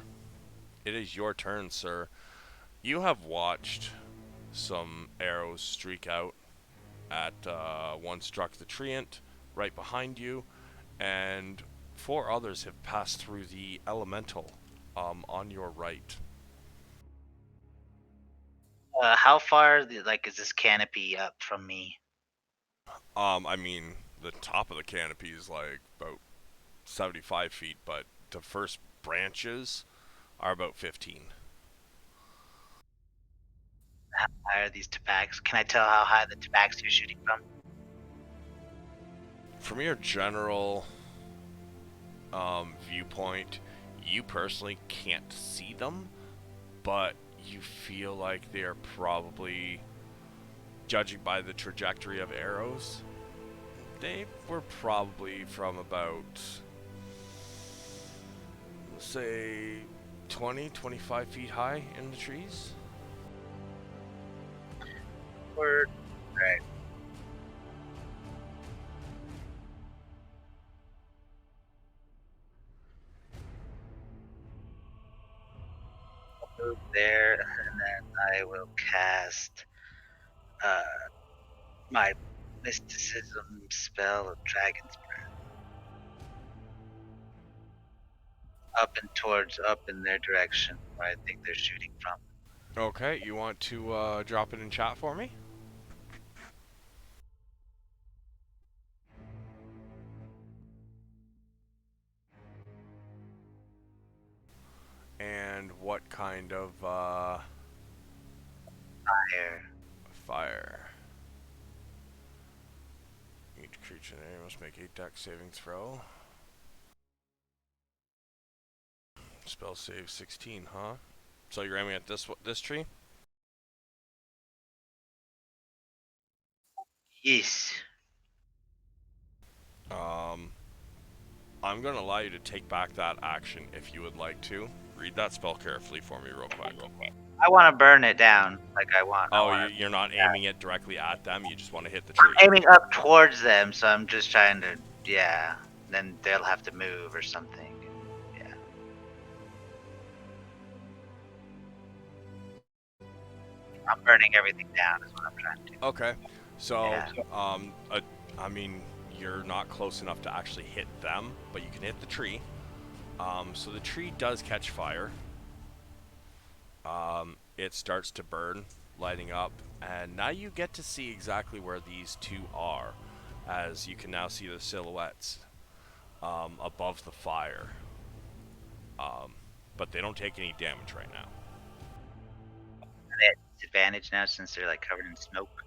It is your turn, sir. You have watched some arrows streak out at one struck the treant right behind you, and 4 others have passed through the elemental on your right. How far, is this canopy up from me? I mean, the top of the canopy is like about 75 feet, but the first branches are about 15. How high are these tabacs? Can I tell how high the tabacs you're shooting from? From your general viewpoint, you personally can't see them, but you feel like they're probably, judging by the trajectory of arrows, they were probably from about, say, 20, 25 feet high in the trees. Word. Right. I'll move there, and then I will cast my mysticism spell of Dragon's Breath up in their direction, where I think they're shooting from. Okay, you want to drop it in chat for me? And what kind of Fire. fire? Each creature in the area must make a dex saving throw. Spell save 16, huh? So you're aiming at this tree? Yes. I'm gonna allow you to take back that action if you would like to. Read that spell carefully for me real quick. I want to burn it down. Oh, you're not aiming it directly at them, you just want to hit the tree. I'm aiming up towards them, so I'm just trying to, yeah. Then they'll have to move or something. Yeah. I'm burning everything down is what I'm trying to do. Okay. So, Yeah. I mean, you're not close enough to actually hit them, but you can hit the tree. So the tree does catch fire. It starts to burn, lighting up, and now you get to see exactly where these two are, as you can now see the silhouettes above the fire. But they don't take any damage right now. Are they at disadvantage now since they're like covered in smoke?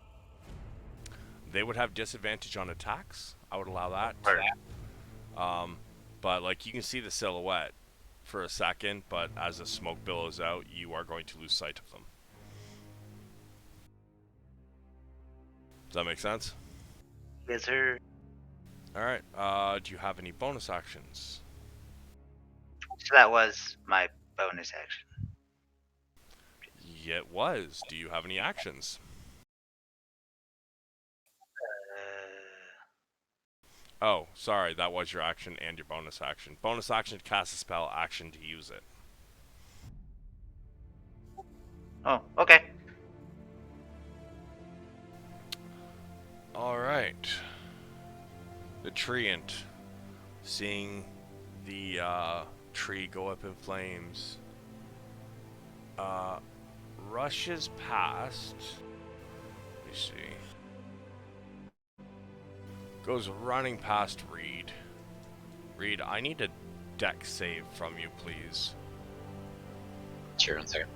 They would have disadvantage on attacks. I would allow that. Or But like you can see the silhouette for a second, but as the smoke billows out, you are going to lose sight of them. Does that make sense? yes, sir. Alright, do you have any bonus actions? So that was my bonus action. Yeah, it was. Do you have any actions? Oh, sorry, that was your action and your bonus action. Bonus action to cast a spell, action to use it. Oh, okay. Alright. The treant, seeing the tree go up in flames, rushes past. Let me see. Goes running past Reed. Reed, I need a dex save from you, please. Sure, 1 second.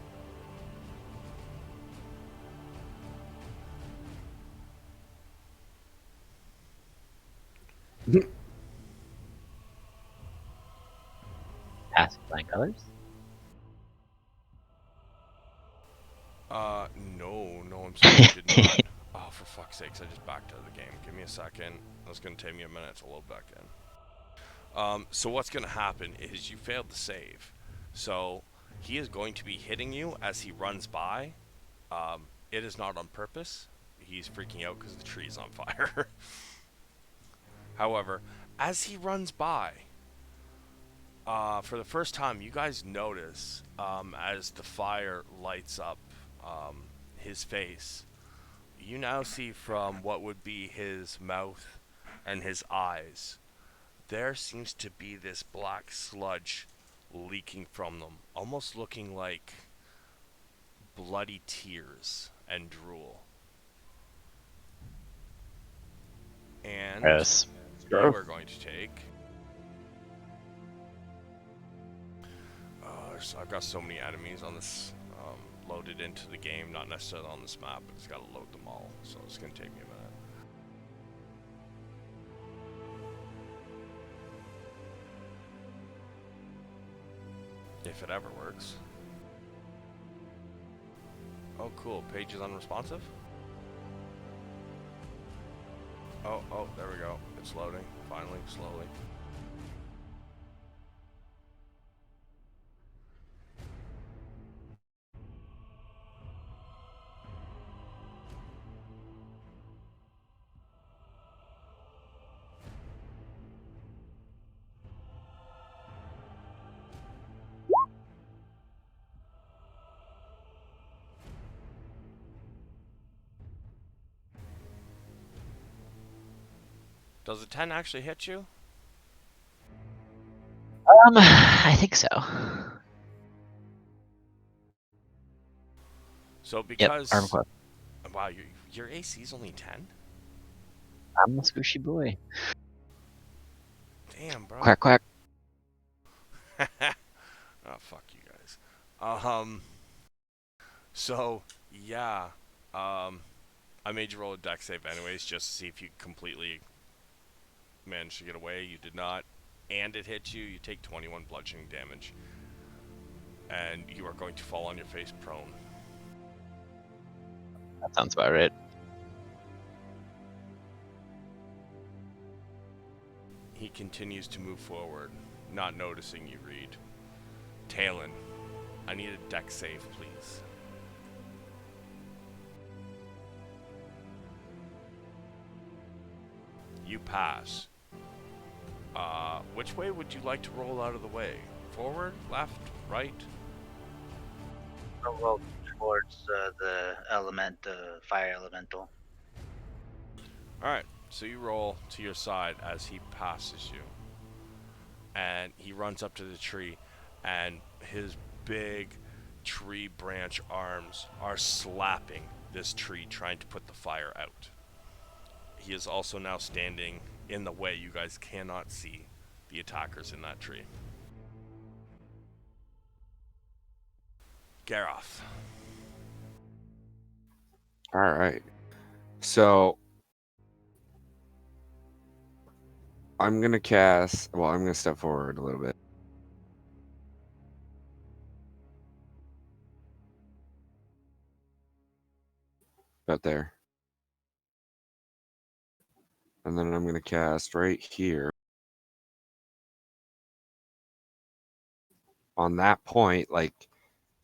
Pass flying colors? No, I'm sorry, I did not. Oh, for fuck's sakes, I just backed out of the game. Give me a second. That's gonna take me a minute to load back in. So what's gonna happen is you failed to save. So he is going to be hitting you as he runs by. It is not on purpose. He's freaking out because the tree is on fire. However, as he runs by, for the first time, you guys notice as the fire lights up his face, you now see from what would be his mouth and his eyes, there seems to be this black sludge leaking from them, almost looking like bloody tears and drool. And Gross. you are going to take... I've got so many enemies on this loaded into the game, not necessarily on this map, but it's got to load them all, so it's going to take me a minute. If it ever works. Oh, cool. Page is unresponsive? Oh, there we go. It's loading, finally, slowly. Does a 10 actually hit you? I think so. So Yep, armor because class. wow, your AC is only 10. I'm a squishy boy. Damn, bro. Quack quack. Oh, fuck you guys. So yeah, I made you roll a dex save anyways, just to see if you completely managed to get away. You did not, and it hit you. You take 21 bludgeoning damage, and you are going to fall on your face prone. That sounds about right. He continues to move forward, not noticing you, Reed. Talon, I need a dex save, please. You pass. Which way would you like to roll out of the way? Forward, left, right? I'll roll towards the fire elemental. Alright, so you roll to your side as he passes you. And he runs up to the tree, and his big tree branch arms are slapping this tree, trying to put the fire out. He is also now standing in the way. You guys cannot see the attackers in that tree. Garoth. All right. So I'm gonna cast. Well, I'm gonna step forward a little bit. About there. And then I'm gonna cast right here. On that point, like,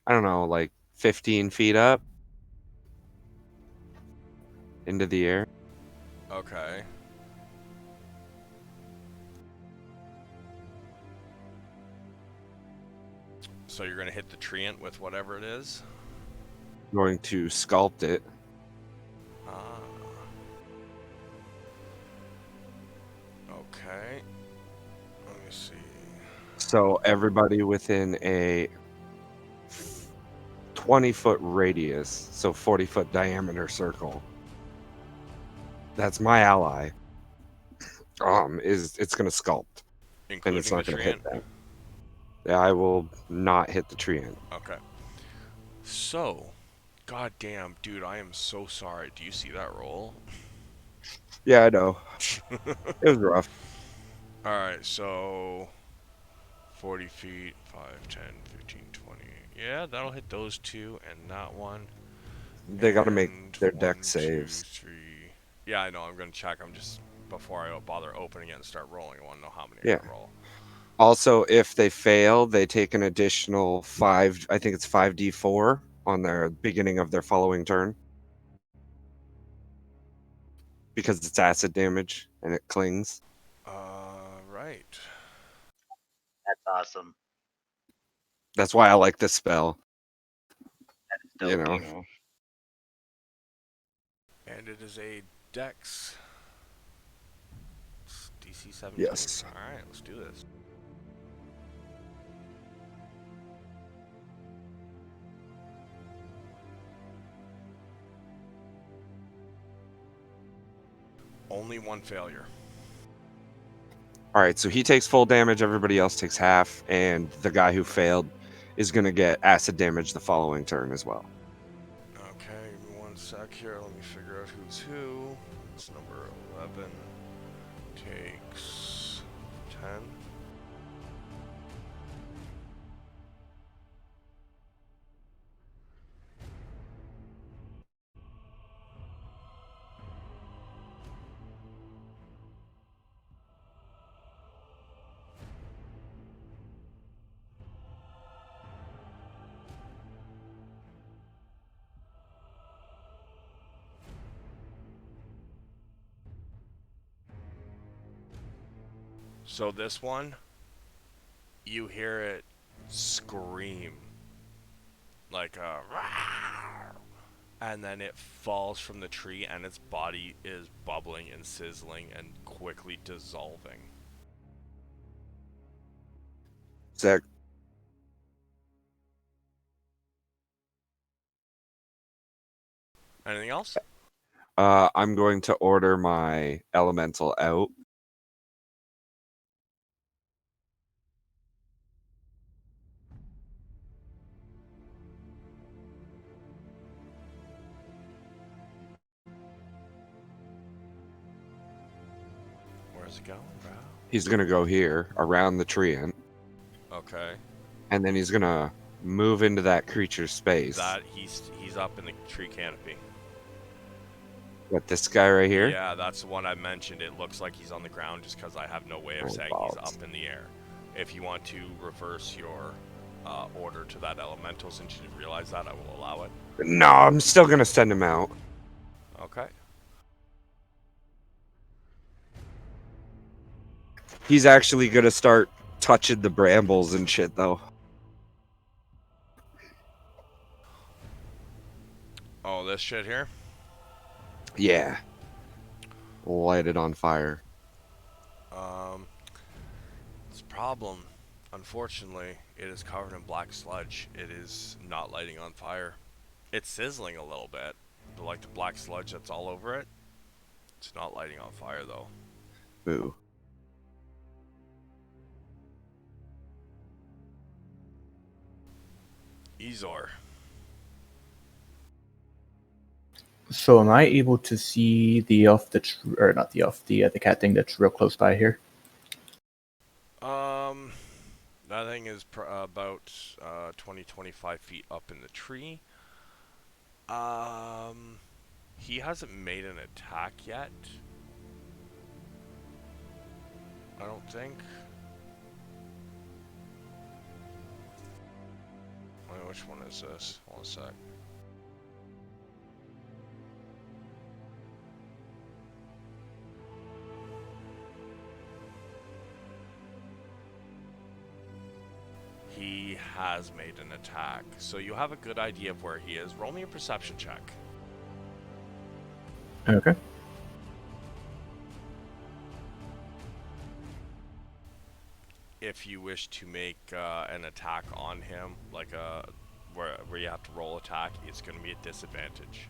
I don't know, like 15 feet up into the air. Okay. So you're going to hit the treant with whatever it is? Going to sculpt it. Ah. Okay. Let me see. So everybody within a 20-foot radius, so 40-foot diameter circle. That's my ally. It's gonna sculpt, and it's Including the not gonna hit treant? them. Yeah, I will not hit the tree end. Okay. So, goddamn, dude, I am so sorry. Do you see that roll? Yeah, I know. It was rough. Alright, so 40 feet, 5, 10, 15, 20. Yeah, that'll hit those two and that one. They got to make And their 1, deck 2, saves. 3. Yeah, I know. I'm going to check. I'm just, before I bother opening it and start rolling, I want to know how many I Yeah. can roll. Also, if they fail, they take an additional 5. I think it's 5d4 on their beginning of their following turn because it's acid damage and it clings. Right. That's awesome. That's why I like this spell. That's You dope. know. And it is a Dex. It's DC 17. Yes. Alright, let's do this. Only one failure. All right, so he takes full damage, everybody else takes half, and the guy who failed is going to get acid damage the following turn as well. Okay, give me one sec here. Let me figure out who's who. It's number 11. Takes 10. So this one, you hear it scream like a and then it falls from the tree, and its body is bubbling and sizzling and quickly dissolving. Zach, Anything else? I'm going to order my elemental out. Where's it going, bro? He's gonna go here around the tree, Okay. and then he's gonna move into that creature's space. That he's up in the tree canopy. What, this guy right here? Yeah, that's the one I mentioned. It looks like he's on the ground just because I have no way of Oh, saying he's balls. up in the air. If you want to reverse your order to that elemental, since you didn't realize that, I will allow it. No, I'm still gonna send him out. Okay. He's actually gonna start touching the brambles and shit, though. Oh, this shit here? Yeah. Light it on fire. It's a problem. Unfortunately, it is covered in black sludge. It is not lighting on fire. It's sizzling a little bit, but like the black sludge that's all over it, it's not lighting on fire though. Boo. Ezor. So am I able to see the elf or not the elf, the cat thing that's real close by here? That thing is about 20-25 feet up in the tree. He hasn't made an attack yet. I don't think. Wait, which one is this? Hold on a sec. He has made an attack, so you have a good idea of where he is. Roll me a perception check. Okay. If you wish to make an attack on him, like where you have to roll attack, it's going to be a disadvantage.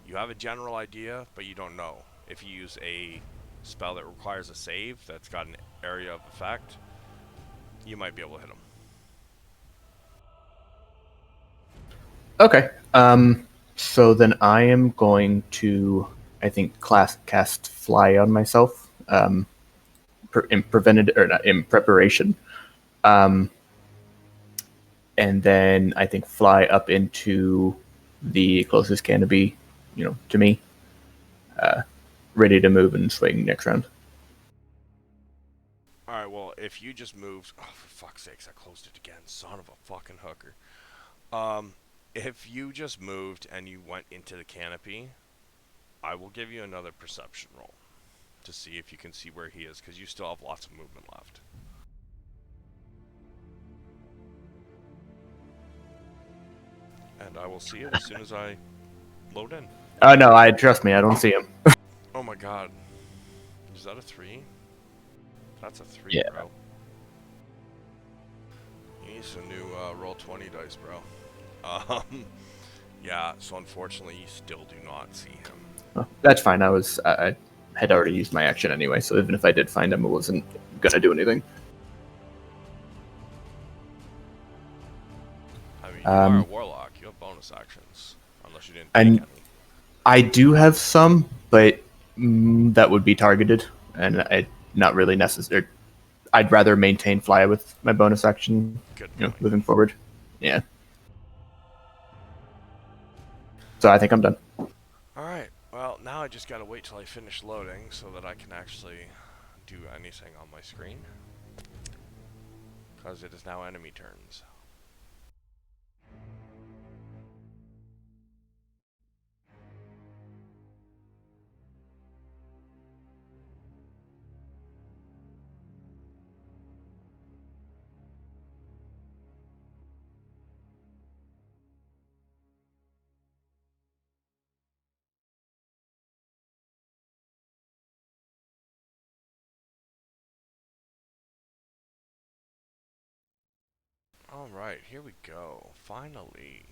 You have a general idea, but you don't know. If you use a spell that requires a save that's got an area of effect, you might be able to hit him. Okay. So then I am going to, I think, cast fly on myself. In prevented or not in preparation. And then I think fly up into the closest canopy, to me. Ready to move and swing next round. Alright, well, if you just moved... Oh, for fuck's sakes, I closed it again. Son of a fucking hooker. If you just moved and you went into the canopy, I will give you another perception roll to see if you can see where he is, because you still have lots of movement left. And I will see it as soon as I load in. Oh no, trust me, I don't see him. Oh my god. Is that a 3? That's a 3, Yeah. bro. You need some new Roll20 dice, bro. Yeah, so unfortunately you still do not see him. Oh, that's fine. I had already used my action anyway, so even if I did find him, it wasn't gonna do anything. I mean, you are a warlock. You have bonus actions. Unless you didn't take And any. I do have some, but that would be targeted, and not really necessary. I'd rather maintain fly with my bonus action, Good point. moving forward. Yeah. So I think I'm done. Alright, well, now I just gotta wait till I finish loading so that I can actually do anything on my screen. Because it is now enemy turns. Alright, here we go. Finally.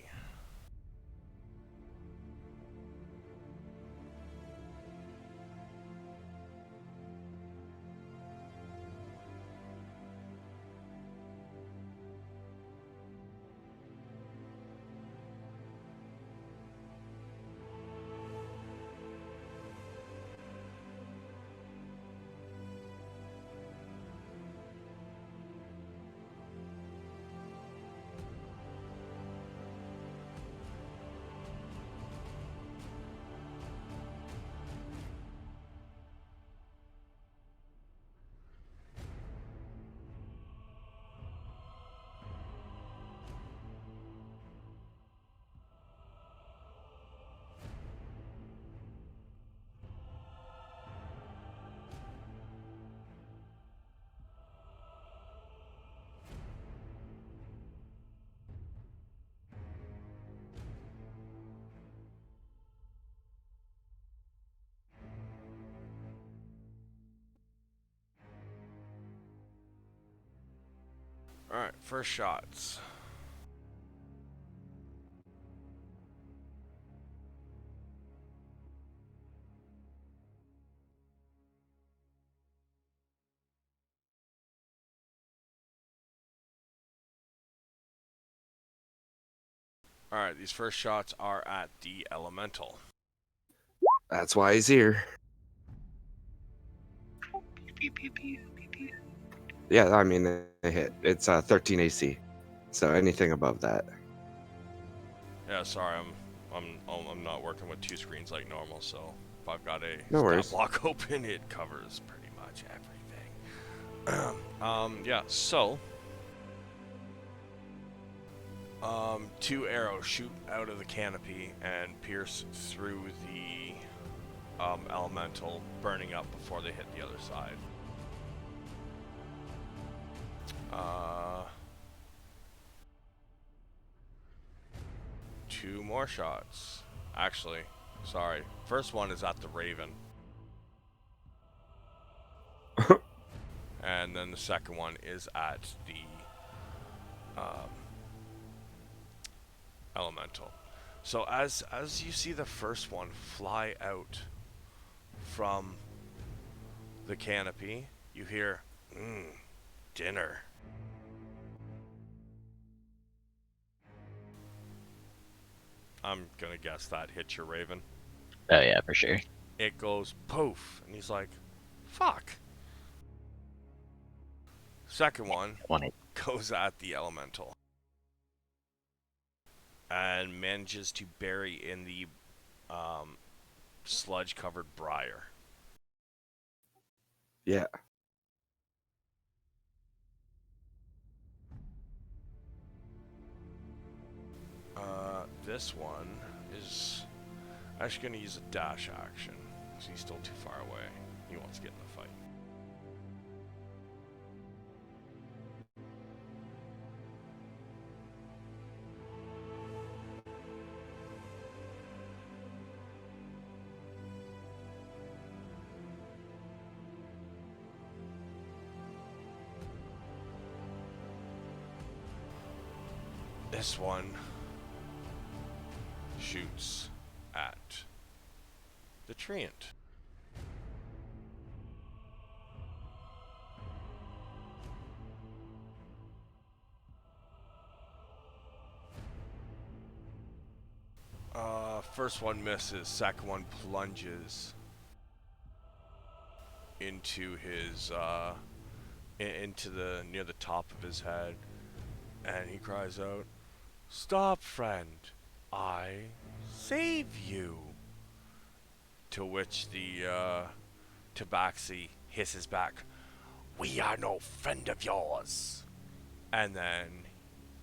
Alright, first shots. Alright, these first shots are at the elemental. That's why he's here. Pew, pew, pew, pew, pew. Yeah, I mean they hit. It's 13 AC, so anything above that. Yeah, sorry, I'm not working with two screens like normal, so if I've got a No stat worries. block open, it covers pretty much everything. Yeah, so two arrows shoot out of the canopy and pierce through the elemental, burning up before they hit the other side. Two more shots. Actually, sorry. First one is at the Raven. And then the second one is at the elemental. So as you see the first one fly out from the canopy, you hear, dinner. I'm gonna guess that hit your Raven. Oh yeah, for sure. It goes poof, and he's like, fuck. Second one goes at the elemental and manages to bury in the sludge-covered briar. Yeah. This one is actually going to use a dash action, because he's still too far away. He wants to get in the fight. This one shoots at the treant. First one misses, second one plunges into his into the near the top of his head, and he cries out, "Stop, friend! I save you!" To which the Tabaxi hisses back, "We are no friend of yours!" And then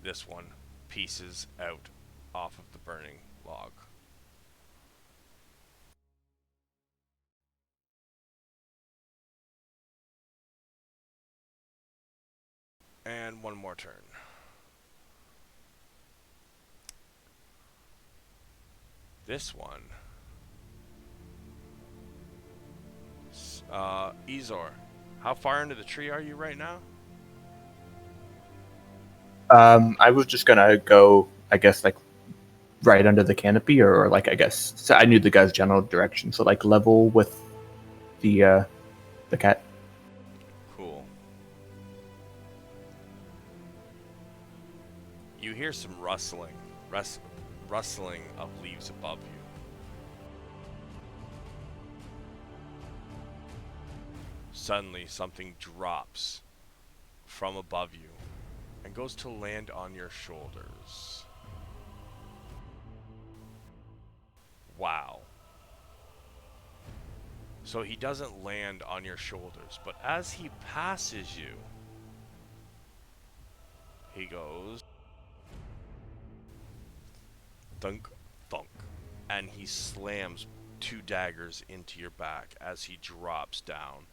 this one pieces out off of the burning log. And one more turn. This one. Ezor, how far into the tree are you right now? I was just gonna go, I guess, like right under the canopy, or like I guess so I knew the guy's general direction, so like level with the cat. Cool. You hear some rustling of leaves above you. Suddenly, something drops from above you and goes to land on your shoulders. Wow. So he doesn't land on your shoulders, but as he passes you, he goes thunk, thunk, and he slams 2 daggers into your back as he drops down,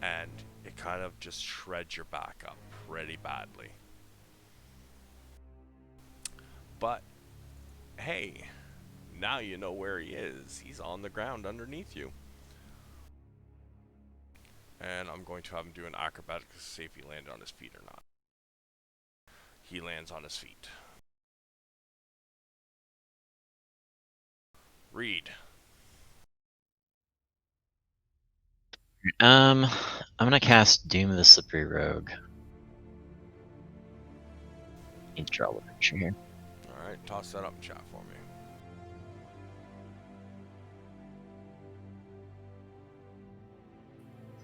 and it kind of just shreds your back up pretty badly. But hey, now you know where he is. He's on the ground underneath you. And I'm going to have him do an acrobatics to see if he landed on his feet or not. He lands on his feet. Reed. I'm gonna cast Doom of the Slippery Rogue. Need to draw a picture here. Alright, toss that up in chat for me.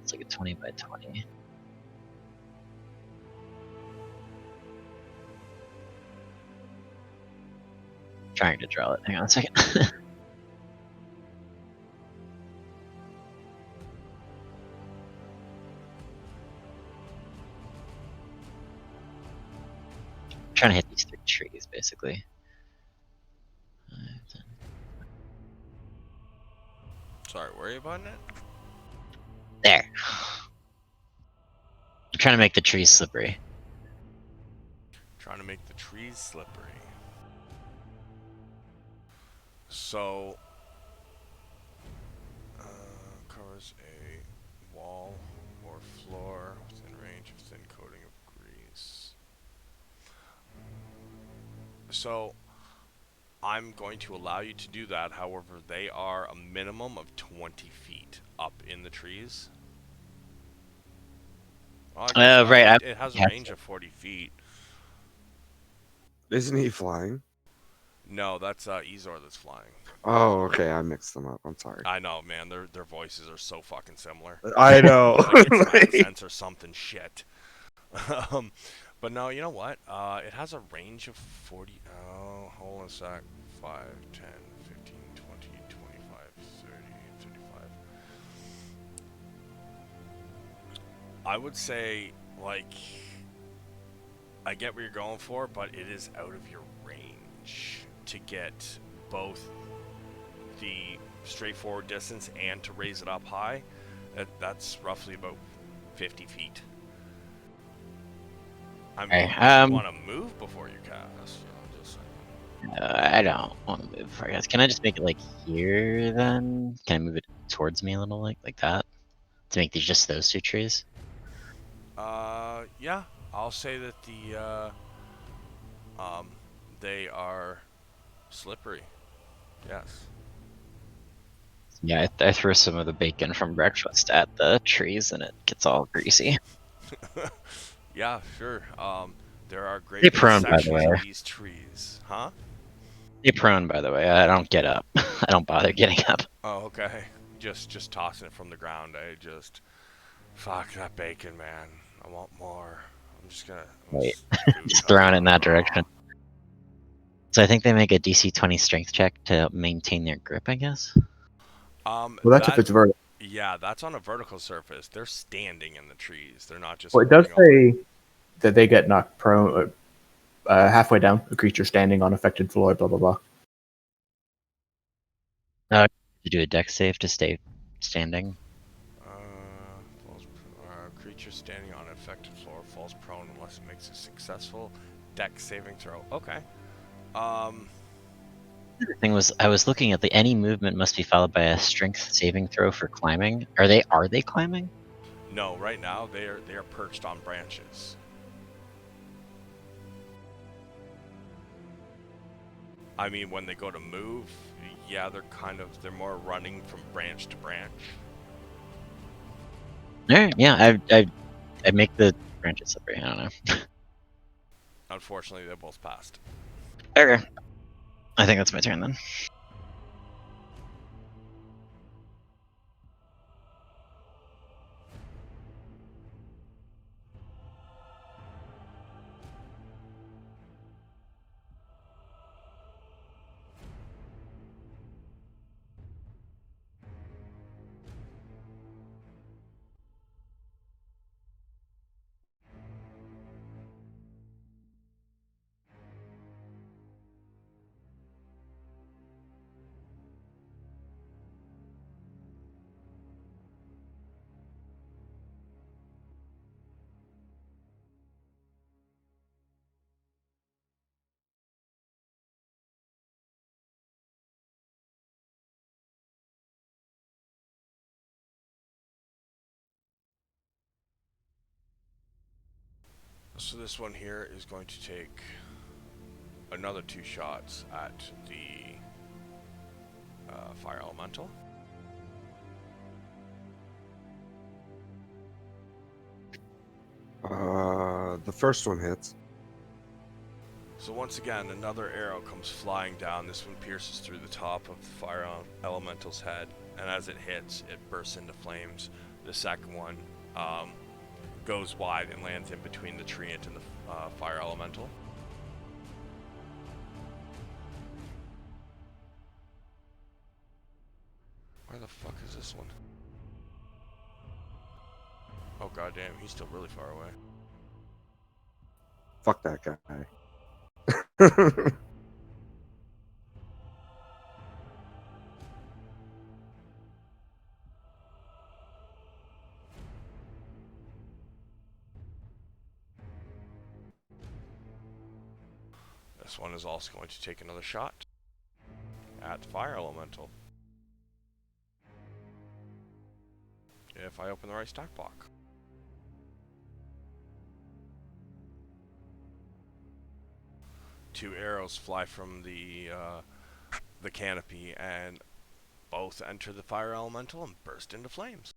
It's like a 20 by 20. Trying to draw it. Hang on a second. Trying to hit these 3 trees, basically. Sorry, where are you button it? There. I'm trying to make the trees slippery. Trying to make the trees slippery. So, covers a wall or floor within range of thin coating of grease. So, I'm going to allow you to do that. However, they are a minimum of 20 feet up in the trees. Well, Right. It has a yeah. range of 40 feet. Isn't he flying? No, that's Ezor that's flying. Oh, okay. I mixed them up. I'm sorry. I know, man. Their voices are so fucking similar. I know. Like it's accents or something shit. But no, you know what? It has a range of 40. Oh, hold on a sec. 5, 10, 15, 20, 25, 30, 35. I would say, like, I get what you're going for, but it is out of your range to get both the straightforward distance and to raise it up high. That's roughly about 50 feet. I mean, you want to move before you cast. You know, just I don't want to move before I guess. Can I just make it like here then? Can I move it towards me a little like that? To make these just those 2 trees? Yeah. I'll say that they are slippery. Yes. Yeah, I throw some of the bacon from breakfast at the trees and it gets all greasy. Yeah, sure. There are great Stay big prone, by the sections way. of these trees. Huh? Stay prone, by the way. I don't get up. I don't bother getting up. Oh, okay. Just tossing it from the ground. Fuck that bacon, man. I want more. I'm just gonna. Wait. Just throwing it in that direction. So I think they make a DC 20 strength check to maintain their grip, I guess? Well, that's if it's vertical. Yeah, that's on a vertical surface. They're standing in the trees. They're not just. Well, it does floating over. say that they get knocked prone halfway down. A creature standing on affected floor. Blah blah blah. To do a dex save to stay standing. Creature standing on an affected floor falls prone unless it makes a successful dex saving throw. Okay. The thing was, I was looking at any movement must be followed by a strength saving throw for climbing. Are they climbing? No, right now they are perched on branches. I mean, when they go to move, yeah, they're more running from branch to branch. Alright, yeah, I make the branches separate. I don't know. Unfortunately, they both passed. Okay, I think that's my turn then. So this one here is going to take another 2 shots at the fire elemental. The first one hits. So once again, another arrow comes flying down. This one pierces through the top of the fire elemental's head, and as it hits, it bursts into flames. The second one goes wide and lands in between the treant and the fire elemental. Where the fuck is this one? Oh goddamn, he's still really far away. Fuck that guy. This one is also going to take another shot at the fire elemental. If I open the right stack block. Two arrows fly from the canopy and both enter the fire elemental and burst into flames.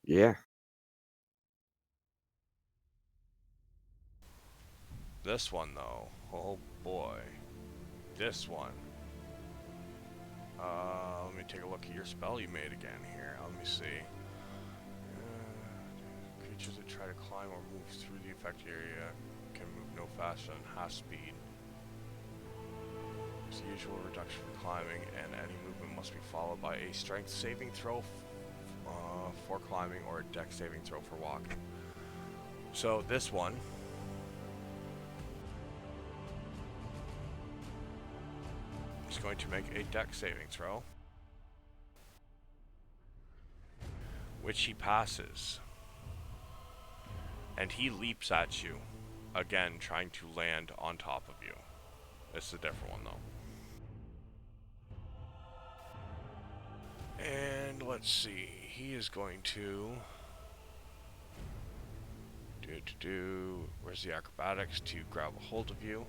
Yeah. This one though, oh boy. This one. Let me take a look at your spell you made again here. Let me see. Creatures that try to climb or move through the affected area can move no faster than half speed. There's the usual reduction for climbing, and any movement must be followed by a strength saving throw for climbing or a dex saving throw for walking. So this one is going to make a dex saving throw, which he passes. And he leaps at you, again trying to land on top of you. This is a different one though. And let's see, he is going to where's the acrobatics to grab a hold of you.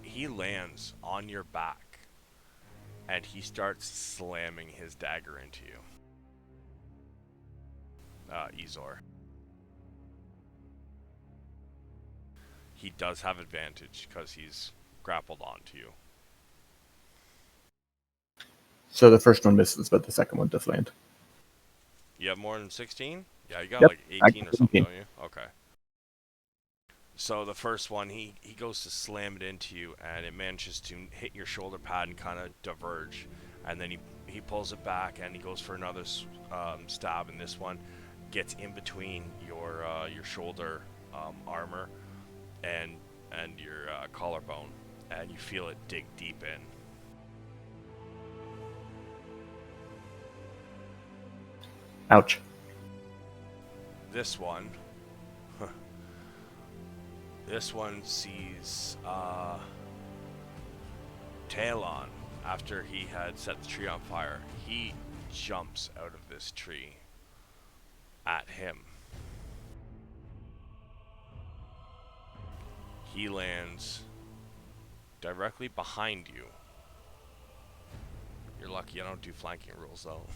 He lands on your back and he starts slamming his dagger into you. Ezor. He does have advantage because he's grappled onto you. So the first one misses, but the second one does land. You have more than 16? Yeah, you got Yep, like I 18 got or something, 18. don't you? Okay. So the first one, he goes to slam it into you, and it manages to hit your shoulder pad and kind of diverge. And then he pulls it back, and he goes for another stab, and this one gets in between your shoulder armor and your collarbone, and you feel it dig deep in. Ouch. This one sees Talon after he had set the tree on fire. He jumps out of this tree at him. He lands directly behind you. You're lucky I don't do flanking rules, though.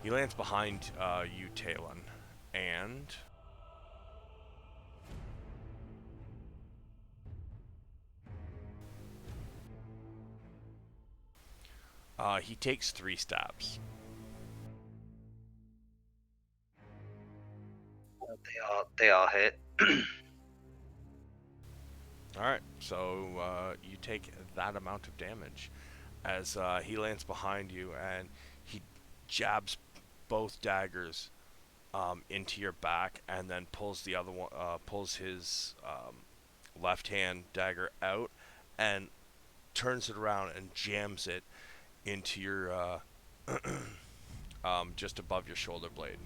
He lands behind you, Talon, and he takes 3 stabs. They all hit. Alright, so you take that amount of damage as he lands behind you and he jabs both daggers into your back and then pulls the other one, pulls his left hand dagger out and turns it around and jams it into your just above your shoulder blade.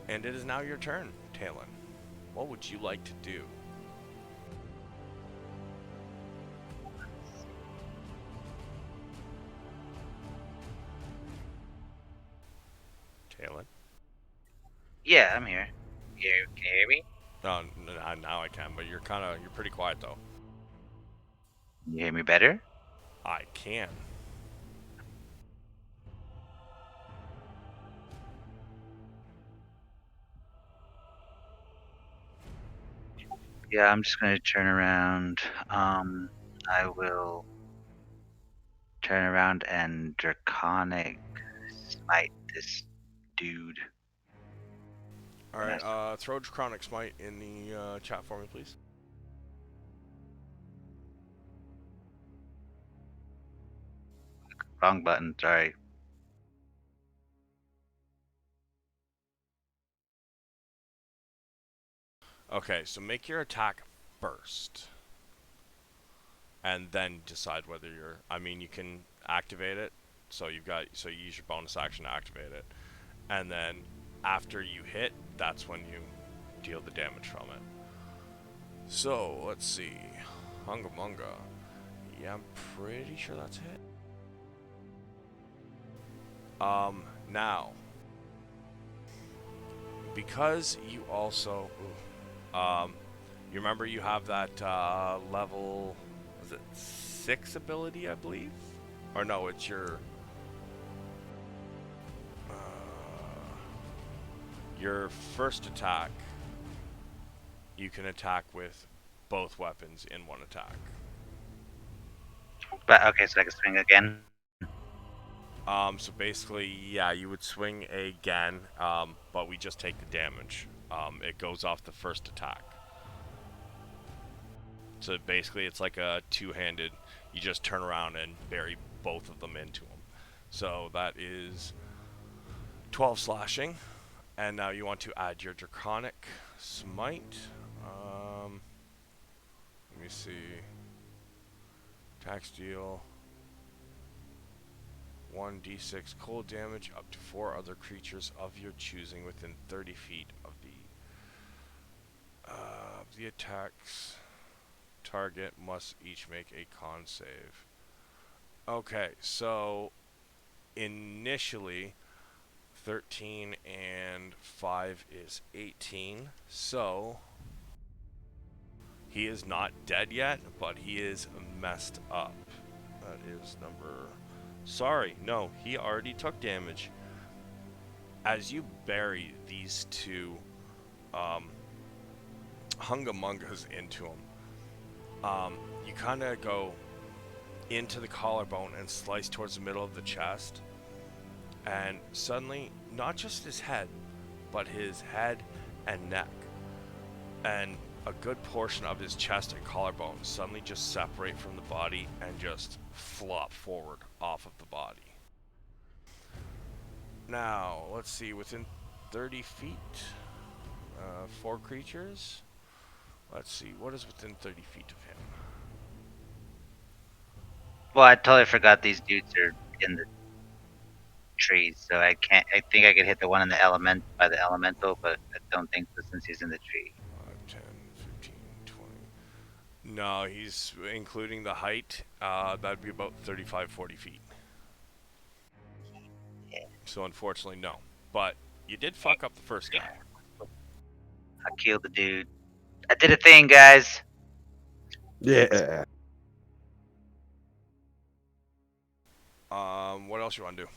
And it is now your turn, Talon. What would you like to do? Talon? Yeah, I'm here. Can you hear me? No, now I can, but you're pretty quiet though. Can you hear me better? I can. Yeah, I'm just gonna turn around. I will turn around and draconic smite this dude. Alright, throw Draconic Smite in the chat for me, please. Wrong button, sorry. Okay, so make your attack first. And then decide whether you're... I mean, you can activate it. So you use your bonus action to activate it. And then after you hit, that's when you deal the damage from it. So, let's see. Hunga Munga. Yeah, I'm pretty sure that's a hit. Now, because you also, you remember you have that level, was it 6 ability, I believe? Or no, it's your first attack. You can attack with both weapons in one attack. But okay, so I can swing again. So basically, yeah, you would swing again, but we just take the damage. It goes off the first attack. So basically, it's like a two-handed, you just turn around and bury both of them into them. So that is 12 slashing. And now you want to add your Draconic Smite. Let me see. Attack steal. 1d6 cold damage up to 4 other creatures of your choosing within 30 feet of the attacks. Target must each make a con save. Okay, so initially 13 and 5 is 18. So he is not dead yet, but he is messed up. That is number... Sorry, no, he already took damage. As you bury these two Hungamungas into him, you kind of go into the collarbone and slice towards the middle of the chest. And suddenly, not just his head, but his head and neck, and a good portion of his chest and collarbone suddenly just separate from the body and just flop forward off of the body. Now, let's see, within 30 feet, 4 creatures. Let's see, what is within 30 feet of him? Well, I totally forgot these dudes are in the trees, so I can't. I think I could hit the one in the element by the elemental, but I don't think so since he's in the tree. 5, 10, 15, 20. No, he's including the height. That'd be about 35, 40 feet. So unfortunately, no. But you did fuck up the first guy. I killed the dude. I did a thing, guys. Yeah. What else you want to do?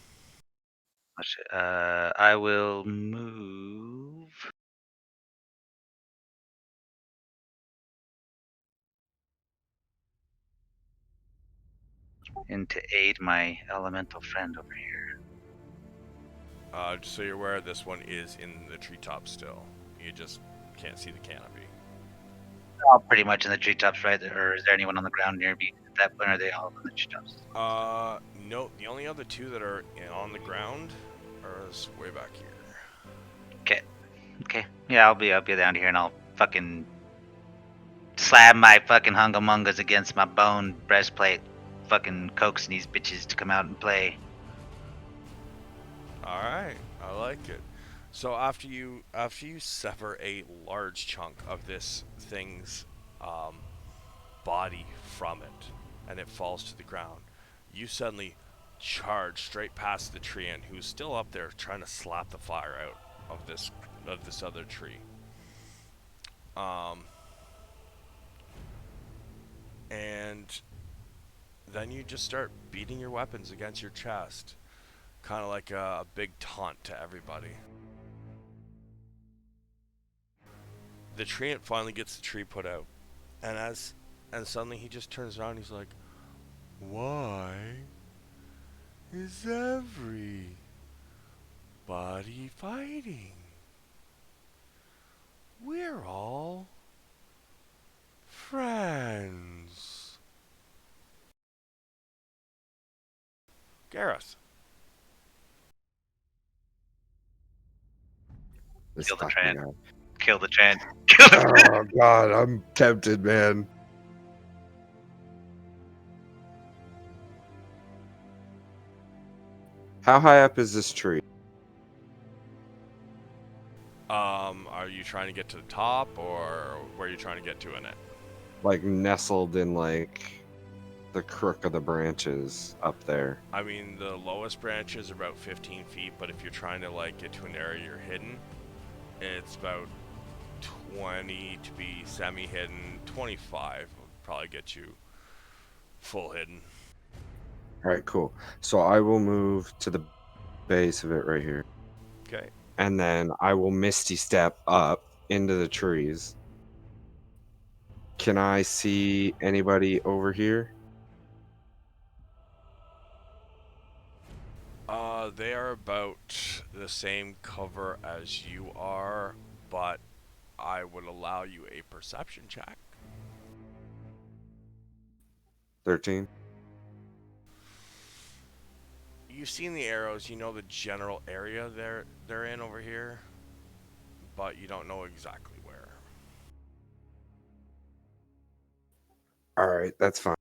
I will move in to aid my elemental friend over here. Just so you're aware, this one is in the treetop still. You just can't see the canopy. All pretty much in the treetops, right? Or is there anyone on the ground near me at that point? Or are they all in the treetops? No. The only other two that are on the ground are way back here. Okay. Yeah, I'll be down here and I'll fucking slap my fucking hungamongas against my bone breastplate, fucking coaxing these bitches to come out and play. All right, I like it. So after you sever a large chunk of this thing's body from it, and it falls to the ground, you suddenly charge straight past the tree ant who's still up there trying to slap the fire out of this other tree. And then you just start beating your weapons against your chest, kind of like a big taunt to everybody. The tree ant finally gets the tree put out, and suddenly he just turns around and he's like, "Why is everybody fighting? We're all friends." Gareth. This Kill the fucking Tran. guy. Kill the Tran. Kill the Tran. Oh god, I'm tempted, man. How high up is this tree? Are you trying to get to the top, or where are you trying to get to in it? Like nestled in like the crook of the branches up there. I mean, the lowest branch is about 15 feet, but if you're trying to like get to an area you're hidden, it's about 20 to be semi-hidden. 25 will probably get you full hidden. All right, cool. So I will move to the base of it right here. Okay. And then I will misty step up into the trees. Can I see anybody over here? They are about the same cover as you are, but I would allow you a perception check. 13. You've seen the arrows, you know the general area they're in over here, but you don't know exactly where. All right, that's fine.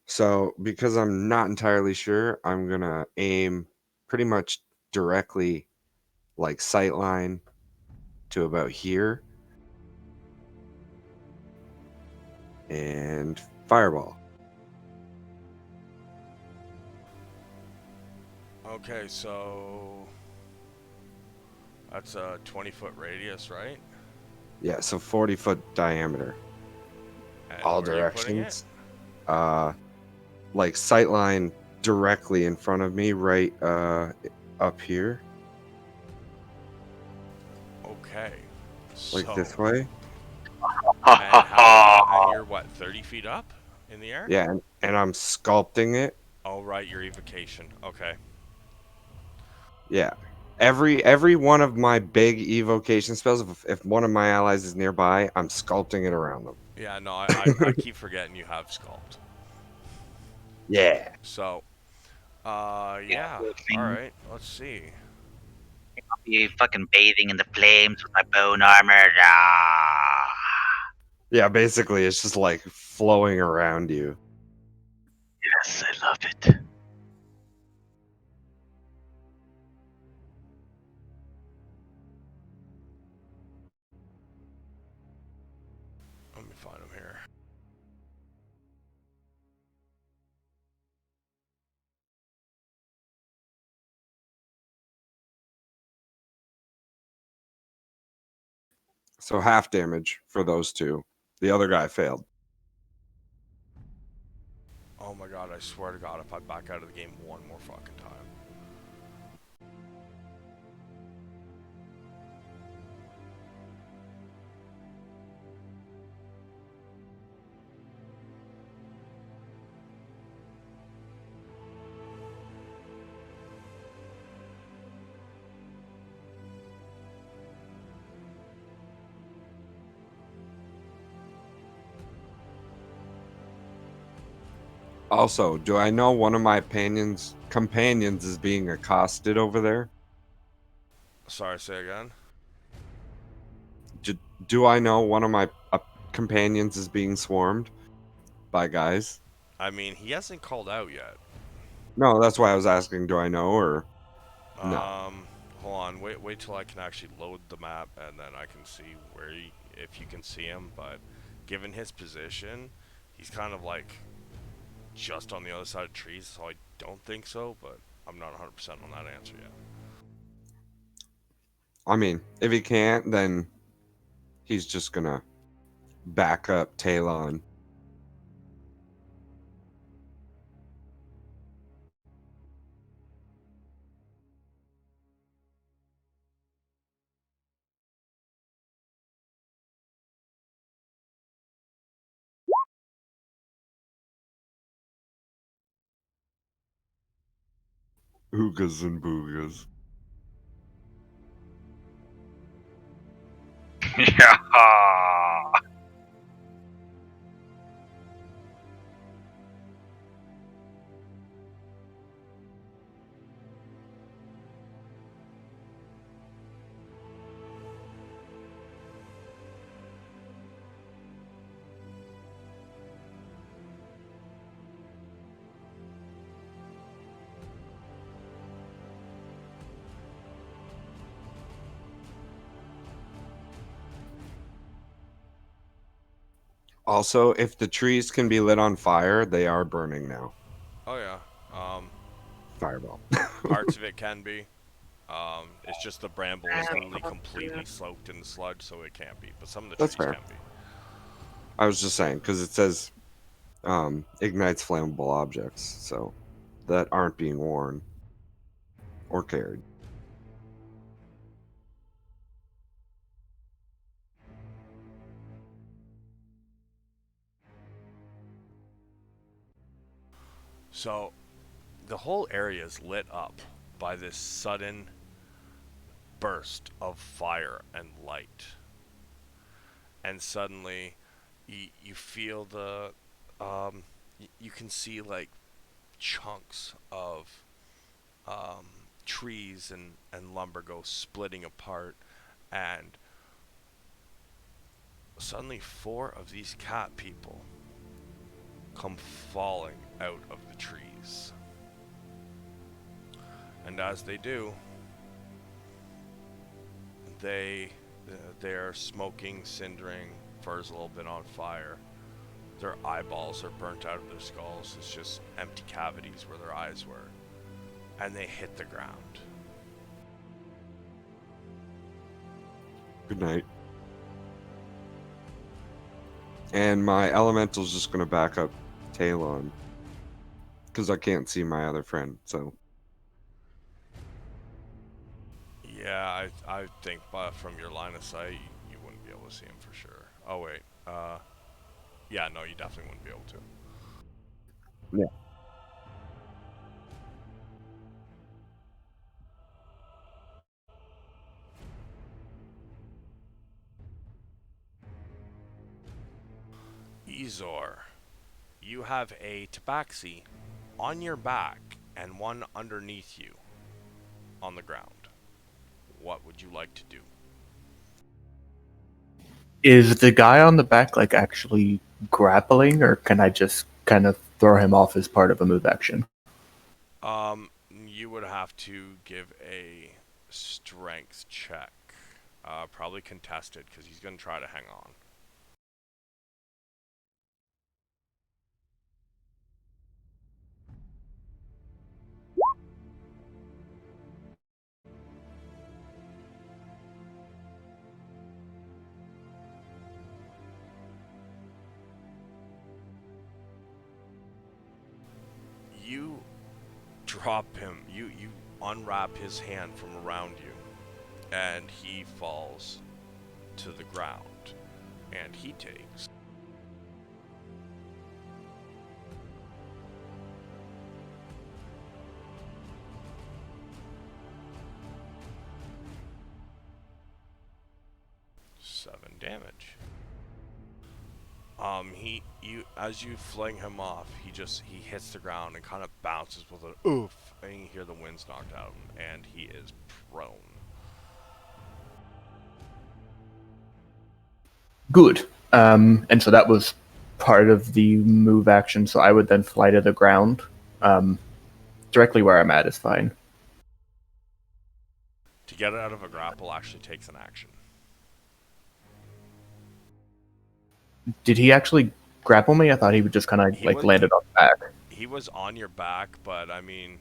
So, because I'm not entirely sure, I'm going to aim pretty much directly like sight line to about here and fireball. Okay, so that's a 20-foot radius, right? Yeah, so 40-foot diameter. And All where are you putting directions. Like sight line directly in front of me, right up here, Okay. like So, this way. and you're what, 30 feet up in the air? Yeah, and I'm sculpting it. Oh, right, your evocation. Okay. Yeah. Every one of my big evocation spells, if one of my allies is nearby, I'm sculpting it around them. Yeah, no, I keep forgetting you have sculpt. Yeah. So, yeah. All right, let's see. I'll be fucking bathing in the flames with my bone armor. Ah. Yeah, basically, it's just like flowing around you. Yes, I love it. Let me find him here. So half damage for those two. The other guy failed. Oh my god, I swear to god if I back out of the game one more fucking time. Also, do I know one of my companions is being accosted over there? Sorry, say again? Do I know one of my companions is being swarmed by guys? I mean, he hasn't called out yet. No, that's why I was asking. Do I know or no? Hold on, wait till I can actually load the map and then I can see where if you can see him, but given his position, he's kind of like just on the other side of trees, so I don't think so, but I'm not 100% on that answer yet. I mean, if he can't, then he's just gonna back up Talon. Oogas and boogas. Yeah. Also, if the trees can be lit on fire, they are burning now. Oh yeah, Fireball. parts of it can be. It's just the bramble is literally completely soaked in the sludge, so it can't be. But some of the That's trees fair. can be. I was just saying because it says ignites flammable objects, so that aren't being worn or carried. So the whole area is lit up by this sudden burst of fire and light. And suddenly you feel you can see like chunks of um, trees and lumber go splitting apart, and suddenly 4 of these cat people come falling out of the trees. And as they do, they they're smoking, cindering, fur's a little bit on fire. Their eyeballs are burnt out of their skulls. It's just empty cavities where their eyes were. And they hit the ground. Good night. And my elemental's just gonna back up Talon because I can't see my other friend. So Yeah, I think from your line of sight, you wouldn't be able to see him for sure. Oh, wait. Yeah, no, you definitely wouldn't be able to. yeah. Ezor, you have a tabaxi on your back and one underneath you on the ground. What would you like to do? Is the guy on the back like actually grappling, or can I just kind of throw him off as part of a move action? You would have to give a strength check. Probably contested, because he's going to try to hang on. You drop him. You unwrap his hand from around you, and he falls to the ground, and he takes 7 damage. As you fling him off, he hits the ground and kind of bounces with an oof, and you hear the wind's knocked out, and he is prone. Good. And so that was part of the move action. So I would then fly to the ground. Directly where I'm at is fine. To get it out of a grapple actually takes an action. Did he actually grapple me? I thought he would just kind of like landed on the back. He was on your back, but I mean,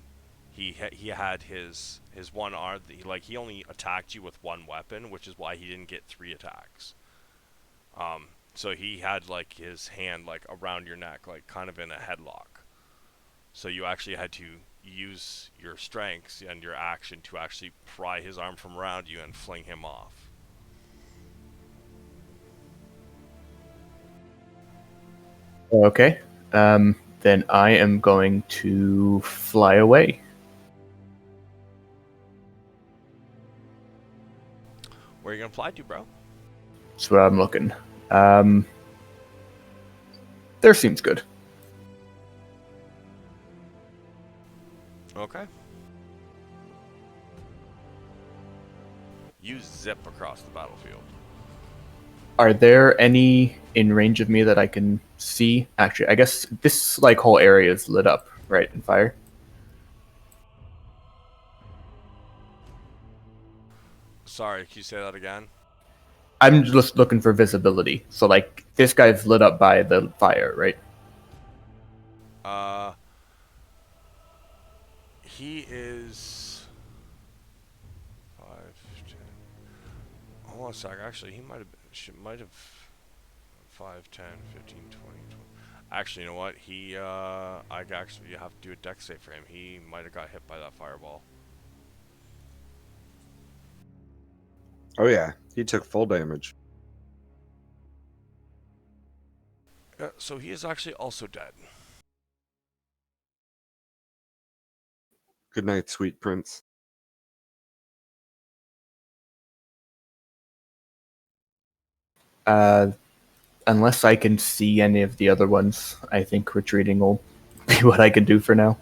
he had his one arm. He only attacked you with one weapon, which is why he didn't get 3 attacks. So he had like his hand like around your neck, like kind of in a headlock. So you actually had to use your strengths and your action to actually pry his arm from around you and fling him off. Okay. Then I am going to fly away. Where are you gonna fly to, bro? That's where I'm looking. There seems good. Okay. You zip across the battlefield. Are there any in range of me that I can see? Actually, I guess this like whole area is lit up, right, in fire. Sorry, can you say that again? I'm just looking for visibility. So like this guy's lit up by the fire, right? He is 5, 10. Hold on a sec. Actually, he might have 5, 10, 15, 20, 20. Actually, you know what? You have to do a dex save for him. He might have got hit by that fireball. Oh yeah, he took full damage. So he is actually also dead. Good night, sweet prince. Unless I can see any of the other ones, I think retreating will be what I can do for now.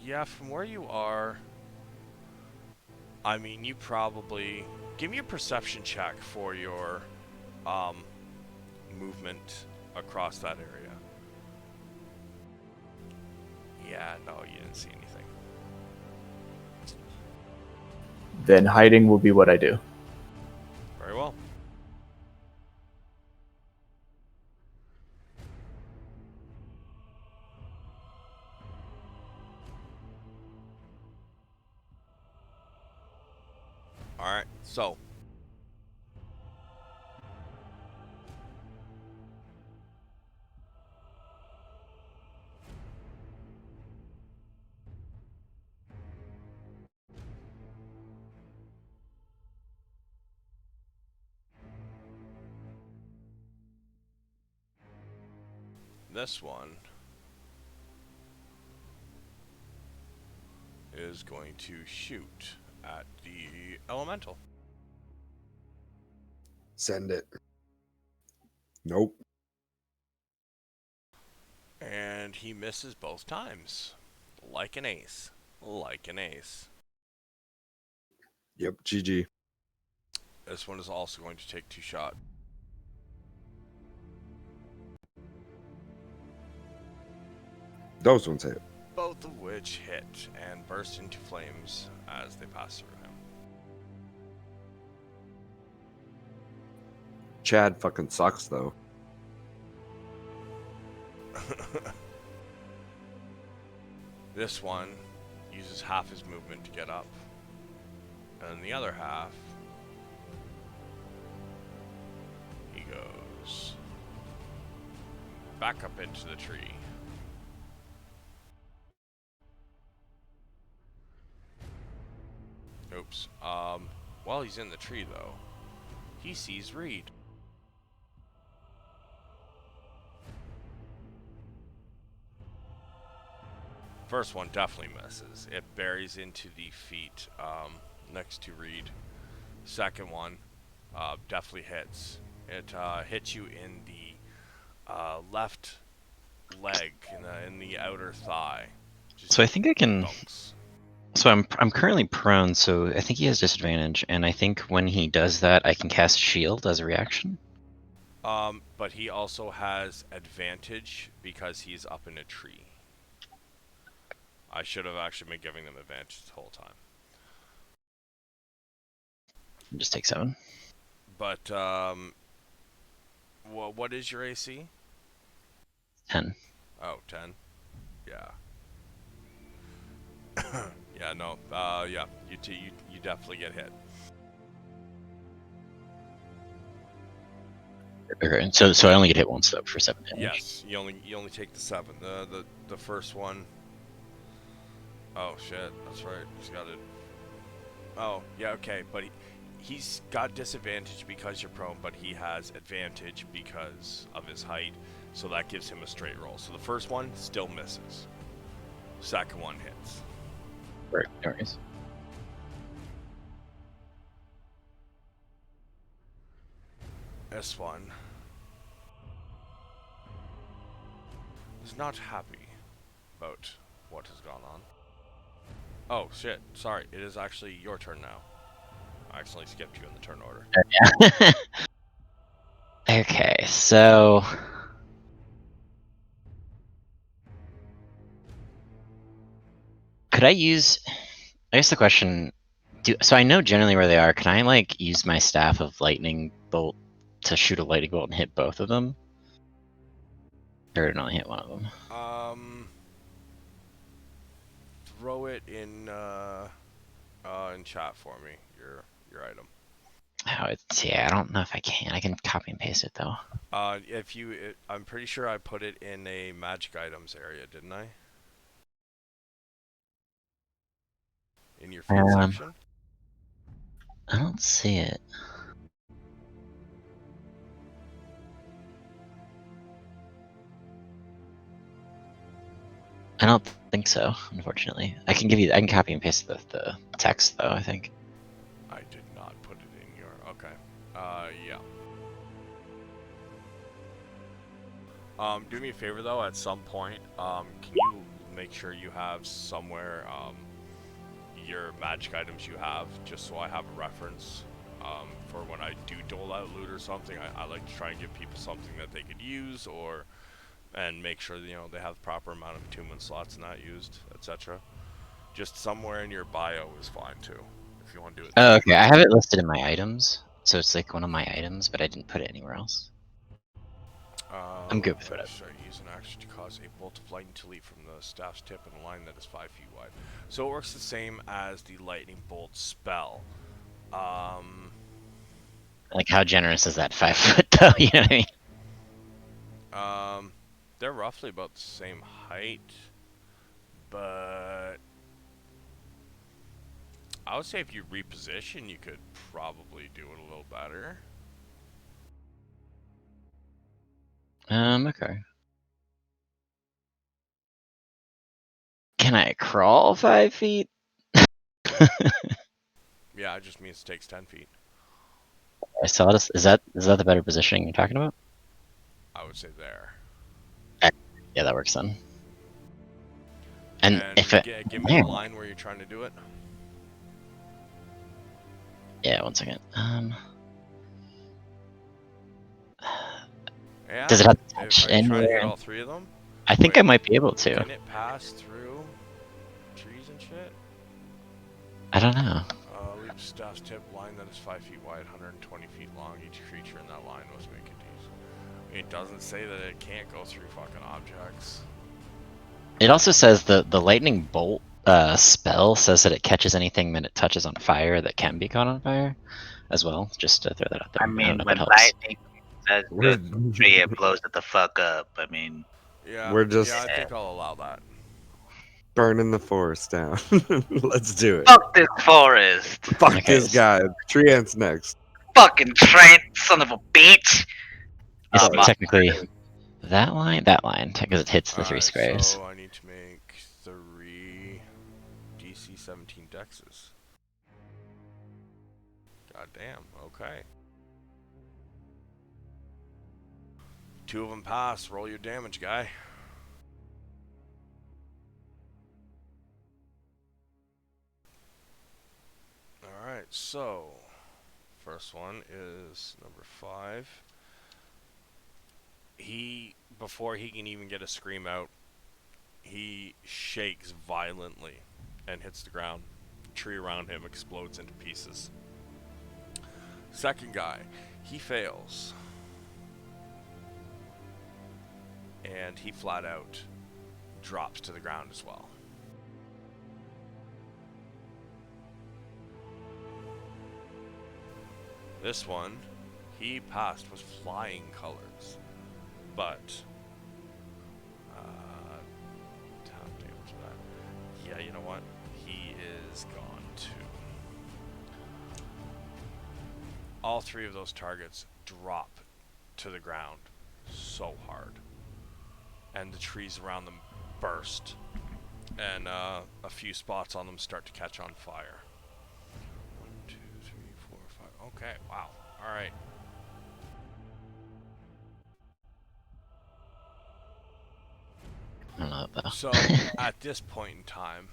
Yeah, from where you are, I mean, you probably give me a perception check for your movement across that area. Yeah, no, you didn't see anything. Then hiding will be what I do. Very well. Alright, so this one is going to shoot at the elemental. Send it. Nope. And he misses both times. Like an ace. Like an ace. Yep, GG. This one is also going to take 2 shots. Those ones hit. Both of which hit and burst into flames as they pass through Chad fucking sucks though. him. This one uses half his movement to get up, and the other half, he goes back up into the tree. Oops. While he's in the tree, though, he sees Reed. First one definitely misses. It buries into the feet next to Reed. Second one definitely hits. It hits you in the left leg, in the outer thigh. Just So I think I can. dunks. So I'm currently prone, so I think he has disadvantage, and I think when he does that, I can cast shield as a reaction. But he also has advantage because he's up in a tree. I should have actually been giving them advantage the whole time. Just take 7. But what is your AC? 10. Oh, 10. Yeah. Yeah, no. Yeah. You definitely get hit. Okay, so I only get hit once though for 7 damage. Yes. You only take the 7. The first one. Oh shit. That's right. He's got it. Oh yeah. Okay. But he's got disadvantage because you're prone, but he has advantage because of his height. So that gives him a straight roll. So the first one still misses. Second one hits. Right, no worries. This one is not happy about what has gone on. Oh shit, sorry, it is actually your turn now. I accidentally skipped you in the turn order. Yeah. Okay, so could I use? I guess the question. So I know generally where they are. Can I like use my staff of lightning bolt to shoot a lightning bolt and hit both of them? Or did only hit one of them? Throw it in chat for me. Your item. Oh, yeah. I don't know if I can. I can copy and paste it though. I'm pretty sure I put it in a magic items area, didn't I? In your feed section. I don't see it. I don't think so, unfortunately. I can copy and paste the text though, I think. I did not put it in your. Okay. Yeah. Do me a favor though. At some point, can you make sure you have somewhere your magic items you have, just so I have a reference for when I do dole out loot or something. I like to try and give people something that they could use, and make sure that, they have the proper amount of attunement slots not used, etc. Just somewhere in your bio is fine too, if you want to do it. Oh, okay. I have it listed in my items, so it's like one of my items, but I didn't put it anywhere else. I'm good with whatever. Use an action to cause a bolt of lightning to leap from the staff's tip in a line that is 5 feet wide. So it works the same as the lightning bolt spell. Like, how generous is that 5 foot though? You know what I mean? They're roughly about the same height, but I would say if you reposition, you could probably do it a little better. Okay. Can I crawl 5 feet? Yeah, it just means it takes 10 feet. So is that the better positioning you're talking about? I would say there. Yeah, that works then. And if it, give me the line where you're trying to do it. yeah, 1 second. Yeah. Does it have to touch Are you trying to hit anywhere? all 3 of them? I think I might be able to. Can it pass through trees and shit? I don't know. Leap staff's tip line that is 5 feet wide, 120 feet long. Each creature in that line must make it use. It doesn't say that it can't go through fucking objects. It also says the lightning bolt spell says that it catches anything that it touches on fire that can be caught on fire, as well. Just to throw that out there. I don't mean, know if when it helps. lightning says the tree, it blows it the fuck up. I mean, Yeah, We're just- yeah, I think I'll allow that. Burning the forest down. Let's do it. fuck this forest. Fuck Okay, this guy. Tree ants next. Fucking Trent, son of a bitch. It's Oh, technically that line, because it hits the 3 Alright, squares. so I need to make 3 DC 17 dexes. God damn, okay. 2 of them pass, roll your damage, guy. Alright, so first one is number 5. Before he can even get a scream out, he shakes violently and hits the ground. The tree around him explodes into pieces. Second guy, he fails. And he flat out drops to the ground as well. This one, he passed with flying colors, but top damage for that. Yeah, you know what? He is gone too. All 3 of those targets drop to the ground so hard, and the trees around them burst, and a few spots on them start to catch on fire. 1, 2, 3, 4, 5. Okay, wow. All right. I don't know though. So at this point in time,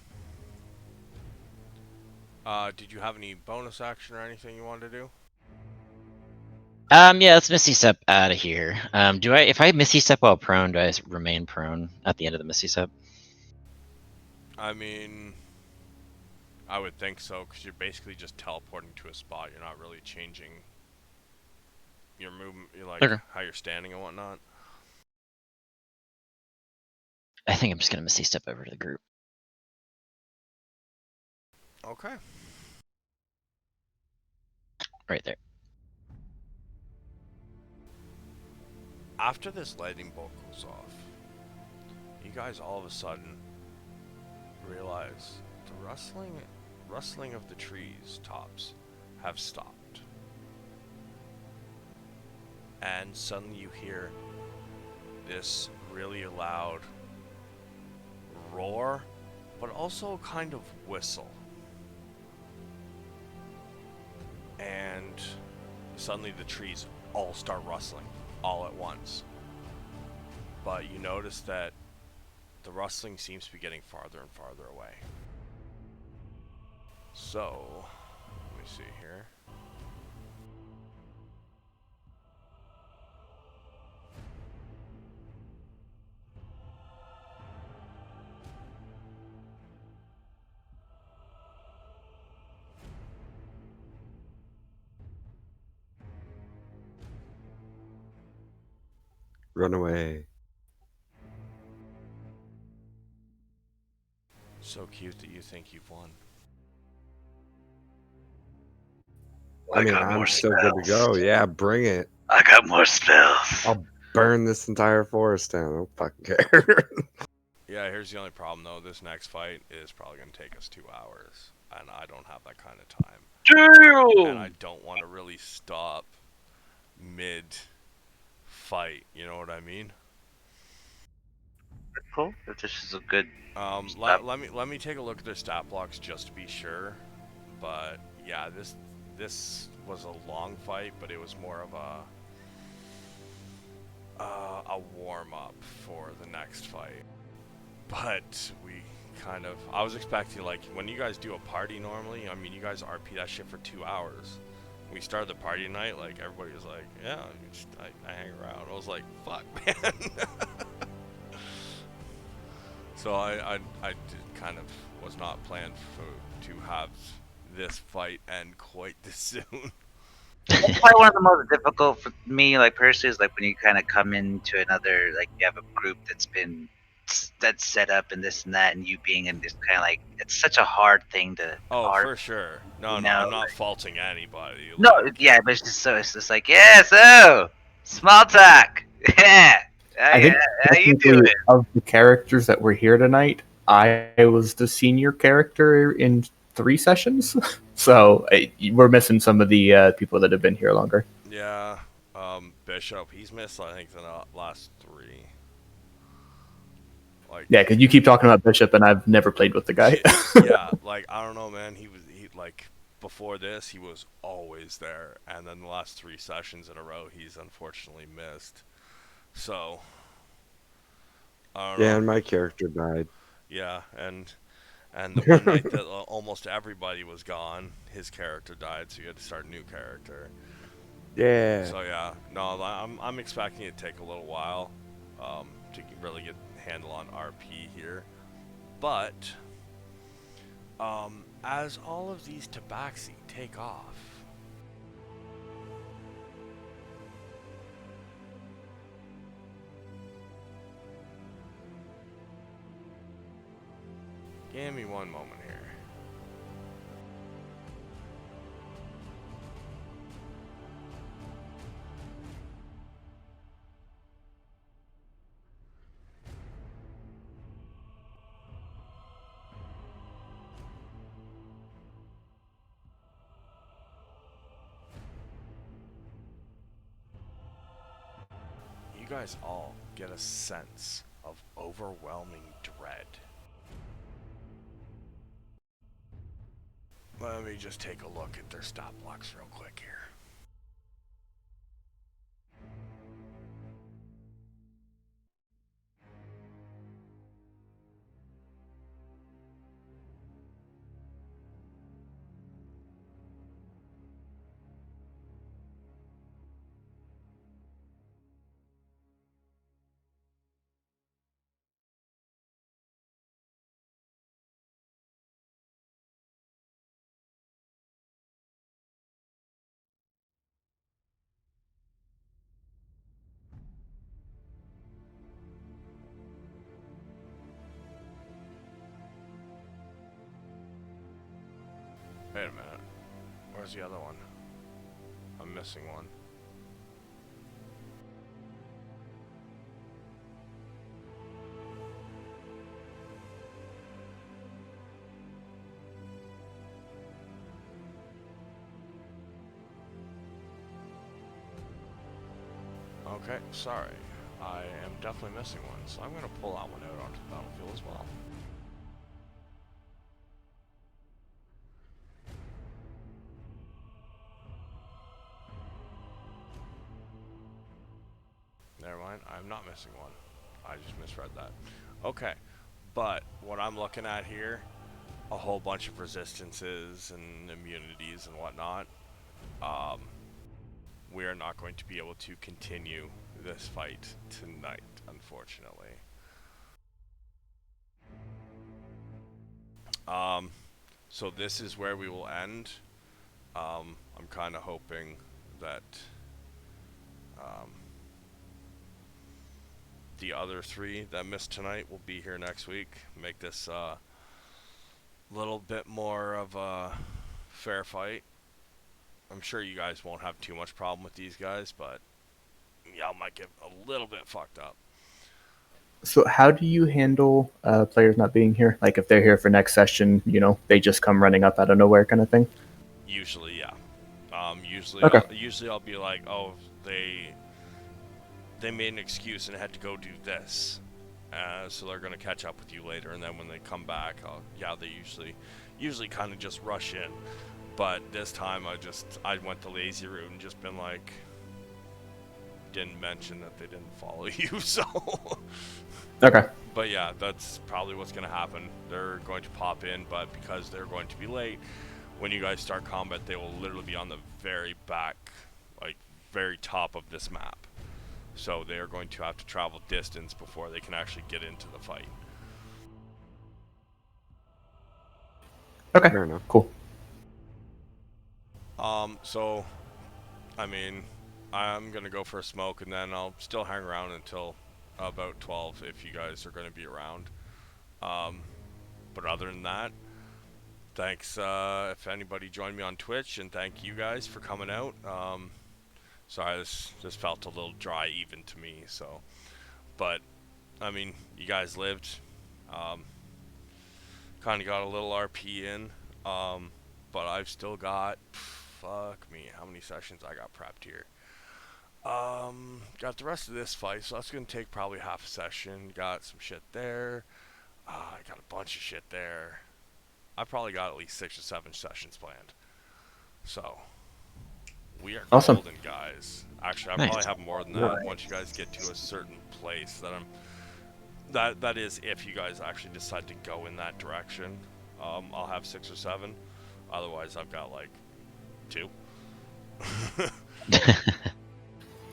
did you have any bonus action or anything you wanted to do? Yeah, let's Misty Step out of here. If I Misty Step while prone, do I remain prone at the end of the Misty Step? I mean, I would think so, because you're basically just teleporting to a spot. You're not really changing your movement, like Okay. how you're standing and whatnot. I think I'm just gonna Misty Step over to the group. Okay. Right there. After this lightning bolt goes off, you guys all of a sudden realize the rustling of the trees tops have stopped. And suddenly you hear this really loud roar, but also a kind of whistle. And suddenly the trees all start rustling all at once. But you notice that the rustling seems to be getting farther and farther away. So, let me see here. Run away. So cute that you think you've won. I mean, I'm still good to go. Yeah, bring it. I got more spells. I'll burn this entire forest down. I don't fucking care. Yeah, here's the only problem though. This next fight is probably going to take us 2 hours. And I don't have that kind of time. And I don't want to really stop mid-fight. You know what I mean? Cool. This is a good. Let me take a look at their stat blocks just to be sure. But yeah, this was a long fight, but it was more of a warm up for the next fight. But we I was expecting, like, when you guys do a party normally, I mean, you guys RP that shit for 2 hours. We started the party tonight, like, everybody was like, yeah, I hang around. I was like, fuck, man. So I kind of was not planned to have this fight end quite this soon. That's probably one of the most difficult for me, like personally, is like when you kind of come into another, like you have a group that's set up and this and that, and you being in this kind of like, it's such a hard thing to Oh, art. for sure. No, You no, know, I'm not faulting anybody. no, Like, yeah, but it's just like, yeah, so small talk, yeah, I think how you technically doing? of the characters that were here tonight, I was the senior character in 3 sessions, so we're missing some of the people that have been here longer. yeah, Bishop, he's missed, I think, the last 3. Like, Yeah, because you keep talking about Bishop, and I've never played with the guy. yeah, like, I don't know, man. He like, before this, he was always there, and then the last 3 sessions in a row, he's unfortunately missed. So, I don't Yeah, know. and my character died. Yeah, and the one night that almost everybody was gone, his character died, so you had to start a new character. Yeah. So yeah, no, I'm expecting it to take a little while to really get a handle on RP here, but as all of these tabaxi take off, give me one moment here. You guys all get a sense of overwhelming dread. Let me just take a look at their stop blocks real quick here. Wait a minute. Where's the other one? I'm missing one. Okay, sorry. I am definitely missing one, so I'm going to pull that one out onto the battlefield as well. Never mind, I'm not missing one. I just misread that. Okay, but what I'm looking at here, a whole bunch of resistances and immunities and whatnot. We are not going to be able to continue this fight tonight, unfortunately. So this is where we will end. I'm kind of hoping that the other 3 that missed tonight will be here next week. Make this a little bit more of a fair fight. I'm sure you guys won't have too much problem with these guys, but y'all might get a little bit fucked up. So how do you handle players not being here? Like if they're here for next session, they just come running up out of nowhere kind of thing? Usually, yeah. Usually, Okay. I'll be like, oh, they made an excuse and had to go do this, so they're gonna catch up with you later. And then when they come back, they usually kind of just rush in. But this time, I went the lazy route and just been like, didn't mention that they didn't follow you, so. Okay. But yeah, that's probably what's going to happen. They're going to pop in, but because they're going to be late, when you guys start combat, they will literally be on the very back, like very top of this map. So they are going to have to travel distance before they can actually get into the fight. Okay. Fair enough. Cool. So, I mean, I'm going to go for a smoke, and then I'll still hang around until about 12 if you guys are going to be around. But other than that, thanks if anybody joined me on Twitch, and thank you guys for coming out. Sorry, this felt a little dry even to me, so. But, I mean, you guys lived. Kind of got a little RP in. But I've still got, fuck me, how many sessions I got prepped here. Got the rest of this fight, so that's going to take probably half a session. Got some shit there. I got a bunch of shit there. I probably got at least 6 or 7 sessions planned. So, we are Awesome. golden, guys. Actually, I Nice. probably have more than that once you guys get to a certain place that is if you guys actually decide to go in that direction. I'll have 6 or 7. Otherwise, I've got like 2.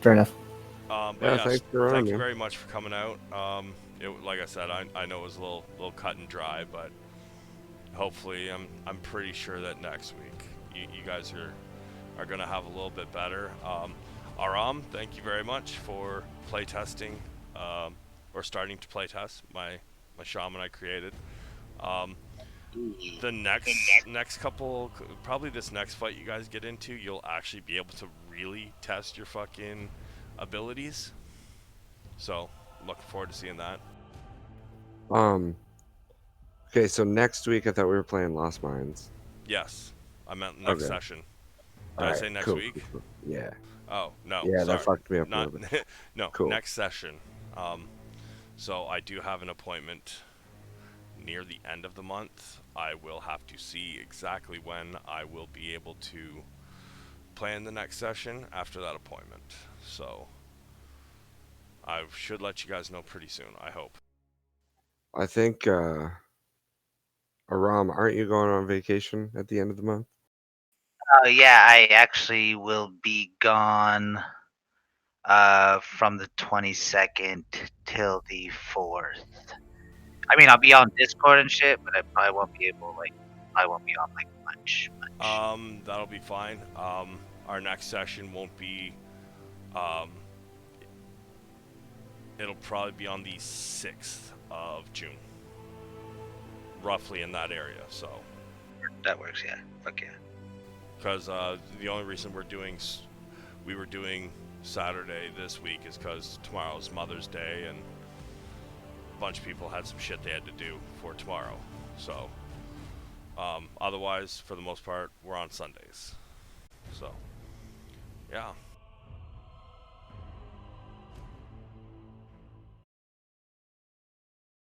Fair enough. But Yeah, yeah, thanks for thank running, you man. very much for coming out. Like I said, I know it was a little cut and dry, but hopefully, I'm pretty sure that next week you guys are gonna have a little bit better. Aram, thank you very much for playtesting, or starting to playtest my shaman I created. The next couple, probably this next fight you guys get into, you'll actually be able to really test your fucking abilities. So, looking forward to seeing that. Okay, so next week I thought we were playing Lost Mines. Yes, I meant next Okay. session. Did I Alright, say next cool, week? cool, cool. Yeah. Oh no, Yeah, sorry. that fucked me up a Not little bit. no, Cool. next session. So I do have an appointment near the end of the month. I will have to see exactly when I will be able to plan the next session after that appointment. So I should let you guys know pretty soon, I hope. I think Aram, aren't you going on vacation at the end of the month? Oh yeah, I actually will be gone from the 22nd till the 4th. I mean, I'll be on Discord and shit, but I probably won't be able, like, I won't be on, like, much. That'll be fine. Our next session won't be, it'll probably be on the 6th of June. Roughly in that area, so. That works, yeah. Fuck yeah. Because the only reason we were doing Saturday this week is because tomorrow's Mother's Day, and a bunch of people had some shit they had to do for tomorrow. So, otherwise, for the most part, we're on Sundays. So, yeah.